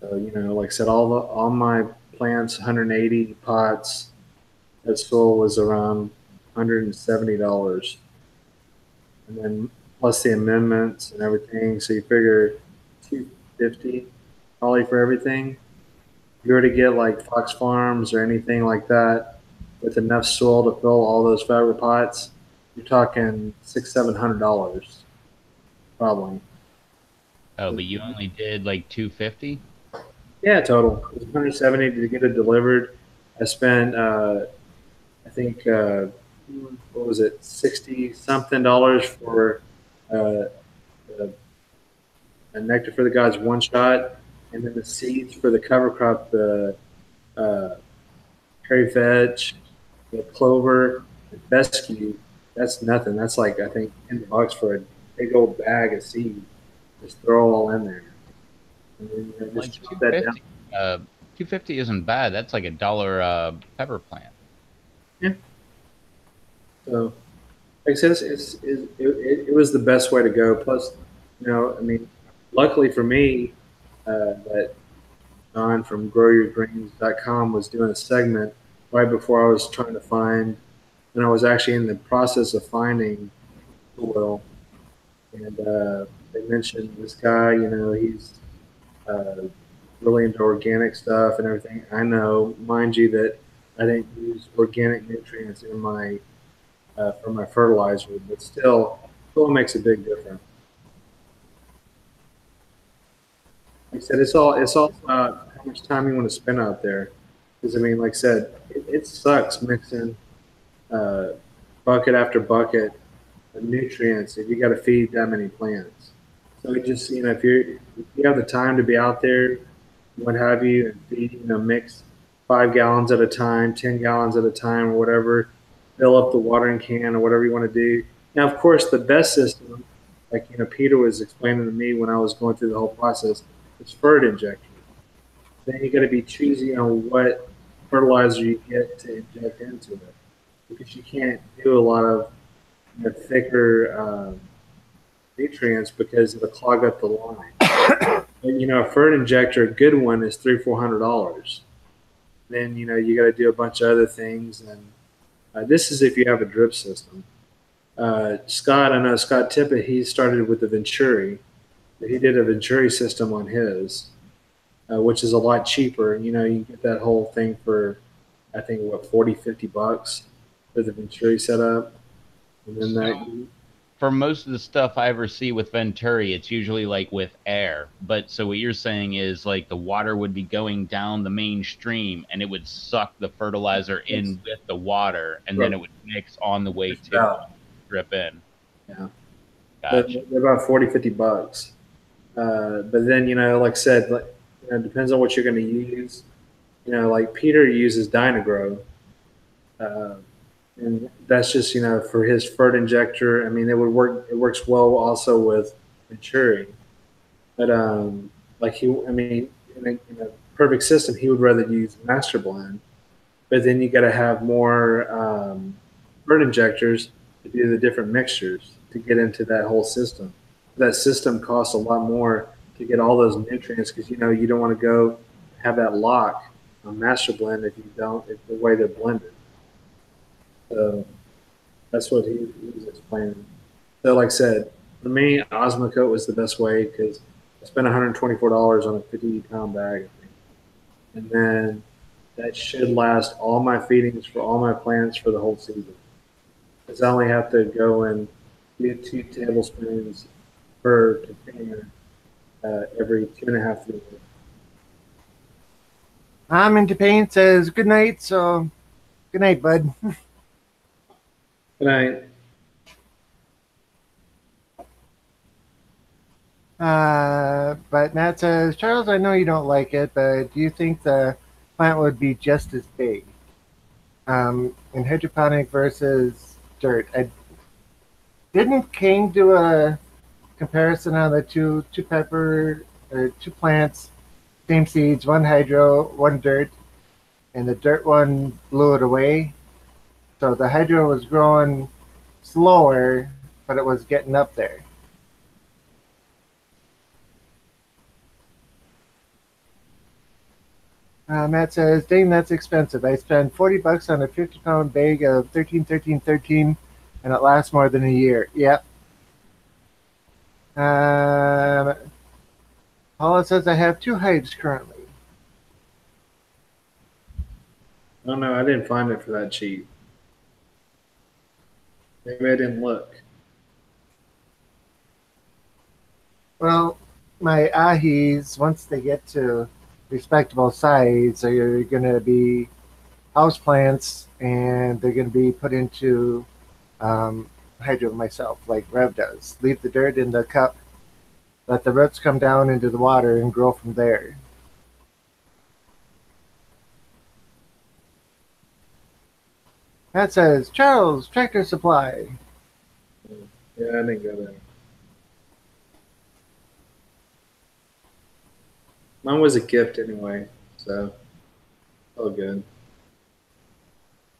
A: So like I said, all my plants, 180 pots. That soil was around $170, and then plus the amendments and everything. So you figure 250 probably for everything. If you were to get like Fox Farms or anything like that with enough soil to fill all those fiber pots, you're talking $600-700 probably.
B: Oh, but you only did like 250?
A: Yeah, total. It was 170 to get it delivered. I spent I think what was it, 60 something dollars for uh, a, a nectar for the gods one shot, and then the seeds for the cover crop, the uh, hairy vetch, the clover, the fescue. That's nothing. That's like I think $10 for a big old bag of seed. Just throw all in there, and then
B: Like
A: just chop that down.
B: 250 isn't bad. That's like $1 pepper plant.
A: Yeah. So like I said, it was the best way to go. Plus, I mean, luckily for me, that Don from GrowYourGreens.com was doing a segment right before I was trying to find, and I was actually in the process of finding soil, and they mentioned this guy. He's uh, really into organic stuff and everything. I know, mind you, that I didn't use organic nutrients in my for my fertilizer, but still makes a big difference. Like I said, it's all about how much time you want to spend out there. Because I mean, like I said, it sucks mixing uh, bucket after bucket of nutrients if you got to feed that many plants. So it just if you have the time to be out there, what have you, and feed mix 5 gallons at a time, 10 gallons at a time, or whatever, fill up the watering can or whatever you want to do. Now, of course, the best system, like Peter was explaining to me when I was going through the whole process, is fert injection. Then you got to be choosy on what fertilizer you get to inject into it, because you can't do a lot of thicker nutrients because it'll clog up the line. But, a fert injector, a good one, is $300-400. Then you got to do a bunch of other things, and this is if you have a drip system. Scott, I know Scott Tippett, he started with the Venturi. He did a Venturi system on his, which is a lot cheaper. You can get that whole thing for, I think, what, $40-50 for the Venturi setup. And then that.
B: For most of the stuff I ever see with Venturi, it's usually like with air. But so what you're saying is like the water would be going down the main stream and it would suck the fertilizer in with the water, and then it would mix on the way to drip in.
A: Yeah.
B: Gotcha.
A: They're about $40-50. But then, like I said, it depends on what you're going to use. Like Peter uses Dynagrow. and that's just for his FERT injector. I mean, it would work. It works well also with maturing, but like I mean, in a perfect system, he would rather use master blend. But then you got to have more FERT injectors to do the different mixtures to get into that whole system. That system costs a lot more to get all those nutrients because you don't want to go have that lock on master blend if you don't if the way they're blended. So that's what he was explaining. So, like I said, for me, Osmocote was the best way because I spent $124 on a 50-pound bag, and then that should last all my feedings for all my plants for the whole season. Because I only have to go and do 2 tablespoons per container every 2.5 weeks.
C: I'm into pain says good night, so good night, bud.
A: Good night.
C: But Matt says, Charles, I know you don't like it, but do you think the plant would be just as big in hydroponic versus dirt? I didn't King do a comparison on the two pepper or two plants, same seeds, one hydro, one dirt, and the dirt one blew it away. So the hydro was growing slower, but it was getting up there. Matt says, dang, that's expensive. I spent $40 on a 50-pound bag of 13, 13, 13, and it lasts more than a year. Yep. Paula says, I have 2 hives currently.
A: I don't know. I didn't find it for that cheap. Maybe I didn't look.
C: Well, my ahis, once they get to respectable size, are going to be house plants, and they're going to be put into hydro myself, like Rev does. Leave the dirt in the cup, let the roots come down into the water, and grow from there. That says, Charles, Tractor Supply.
A: Yeah, I didn't go there. Mine was a gift anyway, so all good.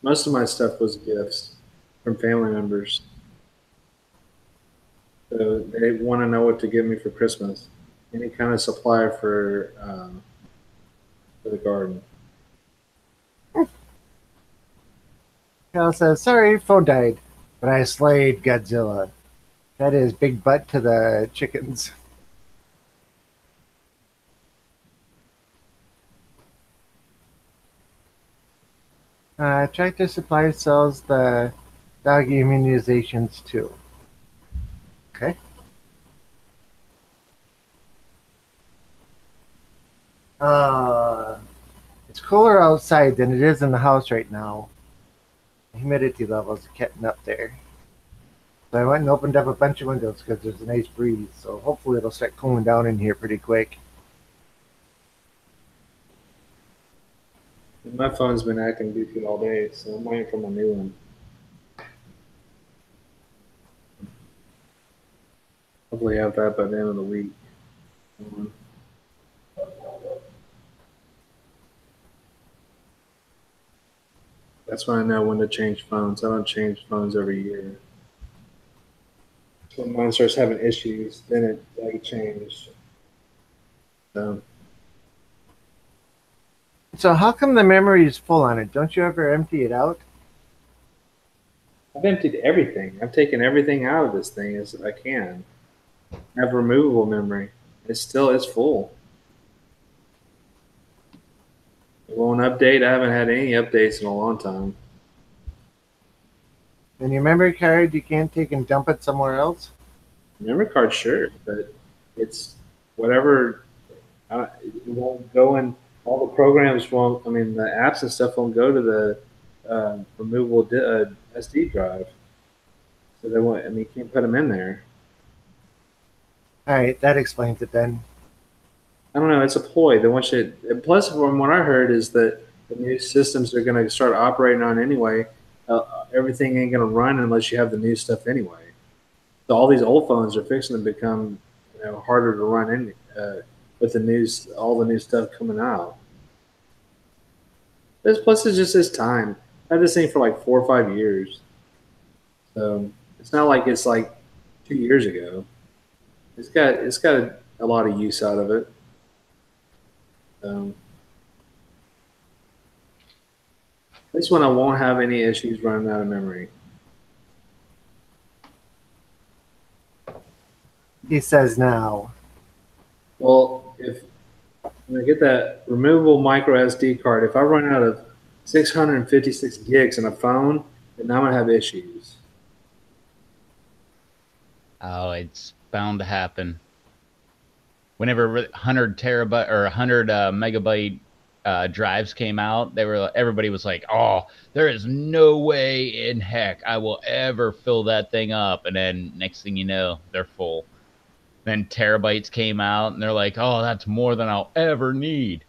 A: Most of my stuff was gifts from family members. So they want to know what to give me for Christmas. Any kind of supply for the garden.
C: Cal says, sorry, phone died, but I slayed Godzilla. That is big butt to the chickens. Tractor Supply sells the dog immunizations too. Okay. It's cooler outside than it is in the house right now. The humidity levels are getting up there. So I went and opened up a bunch of windows because there's a nice breeze. So hopefully it'll start cooling down in here pretty quick.
A: My phone's been acting goofy all day, so I'm waiting for my new one. Hopefully have that by the end of the week. That's when I know when to change phones. I don't change phones every year. When mine starts having issues, then it changed. So
C: how come the memory is full on it? Don't you ever empty it out?
A: I've emptied everything. I've taken everything out of this thing as I can. I have removable memory. It's full. It won't update. I haven't had any updates in a long time.
C: And your memory card, you can't take and dump it somewhere else?
A: Memory card, sure, but it's whatever. It won't go in. All the programs won't. I mean, the apps and stuff won't go to the removable SD drive. So they won't. I mean, you can't put them in there.
C: All right, that explains it then.
A: I don't know. It's a ploy. They want you. And plus, from what I heard, is that the new systems they're going to start operating on anyway everything ain't gonna run unless you have the new stuff anyway. So all these old phones are fixing to become, harder to run in with the news, all the new stuff coming out. This plus it's just this time. I had this thing for like 4 or 5 years, so it's not like it's like 2 years ago. It's got a lot of use out of it. This one I won't have any issues running out of memory.
C: He says now.
A: Well, if when I get that removable micro SD card, if I run out of 656 gigs in a phone, then I'm gonna have issues.
B: Oh, it's bound to happen. Whenever 100 terabyte or 100 megabyte drives came out, everybody was like, "Oh, there is no way in heck I will ever fill that thing up." And then next thing you know, they're full. Then terabytes came out, and they're like, "Oh, that's more than I'll ever need."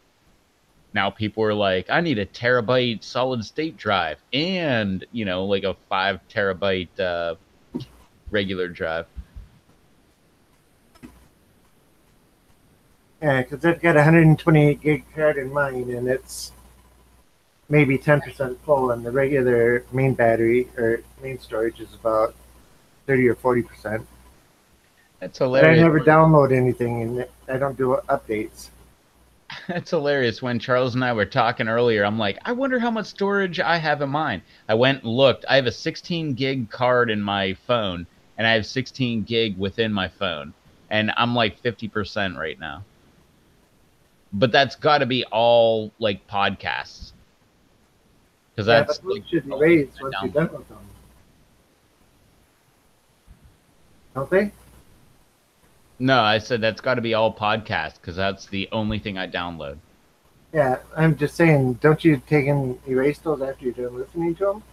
B: Now people are like, "I need a terabyte solid state drive and like a 5 terabyte regular drive."
C: Yeah, because I've got a 128 gig card in mine, and it's maybe 10% full, and the regular main battery or main storage is about 30 or 40%.
B: That's
C: But I
B: hilarious.
C: never download anything, and I don't do updates.
B: That's hilarious. When Charles and I were talking earlier, I'm like, I wonder how much storage I have in mine. I went and looked. I have a 16 gig card in my phone, and I have 16 gig within my phone. And I'm like 50% right now. But that's got to be all like podcasts. Because
C: Yeah,
B: that's
C: but those
B: like
C: should be
B: the only
C: raised
B: thing I
C: once you're
B: download.
C: done with them. Don't they?
B: No, I said that's got to be all podcasts because that's the only thing I download.
C: Yeah, I'm just saying, don't you take and erase those after you're done listening to them?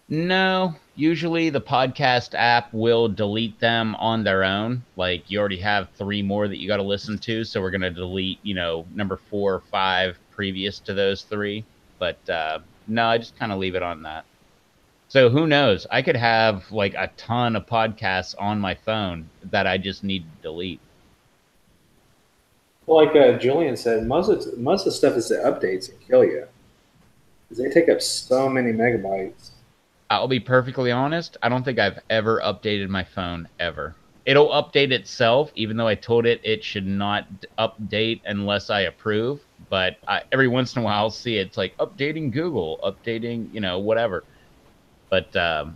B: No, usually the podcast app will delete them on their own. Like you already have 3 more that you got to listen to, so we're gonna delete, number 4 or 5 previous to those 3. But no, I just kind of leave it on that. So who knows? I could have like a ton of podcasts on my phone that I just need to delete.
A: Well, like Julian said, most of the stuff is the updates that kill you because they take up so many megabytes.
B: I'll be perfectly honest. I don't think I've ever updated my phone ever. It'll update itself, even though I told it should not update unless I approve. But every once in a while, I'll see it's like updating Google, updating, whatever. But
A: On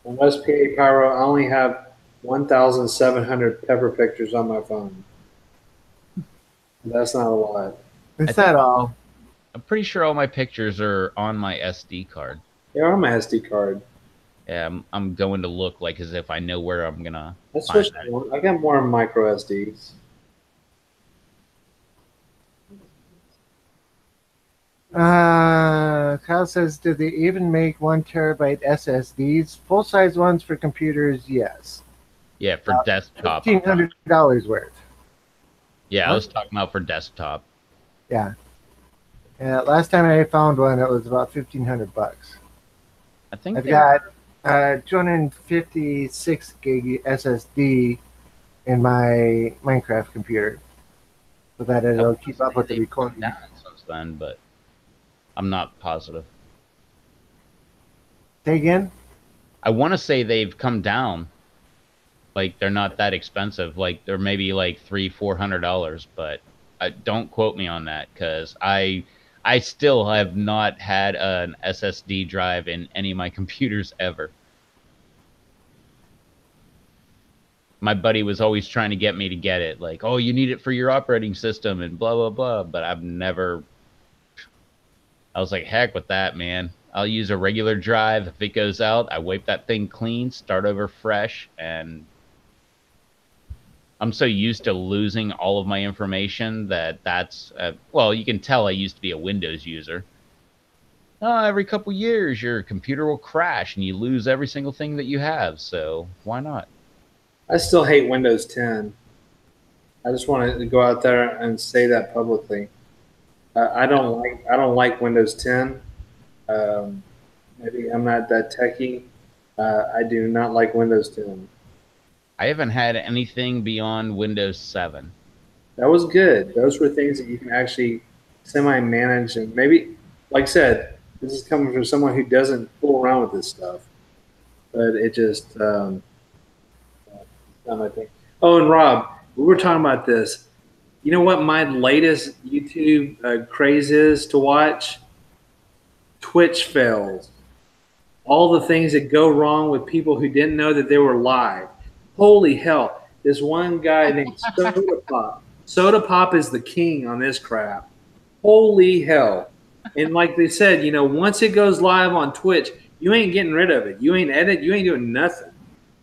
A: West PA Pyro, I only have 1,700 pepper pictures on my phone. That's not a lot.
C: Is that all?
B: I'm pretty sure all my pictures are on my SD card.
A: They're on my SD card.
B: Yeah, I'm going to look like as if I know where I'm gonna.
A: I got more micro SDs.
C: Kyle says, do they even make 1 terabyte SSDs? Full size ones for computers, yes.
B: Yeah, for desktop.
C: $1,500 worth.
B: Yeah, I was talking about for desktop.
C: Yeah. Last time I found one, it was about $1,500.
B: I think
C: I've got 256 gig SSD in my Minecraft computer, so that it'll keep up with the recording.
B: Since then, but I'm not positive.
C: Say again?
B: I want to say they've come down. Like they're not that expensive. Like they're maybe like $300-400, but don't quote me on that because I still have not had an SSD drive in any of my computers ever. My buddy was always trying to get me to get it. Like, oh, you need it for your operating system and blah, blah, blah. But I've never... I was like, heck with that, man. I'll use a regular drive. If it goes out, I wipe that thing clean, start over fresh, and I'm so used to losing all of my information that's... well, you can tell I used to be a Windows user. Every couple years, your computer will crash and you lose every single thing that you have. So why not?
A: I still hate Windows 10. I just want to go out there and say that publicly. I don't like Windows 10. Um, maybe I'm not that techy. I do not like Windows 10.
B: I haven't had anything beyond Windows 7.
A: That was good. Those were things that you can actually semi-manage, and maybe, like I said, this is coming from someone who doesn't fool around with this stuff. But it just not my thing. Oh, and Rob, we were talking about this. You know what my latest YouTube craze is to watch? Twitch fails. All the things that go wrong with people who didn't know that they were live. Holy hell! This one guy named Soda Pop. Soda Pop is the king on this crap. Holy hell! And like they said, you know, once it goes live on Twitch, you ain't getting rid of it. You ain't edit. You ain't doing nothing.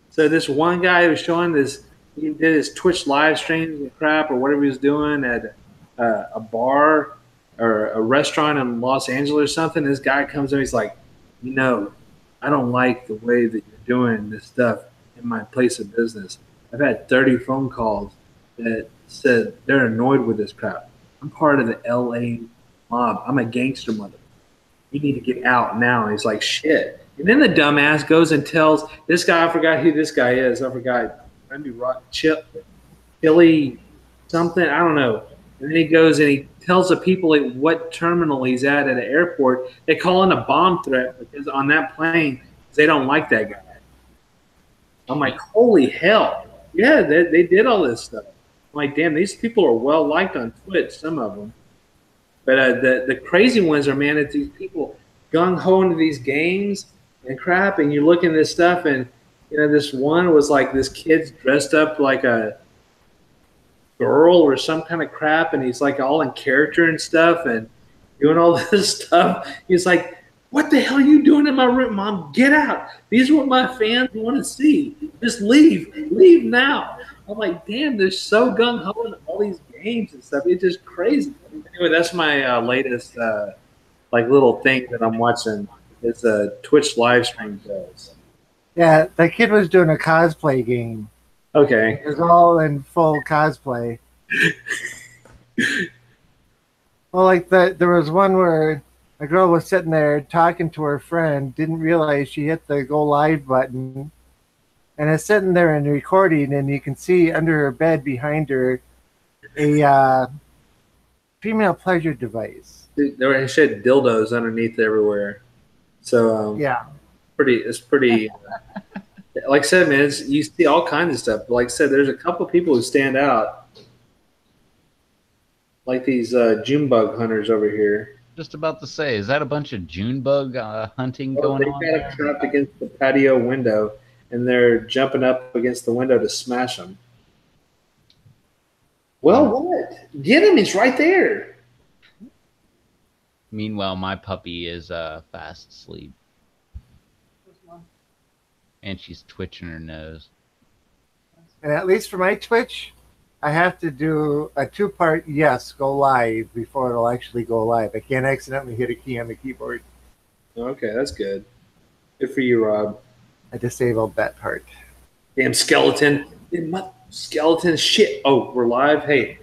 A: So this one guy was showing this. He did his Twitch live streams and crap or whatever he was doing at a bar or a restaurant in Los Angeles or something. This guy comes in. He's like, you know, I don't like the way that you're doing this stuff in my place of business. I've had 30 phone calls that said they're annoyed with this crap. I'm part of the LA mob. I'm a gangster mother. You need to get out now. And he's like, shit. And then the dumbass goes and tells this guy, I forgot who this guy is. I forgot. Maybe Chili something. I don't know. And then he goes and he tells the people at what terminal he's at an airport. They call in a bomb threat because on that plane, they don't like that guy. I'm like, holy hell. Yeah, they did all this stuff. I'm like, damn, these people are well liked on Twitch, some of them. But the crazy ones are, man, it's these people gung ho into these games and crap, and you look at this stuff, and you know, this one was like this kid's dressed up like a girl or some kind of crap, and he's like all in character and stuff, and doing all this stuff. He's like, "What the hell are you doing in my room, Mom? Get out! These are what my fans want to see. Just leave now." I'm like, "Damn, they're so gung ho in all these games and stuff. It's just crazy." Anyway, that's my latest like little thing that I'm watching. It's a Twitch live stream does.
C: Yeah, that kid was doing a cosplay game.
A: Okay.
C: It was all in full cosplay. Well, like there was one where a girl was sitting there talking to her friend, didn't realize she hit the go live button, and is sitting there and recording, and you can see under her bed behind her a female pleasure device.
A: There were she had dildos underneath everywhere. So
C: Yeah.
A: it's pretty. Like I said, man, you see all kinds of stuff. Like I said, there's a couple people who stand out, like these June bug hunters over here.
B: Just about to say, is that a bunch of June bug hunting going on?
A: They got it trapped against the patio window, and they're jumping up against the window to smash them. Well, what? Get him! He's right there.
B: Meanwhile, my puppy is fast asleep, and she's twitching her nose.
C: And at least for my Twitch, I have to do a 2-part yes, go live before it'll actually go live. I can't accidentally hit a key on the keyboard.
A: Okay, that's good. Good for you, Rob.
C: I disabled that part.
A: Damn skeleton. Skeleton shit. Oh, we're live. Hey.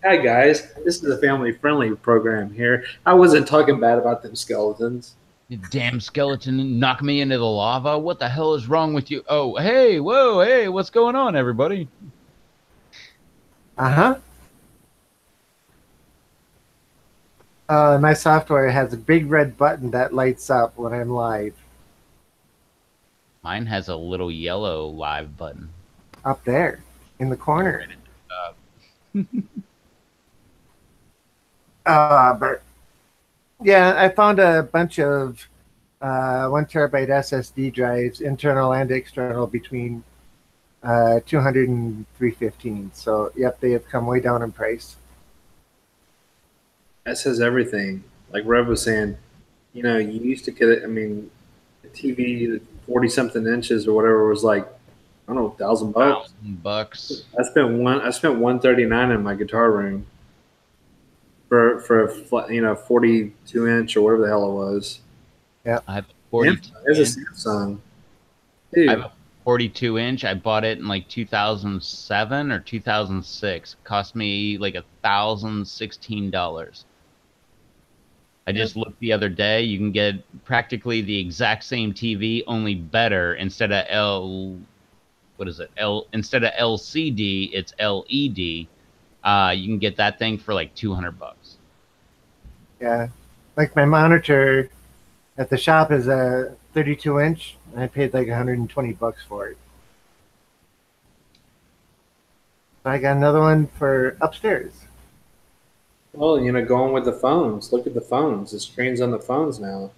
A: Hi, guys. This is a family-friendly program here. I wasn't talking bad about them skeletons.
B: You damn skeleton, knock me into the lava. What the hell is wrong with you? Oh, hey, whoa, hey, what's going on, everybody?
C: Uh-huh. My software has a big red button that lights up when I'm live.
B: Mine has a little yellow live button.
C: Up there, in the corner. But yeah, I found a bunch of 1 terabyte SSD drives, internal and external, between 200 and 315. So, yep, they have come way down in price.
A: That says everything. Like Rev was saying, you know, you used to get it. I mean, the TV, 40-something inches or whatever, was like, I don't know, $1,000.
B: $1,000.
A: I spent $139 in my guitar room for a 42 inch or whatever the hell it was.
C: Yeah,
B: I have a 42.
A: There's a Samsung. Dude.
B: I have a 42 inch. I bought it in like 2007 or 2006. It cost me like $1,016. I just looked the other day. You can get practically the exact same TV, only better. Instead of instead of LCD, it's LED. You can get that thing for like $200.
C: Yeah. Like my monitor at the shop is a 32-inch, and I paid like $120 for it. So I got another one for upstairs.
A: Well, going with the phones. Look at the phones. The screens on the phones now.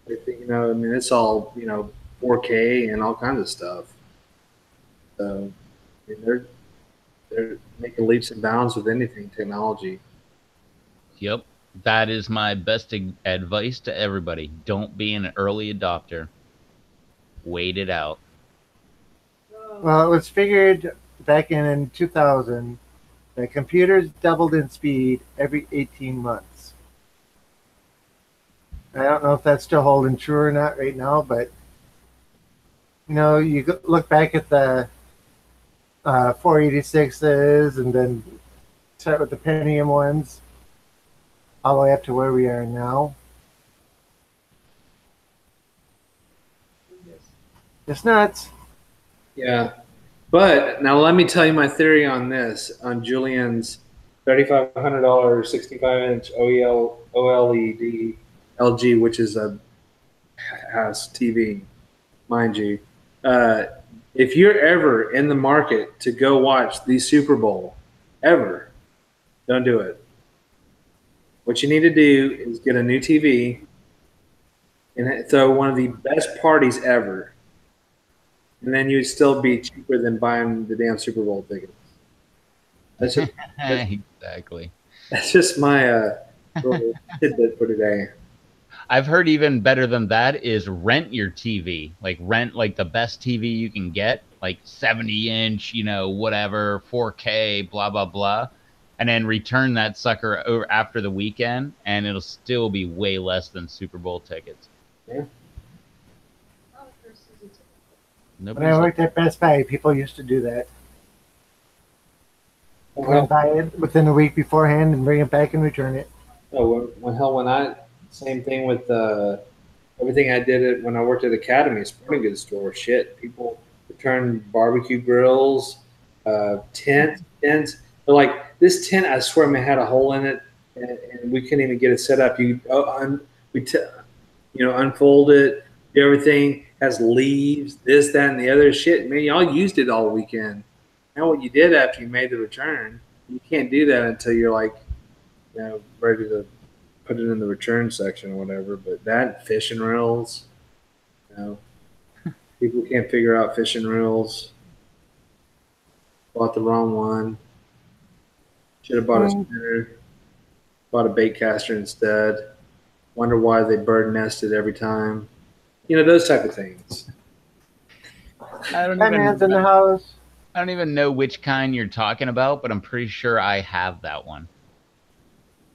A: I mean, it's all 4K and all kinds of stuff. So I mean, they're making leaps and bounds with anything technology.
B: Yep. That is my best advice to everybody. Don't be an early adopter. Wait it out.
C: Well, it was figured back in 2000 that computers doubled in speed every 18 months. I don't know if that's still holding true or not right now, but you look back at the 486s and then start with the Pentium ones, all the way up to where we are now. It's nuts.
A: Yeah. But now let me tell you my theory on this, on Julian's $3,500 65-inch OLED LG, which is a ass TV, mind you. Uh, if you're ever in the market to go watch the Super Bowl, ever, don't do it. What you need to do is get a new TV and throw one of the best parties ever. And then you'd still be cheaper than buying the damn Super Bowl tickets. That's just,
B: Exactly.
A: that's just my little tidbit for today.
B: I've heard even better than that is rent your TV. Like rent like the best TV you can get, like 70-inch, whatever, 4K, blah blah blah, and then return that sucker after the weekend, and it'll still be way less than Super Bowl tickets.
A: Yeah.
C: When I worked at Best Buy, people used to do that. Go and buy it within a week beforehand and bring it back and return it.
A: Oh, same thing with everything I did when I worked at Academy, a sporting goods store. Shit, people return barbecue grills, tents. They're like, this tent, I swear, man, had a hole in it, and we couldn't even get it set up. Unfold it, do everything, has leaves, this, that, and the other shit. Man, y'all used it all weekend. Now what you did after you made the return, you can't do that until you're like, ready to put it in the return section or whatever. But that fishing reels, people can't figure out fishing reels. Bought the wrong one. Should have bought a spinner. Bought a bait caster instead. Wonder why they bird nested every time. Those type of things.
C: Batman's in the house.
B: I don't even know which kind you're talking about, but I'm pretty sure I have that one.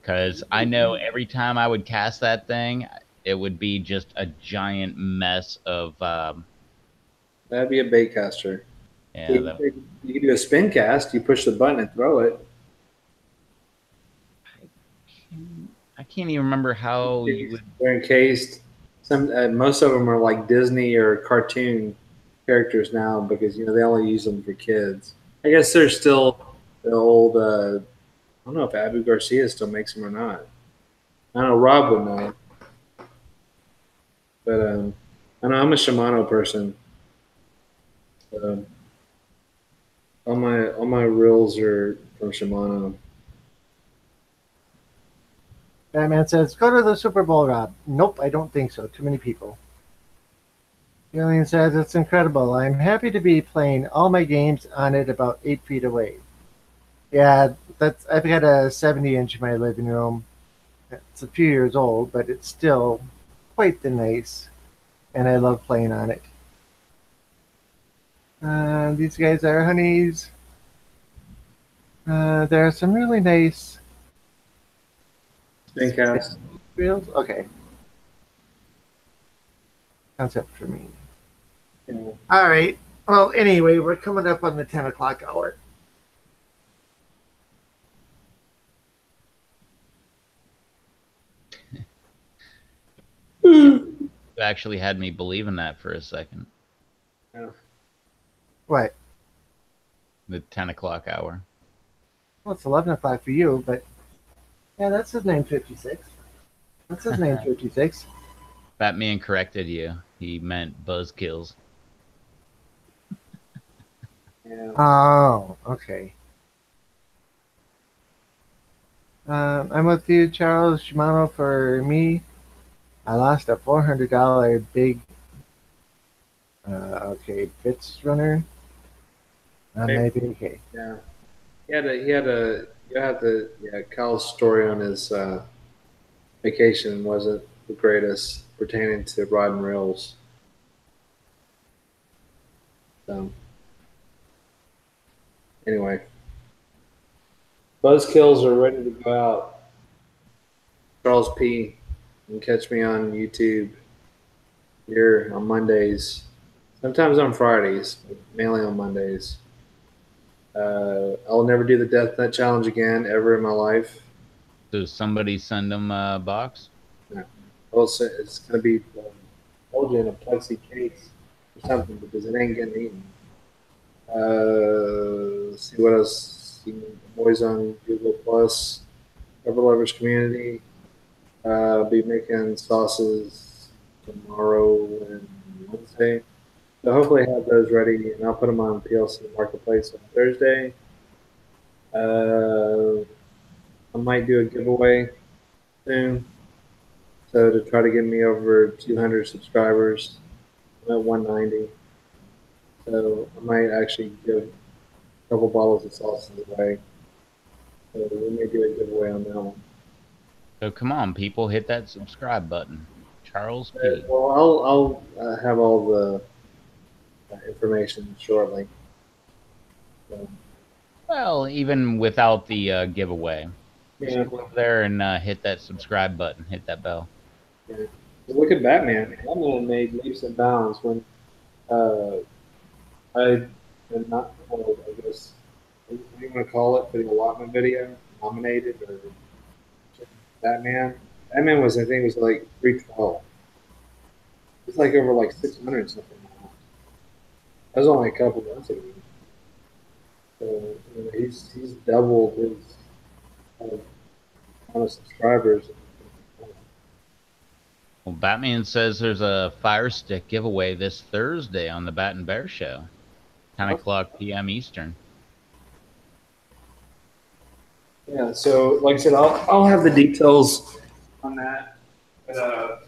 B: Because I know every time I would cast that thing, it would be just a giant mess of.
A: That'd be a bait caster.
B: Yeah,
A: you can do a spin cast. You push the button and throw it.
B: I can't even remember how you would.
A: They're encased. Most of them are like Disney or cartoon characters now because they only use them for kids. I guess there's still the old. I don't know if Abu Garcia still makes them or not. I know Rob would know, but I know I'm a Shimano person. All my reels are from Shimano.
C: Batman says, "Go to the Super Bowl, Rob." Nope, I don't think so. Too many people. Julian says, "It's incredible. I'm happy to be playing all my games on it about 8 feet away." Yeah, I've got a 70-inch in my living room. It's a few years old, but it's still quite the nice, and I love playing on it. These guys are honeys. There are some really nice
A: Spin cast.
C: reels. Okay. Concept for me.
A: Yeah.
C: All right. Well, anyway, we're coming up on the 10 o'clock hour.
B: You actually had me believe in that for a second.
A: Yeah.
C: What?
B: The 10 o'clock hour.
C: Well, it's 11 o'clock for you, but yeah, that's his name 56. That's his name 56.
B: Batman corrected you. He meant buzzkills.
A: Yeah.
C: Oh, okay. I'm with you, Charles Shimano. For me, I lost a $400 big, bits runner on my BK.
A: Yeah. Yeah, Kyle's story on his vacation wasn't the greatest pertaining to riding rails. So, anyway, Buzzkills are ready to go out. Charles P. You can catch me on YouTube here on Mondays, sometimes on Fridays, but mainly on Mondays. I'll never do the Death Nut Challenge again ever in my life.
B: So somebody send them a box?
A: No. Also, it's going to be told you in a plexi case or something because it ain't getting eaten. Let's see what else. Boys on Google Plus, Cover Lovers Community. Be making sauces tomorrow and Wednesday. So hopefully I have those ready, and I'll put them on PLC Marketplace on Thursday. I might do a giveaway soon. So to try to get me over 200 subscribers, I'm at 190. So I might actually give a couple bottles of sauces away. So we may do a giveaway on that one.
B: So come on, people, hit that subscribe button. Charles P.
A: Well, I'll have all the information shortly. So,
B: Well, even without the giveaway, just
A: yeah.
B: go over there and hit that subscribe button, hit that bell.
A: Yeah. Look at Batman. Batman made leaps and bounds when I am not told, I guess, what do you want to call it, for the allotment video, nominated or Batman. Batman was, I think, it was like 312. It's like over like 600 something now. That was only a couple months ago. So he's doubled his amount of subscribers.
B: Well, Batman says there's a Fire Stick giveaway this Thursday on the Bat and Bear Show, 10 o'clock p.m. Eastern.
A: Yeah, so like I said, I'll have the details on that. But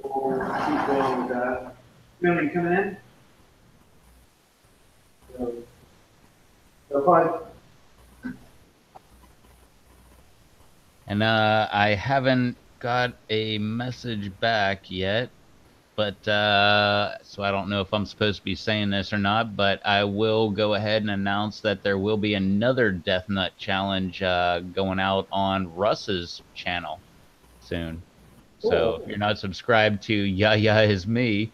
A: we'll keep going with that. Remember coming in? So fine.
B: And I haven't got a message back yet, but so I don't know if I'm supposed to be saying this or not, but I will go ahead and announce that there will be another Death Nut Challenge going out on Russ's channel soon. So if you're not subscribed to Yaya Is Me,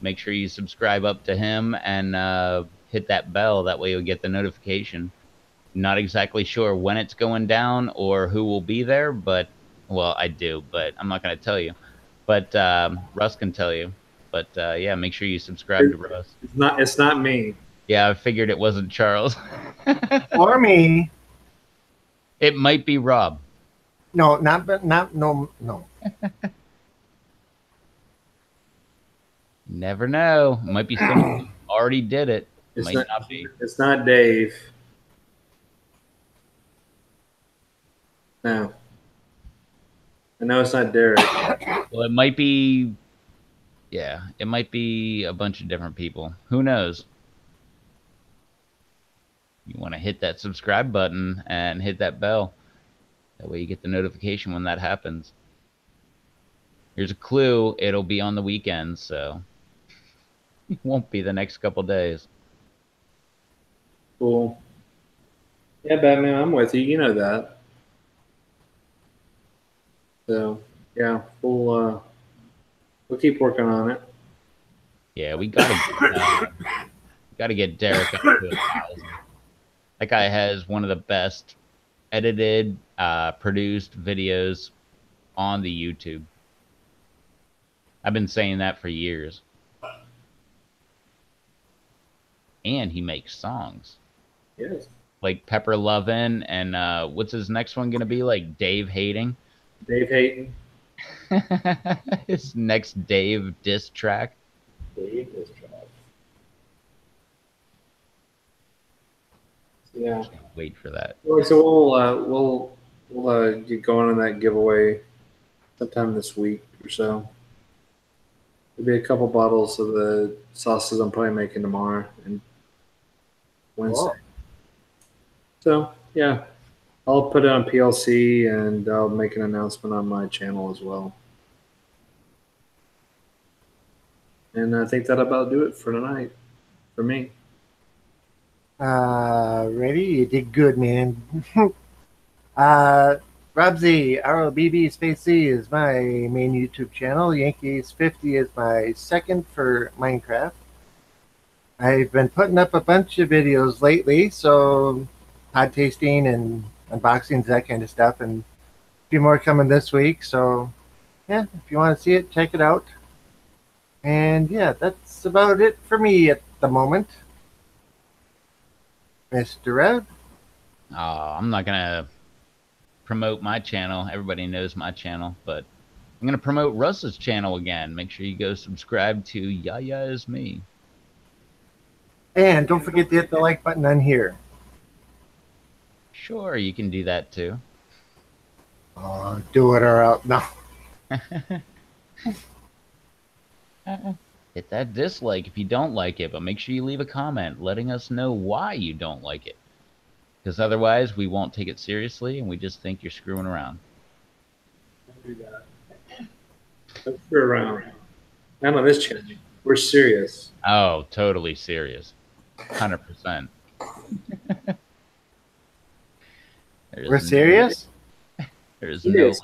B: make sure you subscribe up to him and hit that bell. That way you'll get the notification. Not exactly sure when it's going down or who will be there, but, well, I do, but I'm not going to tell you. But Russ can tell you. But yeah, make sure you subscribe to Russ.
A: It's not me.
B: Yeah, I figured it wasn't Charles.
C: Or me.
B: It might be Rob.
C: No.
B: Never know. It might be someone who already did it.
A: It's
B: Might not be.
A: It's not Dave. No. I know it's not Derek.
B: Well, it might be. Yeah, it might be a bunch of different people. Who knows? You want to hit that subscribe button and hit that bell. That way you get the notification when that happens. Here's a clue. It'll be on the weekends, so it won't be the next couple days.
A: Cool. Yeah, Batman, I'm with you. You know that. So yeah, we'll keep working on it.
B: Yeah, we gotta get Derek up to 1,000. That guy has one of the best edited, produced videos on the YouTube. I've been saying that for years. And he makes songs.
A: Yes.
B: Like Pepper Lovin' and what's his next one gonna be? Like Dave Hating?
A: Dave Hayton.
B: His next Dave diss track.
A: Dave is trash. Yeah.
B: Can't wait for that.
A: All right, so we'll get going on that giveaway sometime this week or so. There'll be a couple bottles of the sauces I'm probably making tomorrow and Wednesday.
C: Cool.
A: So yeah, I'll put it on PLC and I'll make an announcement on my channel as well. And I think that'll about do it for tonight, for me.
C: Ready? You did good, man. Rob Z, ROBB Space Z is my main YouTube channel. Yankees 50 is my second for Minecraft. I've been putting up a bunch of videos lately, so pod tasting and unboxings, that kind of stuff, and a few more coming this week. So, yeah, if you want to see it, check it out. And yeah, that's about it for me at the moment. Mr. Rev?
B: Oh, I'm not gonna promote my channel. Everybody knows my channel, but I'm gonna promote Russ's channel again. Make sure you go subscribe to Yaya Is Me.
C: And don't forget to hit the like button on here.
B: Sure, you can do that too.
C: Do it or else. No.
B: Hit that dislike if you don't like it, but make sure you leave a comment letting us know why you don't like it. Because otherwise, we won't take it seriously and we just think you're screwing around.
A: Don't do that. Let's screw around. Not on this channel. We're serious.
B: Oh, totally serious. 100%.
C: We're serious?
B: There's
A: Serious,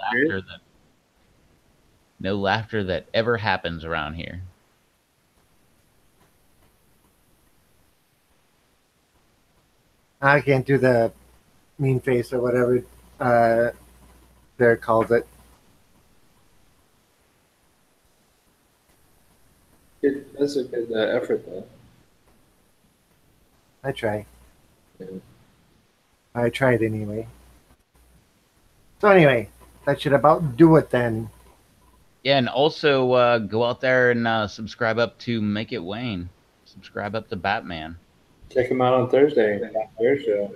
B: no laughter that ever happens around here.
C: I can't do the mean face or whatever there calls it.
A: That's a good effort, though.
C: I try.
A: Yeah.
C: I tried anyway. So anyway, that should about do it then.
B: Yeah, and also go out there and subscribe up to Make It Wayne. Subscribe up to Batman.
A: Check him out on Thursday. Their show.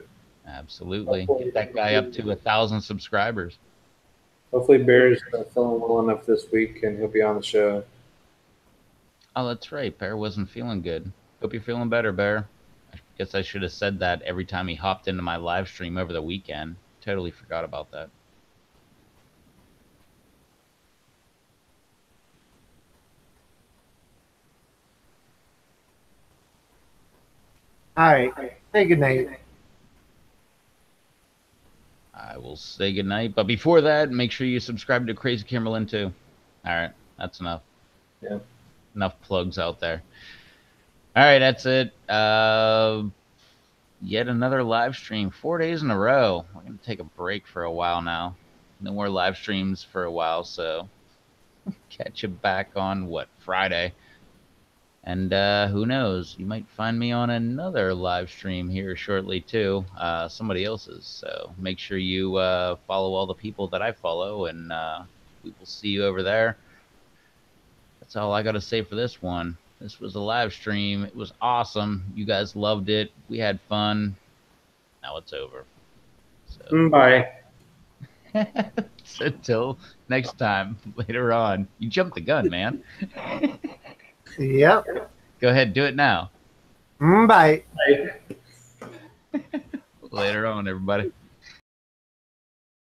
B: Absolutely. Get that guy up to 1,000 subscribers.
A: Hopefully, Bear's feeling well enough this week, and he'll be on the show.
B: Oh, that's right. Bear wasn't feeling good. Hope you're feeling better, Bear. I guess I should have said that every time he hopped into my live stream over the weekend. Totally forgot about that.
C: All right. Say good night.
B: I will say goodnight. But before that, make sure you subscribe to Crazy Kimberlin too. All right. That's enough.
A: Yeah.
B: Enough plugs out there. All right. That's it. Yet another live stream. 4 days in a row. We're going to take a break for a while now. No more live streams for a while. So catch you back on what? Friday. And who knows? You might find me on another live stream here shortly too, somebody else's. So make sure you follow all the people that I follow, and we will see you over there. That's all I got to say for this one. This was a live stream. It was awesome. You guys loved it. We had fun. Now it's over. So,
A: Bye.
B: so until next time, later on. You jumped the gun, man.
C: Yep.
B: Go ahead, do it now.
C: Bye.
A: Bye.
B: Later on, everybody.